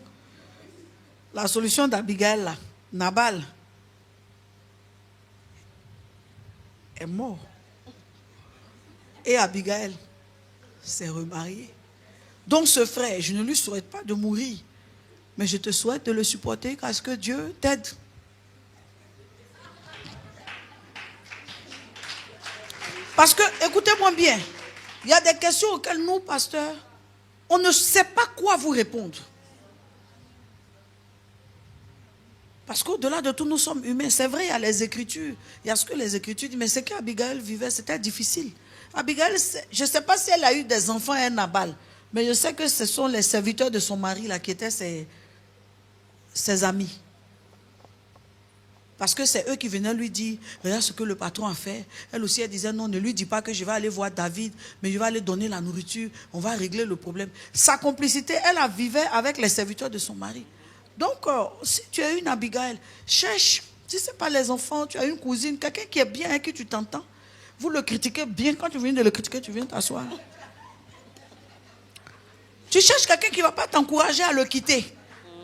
La solution d'Abigail, là, Nabal, est mort. Et Abigail s'est remariée. Donc ce frère, je ne lui souhaite pas de mourir, mais je te souhaite de le supporter parce que Dieu t'aide. Parce que, écoutez-moi bien, il y a des questions auxquelles nous, pasteurs, on ne sait pas quoi vous répondre. Parce qu'au-delà de tout, nous sommes humains. C'est vrai, il y a les Écritures. Il y a ce que les Écritures disent. Mais ce qu'Abigail vivait, c'était difficile. Abigail, je ne sais pas si elle a eu des enfants et un Nabal. Mais je sais que ce sont les serviteurs de son mari là, qui étaient ses amis. Parce que c'est eux qui venaient lui dire, regarde ce que le patron a fait. Elle aussi, elle disait, non, ne lui dis pas que je vais aller voir David, mais je vais aller donner la nourriture, on va régler le problème. Sa complicité, elle la vivait avec les serviteurs de son mari. Donc, si tu as une Abigail, cherche, si ce n'est pas les enfants, tu as une cousine, quelqu'un qui est bien, avec qui tu t'entends, vous le critiquez bien, quand tu viens de le critiquer, tu viens t'asseoir. Tu cherches quelqu'un qui ne va pas t'encourager à le quitter.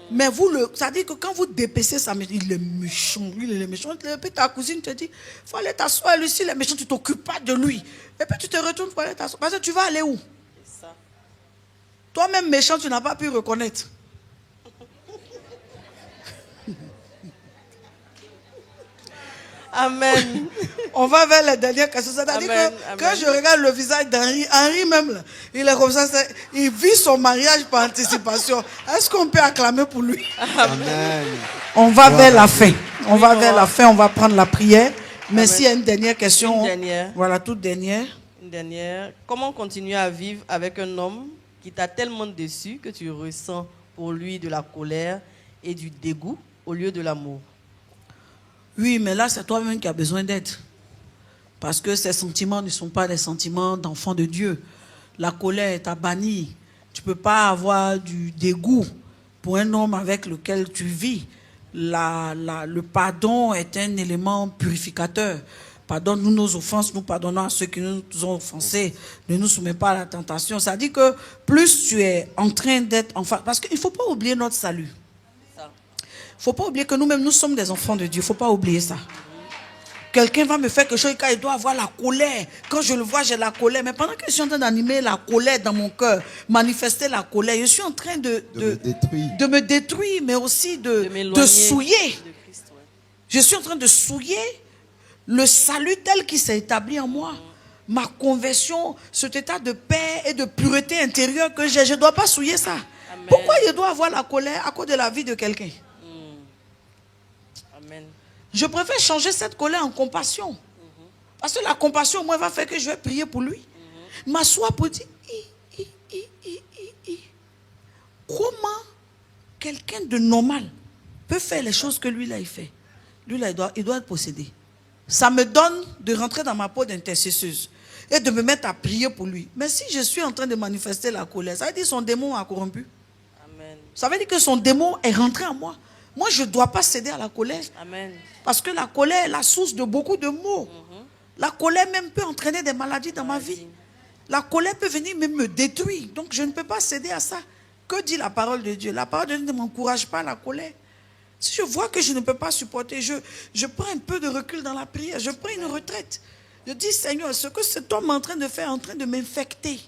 Mais ça dit que quand vous dépecez ça, il est méchant, lui il est méchant. Et puis ta cousine te dit, il faut aller t'asseoir, lui s'il est méchant, tu ne t'occupes pas de lui. Et puis tu te retournes pour aller t'asseoir. Parce que tu vas aller où? Toi-même méchant, tu n'as pas pu reconnaître. Amen. On va vers la dernière question. C'est-à-dire que quand je regarde le visage d'Henri, Henri même, là, il est comme ça, il vit son mariage par anticipation. Est-ce qu'on peut acclamer pour lui? Amen. On va vers la fin. On va vers la fin, on va prendre la prière. Merci. Il y a une dernière question. Une dernière. Voilà, toute dernière. Une dernière. Comment continuer à vivre avec un homme qui t'a tellement déçu que tu ressens pour lui de la colère et du dégoût au lieu de l'amour? Oui, mais là, c'est toi-même qui as besoin d'aide. Parce que ces sentiments ne sont pas des sentiments d'enfant de Dieu. La colère t'a banni. Tu ne peux pas avoir du dégoût pour un homme avec lequel tu vis. Le pardon est un élément purificateur. Pardonne-nous nos offenses, nous pardonnons à ceux qui nous ont offensés. Ne nous soumets pas à la tentation. Ça dit que plus tu es en train d'être enfant... Parce qu'il ne faut pas oublier notre salut. Il ne faut pas oublier que nous-mêmes, nous sommes des enfants de Dieu. Il ne faut pas oublier ça. Quelqu'un va me faire quelque chose quand il doit avoir la colère. Quand je le vois, j'ai la colère. Mais pendant que je suis en train d'animer la colère dans mon cœur, manifester la colère, je suis en train de me détruire, mais aussi de souiller. De Christ, ouais. Je suis en train de souiller le salut tel qu'il s'est établi en moi. Ma conversion, cet état de paix et de pureté intérieure que j'ai, je ne dois pas souiller ça. Amen. Pourquoi je dois avoir la colère à cause de la vie de quelqu'un? Amen. Je préfère changer cette colère en compassion. Parce que la compassion, moi, va faire que je vais prier pour lui. M'asseoir pour dire, comment quelqu'un de normal peut faire les choses que lui, là, il fait? Lui, là, il doit être possédé. Ça me donne de rentrer dans ma peau d'intercesseuse et de me mettre à prier pour lui. Mais si je suis en train de manifester la colère, ça veut dire que son démon a corrompu. Amen. Ça veut dire que son démon est rentré en moi. Moi, je ne dois pas céder à la colère. Amen. Parce que la colère est la source de beaucoup de maux. La colère même peut entraîner des maladies dans ma vie. La colère peut venir même me détruire. Donc, je ne peux pas céder à ça. Que dit la parole de Dieu? La parole de Dieu ne m'encourage pas à la colère. Si je vois que je ne peux pas supporter, je prends un peu de recul dans la prière. Je prends une retraite. Je dis, Seigneur, ce que cet homme est en train de faire est en train de m'infecter.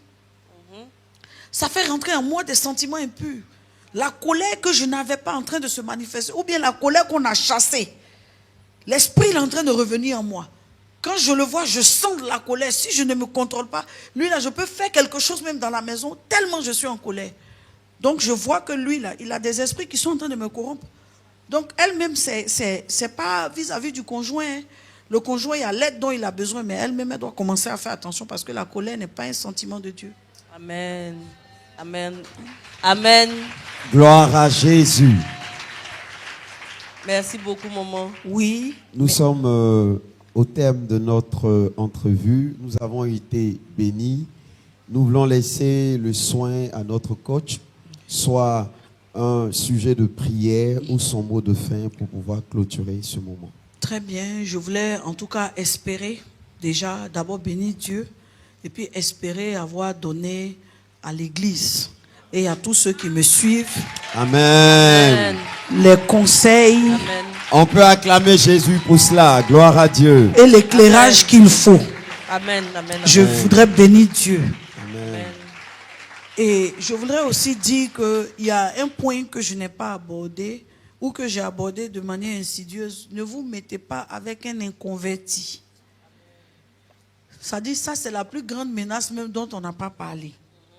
Ça fait rentrer en moi des sentiments impurs. La colère que je n'avais pas en train de se manifester, ou bien la colère qu'on a chassée. L'esprit est en train de revenir en moi. Quand je le vois, je sens de la colère. Si je ne me contrôle pas, lui là, je peux faire quelque chose même dans la maison, tellement je suis en colère. Donc je vois que lui là, il a des esprits qui sont en train de me corrompre. Donc elle-même, c'est pas vis-à-vis du conjoint. Hein. Le conjoint, il a l'aide dont il a besoin, mais elle-même, elle doit commencer à faire attention parce que la colère n'est pas un sentiment de Dieu. Amen. Amen. Amen. Gloire à Jésus. Merci beaucoup, maman. Oui. Nous sommes au terme de notre entrevue. Nous avons été bénis. Nous voulons laisser le soin à notre coach, soit un sujet de prière ou son mot de fin pour pouvoir clôturer ce moment. Très bien. Je voulais en tout cas espérer, déjà, d'abord bénir Dieu et puis espérer avoir donné à l'Église et à tous ceux qui me suivent Amen. les conseils Amen. On peut acclamer Jésus pour cela. Gloire à Dieu. et l'éclairage qu'il faut. Amen. Amen. Je voudrais bénir Dieu. Amen. Et je voudrais aussi dire qu'il y a un point que je n'ai pas abordé ou que j'ai abordé de manière insidieuse. Ne vous mettez pas avec un inconverti. Ça dit, ça c'est la plus grande menace même dont on n'a pas parlé.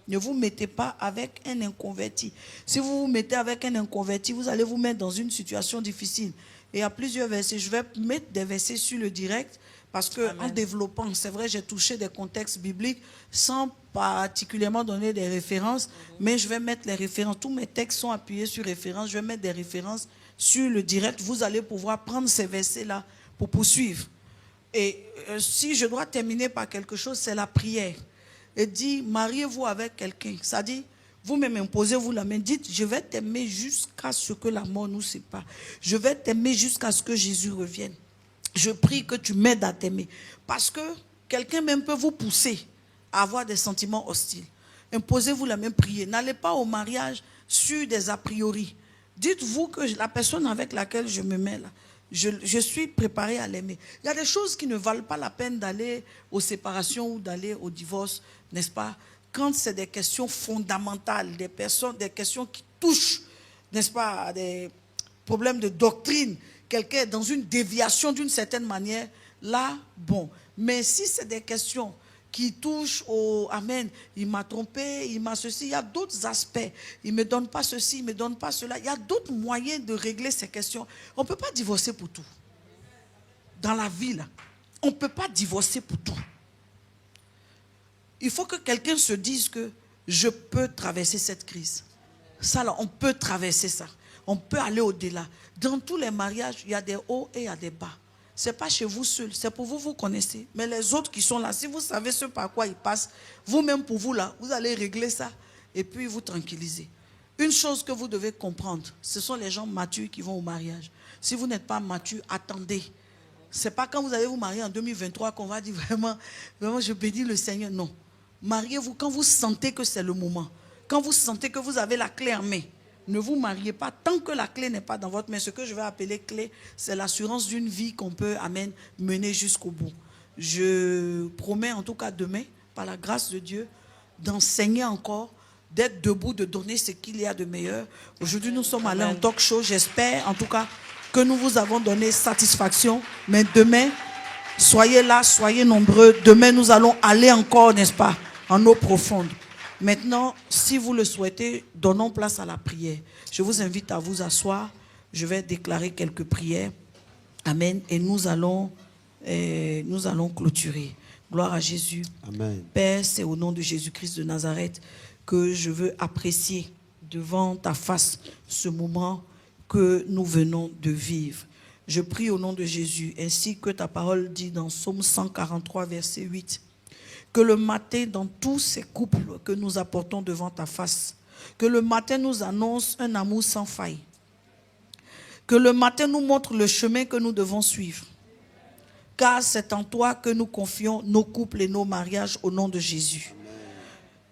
Ne vous mettez pas avec un inconverti. Si vous vous mettez avec un inconverti, vous allez vous mettre dans une situation difficile. Et il y a plusieurs versets. Je vais mettre des versets sur le direct parce qu'en développant, c'est vrai, j'ai touché des contextes bibliques sans particulièrement donner des références, mais je vais mettre les références. Tous mes textes sont appuyés sur références. Je vais mettre des références sur le direct. Vous allez pouvoir prendre ces versets-là pour poursuivre. Et si je dois terminer par quelque chose, c'est la prière. Et dit, mariez-vous avec quelqu'un. Ça dit, vous-même imposez-vous la main. Dites, je vais t'aimer jusqu'à ce que la mort nous sépare. Je vais t'aimer jusqu'à ce que Jésus revienne. Je prie que tu m'aides à t'aimer. Parce que quelqu'un même peut vous pousser à avoir des sentiments hostiles. Imposez-vous la main, priez. N'allez pas au mariage sur des a priori. Dites-vous que la personne avec laquelle je me mets là, je suis préparé à l'aimer. Il y a des choses qui ne valent pas la peine d'aller aux séparations ou d'aller au divorce, n'est-ce pas? Quand c'est des questions fondamentales, des questions qui touchent, n'est-ce pas, à des problèmes de doctrine, quelqu'un est dans une déviation d'une certaine manière, là, bon. Mais si c'est des questions qui touchent au Amen, il m'a trompé, il m'a ceci, il y a d'autres aspects. Il ne me donne pas ceci, il ne me donne pas cela. Il y a d'autres moyens de régler ces questions. On ne peut pas divorcer pour tout. Dans la vie, là. On ne peut pas divorcer pour tout. Il faut que quelqu'un se dise que je peux traverser cette crise. Ça là, on peut traverser ça. On peut aller au-delà. Dans tous les mariages, il y a des hauts et il y a des bas. Ce n'est pas chez vous seul, c'est pour vous, vous connaissez. Mais les autres qui sont là, si vous savez ce par quoi ils passent, vous-même pour vous là, vous allez régler ça et puis vous tranquilliser. Une chose que vous devez comprendre, ce sont les gens matures qui vont au mariage. Si vous n'êtes pas mature, attendez. Ce n'est pas quand vous allez vous marier en 2023 qu'on va dire vraiment je bénis le Seigneur. Non. Mariez-vous quand vous sentez que c'est le moment. Quand vous sentez que vous avez la clé en main. Ne vous mariez pas tant que la clé n'est pas dans votre main. Ce que je vais appeler clé, c'est l'assurance d'une vie qu'on peut mener jusqu'au bout. Je promets en tout cas demain, par la grâce de Dieu, d'enseigner encore, d'être debout, de donner ce qu'il y a de meilleur. Aujourd'hui, nous sommes allés en talk show. J'espère en tout cas que nous vous avons donné satisfaction. Mais demain, soyez là, soyez nombreux. Demain, nous allons aller encore, n'est-ce pas, en eau profonde. Maintenant, si vous le souhaitez, donnons place à la prière. Je vous invite à vous asseoir. Je vais déclarer quelques prières. Amen. Et nous allons clôturer. Gloire à Jésus. Amen. Père, c'est au nom de Jésus-Christ de Nazareth que je veux apprécier devant ta face ce moment que nous venons de vivre. Je prie au nom de Jésus, ainsi que ta parole dit dans Psaume 143, verset 8, que le matin, dans tous ces couples que nous apportons devant ta face, que le matin nous annonce un amour sans faille, que le matin nous montre le chemin que nous devons suivre, car c'est en toi que nous confions nos couples et nos mariages au nom de Jésus.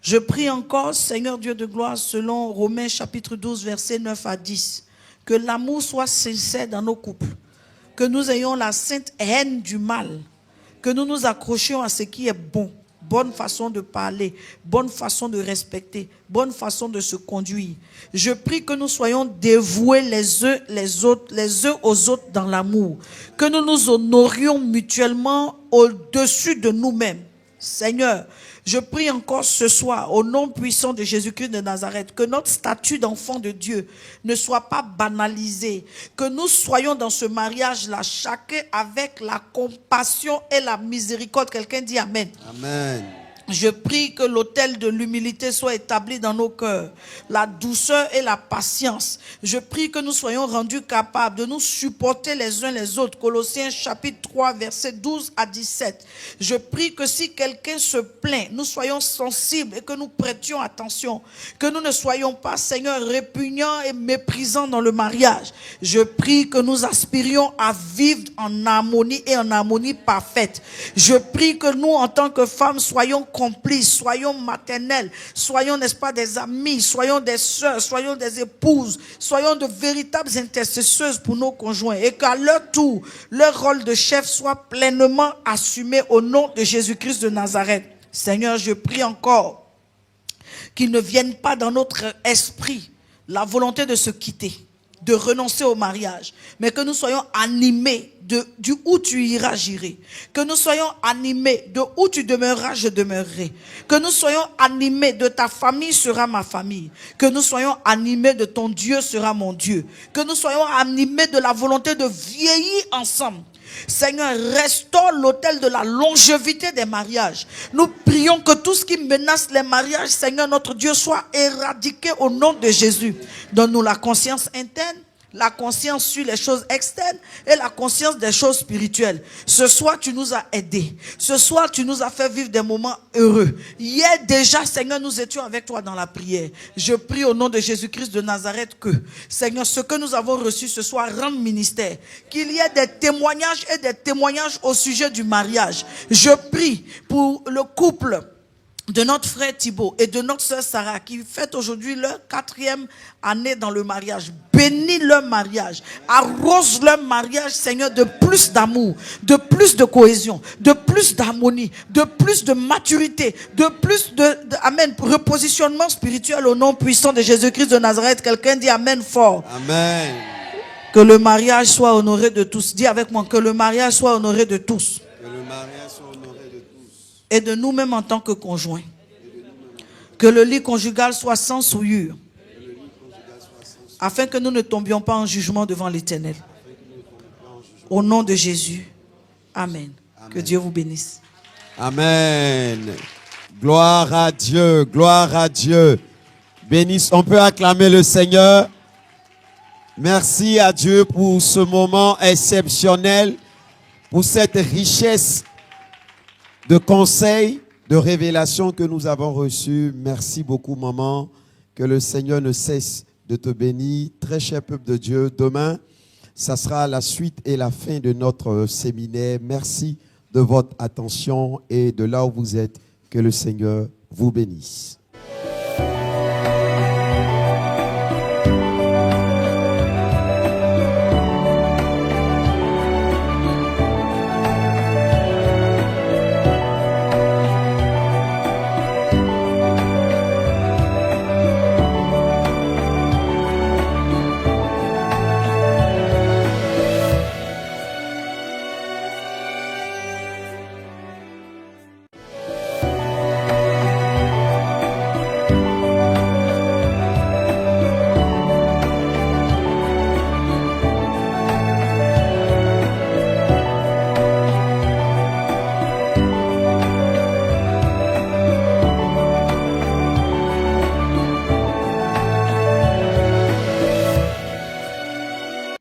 Je prie encore, Seigneur Dieu de gloire, selon Romains chapitre 12, versets 9 à 10, que l'amour soit sincère dans nos couples, que nous ayons la sainte haine du mal, que nous nous accrochions à ce qui est bon, bonne façon de parler, bonne façon de respecter, bonne façon de se conduire. Je prie que nous soyons dévoués les uns aux autres dans l'amour, que nous nous honorions mutuellement au-dessus de nous-mêmes. Seigneur, je prie encore ce soir, au nom puissant de Jésus-Christ de Nazareth, que notre statut d'enfant de Dieu ne soit pas banalisé, que nous soyons dans ce mariage-là, chacun avec la compassion et la miséricorde. Quelqu'un dit Amen. Amen. Je prie que l'autel de l'humilité soit établi dans nos cœurs, la douceur et la patience. Je prie que nous soyons rendus capables de nous supporter les uns les autres. Colossiens chapitre 3, versets 12 à 17. Je prie que si quelqu'un se plaint, nous soyons sensibles et que nous prêtions attention. Que nous ne soyons pas, Seigneur, répugnants et méprisants dans le mariage. Je prie que nous aspirions à vivre en harmonie et en harmonie parfaite. Je prie que nous, en tant que femmes, soyons complices, soyons maternels, soyons, n'est-ce pas, des amis, soyons des sœurs, soyons des épouses, soyons de véritables intercesseuses pour nos conjoints et qu'à leur tour, leur rôle de chef soit pleinement assumé au nom de Jésus-Christ de Nazareth. Seigneur, je prie encore qu'il ne vienne pas dans notre esprit la volonté de se quitter, de renoncer au mariage, mais que nous soyons animés du où tu iras, j'irai. Que nous soyons animés de où tu demeureras, je demeurerai. Que nous soyons animés de ta famille sera ma famille. Que nous soyons animés de ton Dieu sera mon Dieu. Que nous soyons animés de la volonté de vieillir ensemble. Seigneur, restaure l'autel de la longévité des mariages. Nous prions que tout ce qui menace les mariages, Seigneur notre Dieu, soit éradiqué au nom de Jésus. Donne-nous la conscience interne, la conscience sur les choses externes et la conscience des choses spirituelles. Ce soir, tu nous as aidés. Ce soir, tu nous as fait vivre des moments heureux. Hier déjà, Seigneur, nous étions avec toi dans la prière. Je prie au nom de Jésus-Christ de Nazareth que, Seigneur, ce que nous avons reçu ce soir rende ministère. Qu'il y ait des témoignages et des témoignages au sujet du mariage. Je prie pour le couple de notre frère Thibaut et de notre sœur Sarah qui fêtent aujourd'hui leur 4e année dans le mariage. Bénis leur mariage, arrose leur mariage, Seigneur, de plus d'amour, de plus de cohésion, de plus d'harmonie, de plus de maturité, de plus amen, repositionnement spirituel au nom puissant de Jésus-Christ de Nazareth. Quelqu'un dit amen fort. Amen. Que le mariage soit honoré de tous. Dis avec moi, que le mariage soit honoré de tous. Que le mariage soit honoré de tous. Et de nous-mêmes en tant que conjoints. Que le lit conjugal soit sans souillure. Afin que nous ne tombions pas en jugement devant l'Éternel. Au nom de Jésus. Amen. Amen. Que Dieu vous bénisse. Amen. Gloire à Dieu, gloire à Dieu. Bénisse, on peut acclamer le Seigneur. Merci à Dieu pour ce moment exceptionnel, pour cette richesse de conseils, de révélations que nous avons reçues. Merci beaucoup, maman. Que le Seigneur ne cesse de te bénir. Très cher peuple de Dieu, demain, ça sera la suite et la fin de notre séminaire. Merci de votre attention et de là où vous êtes. Que le Seigneur vous bénisse.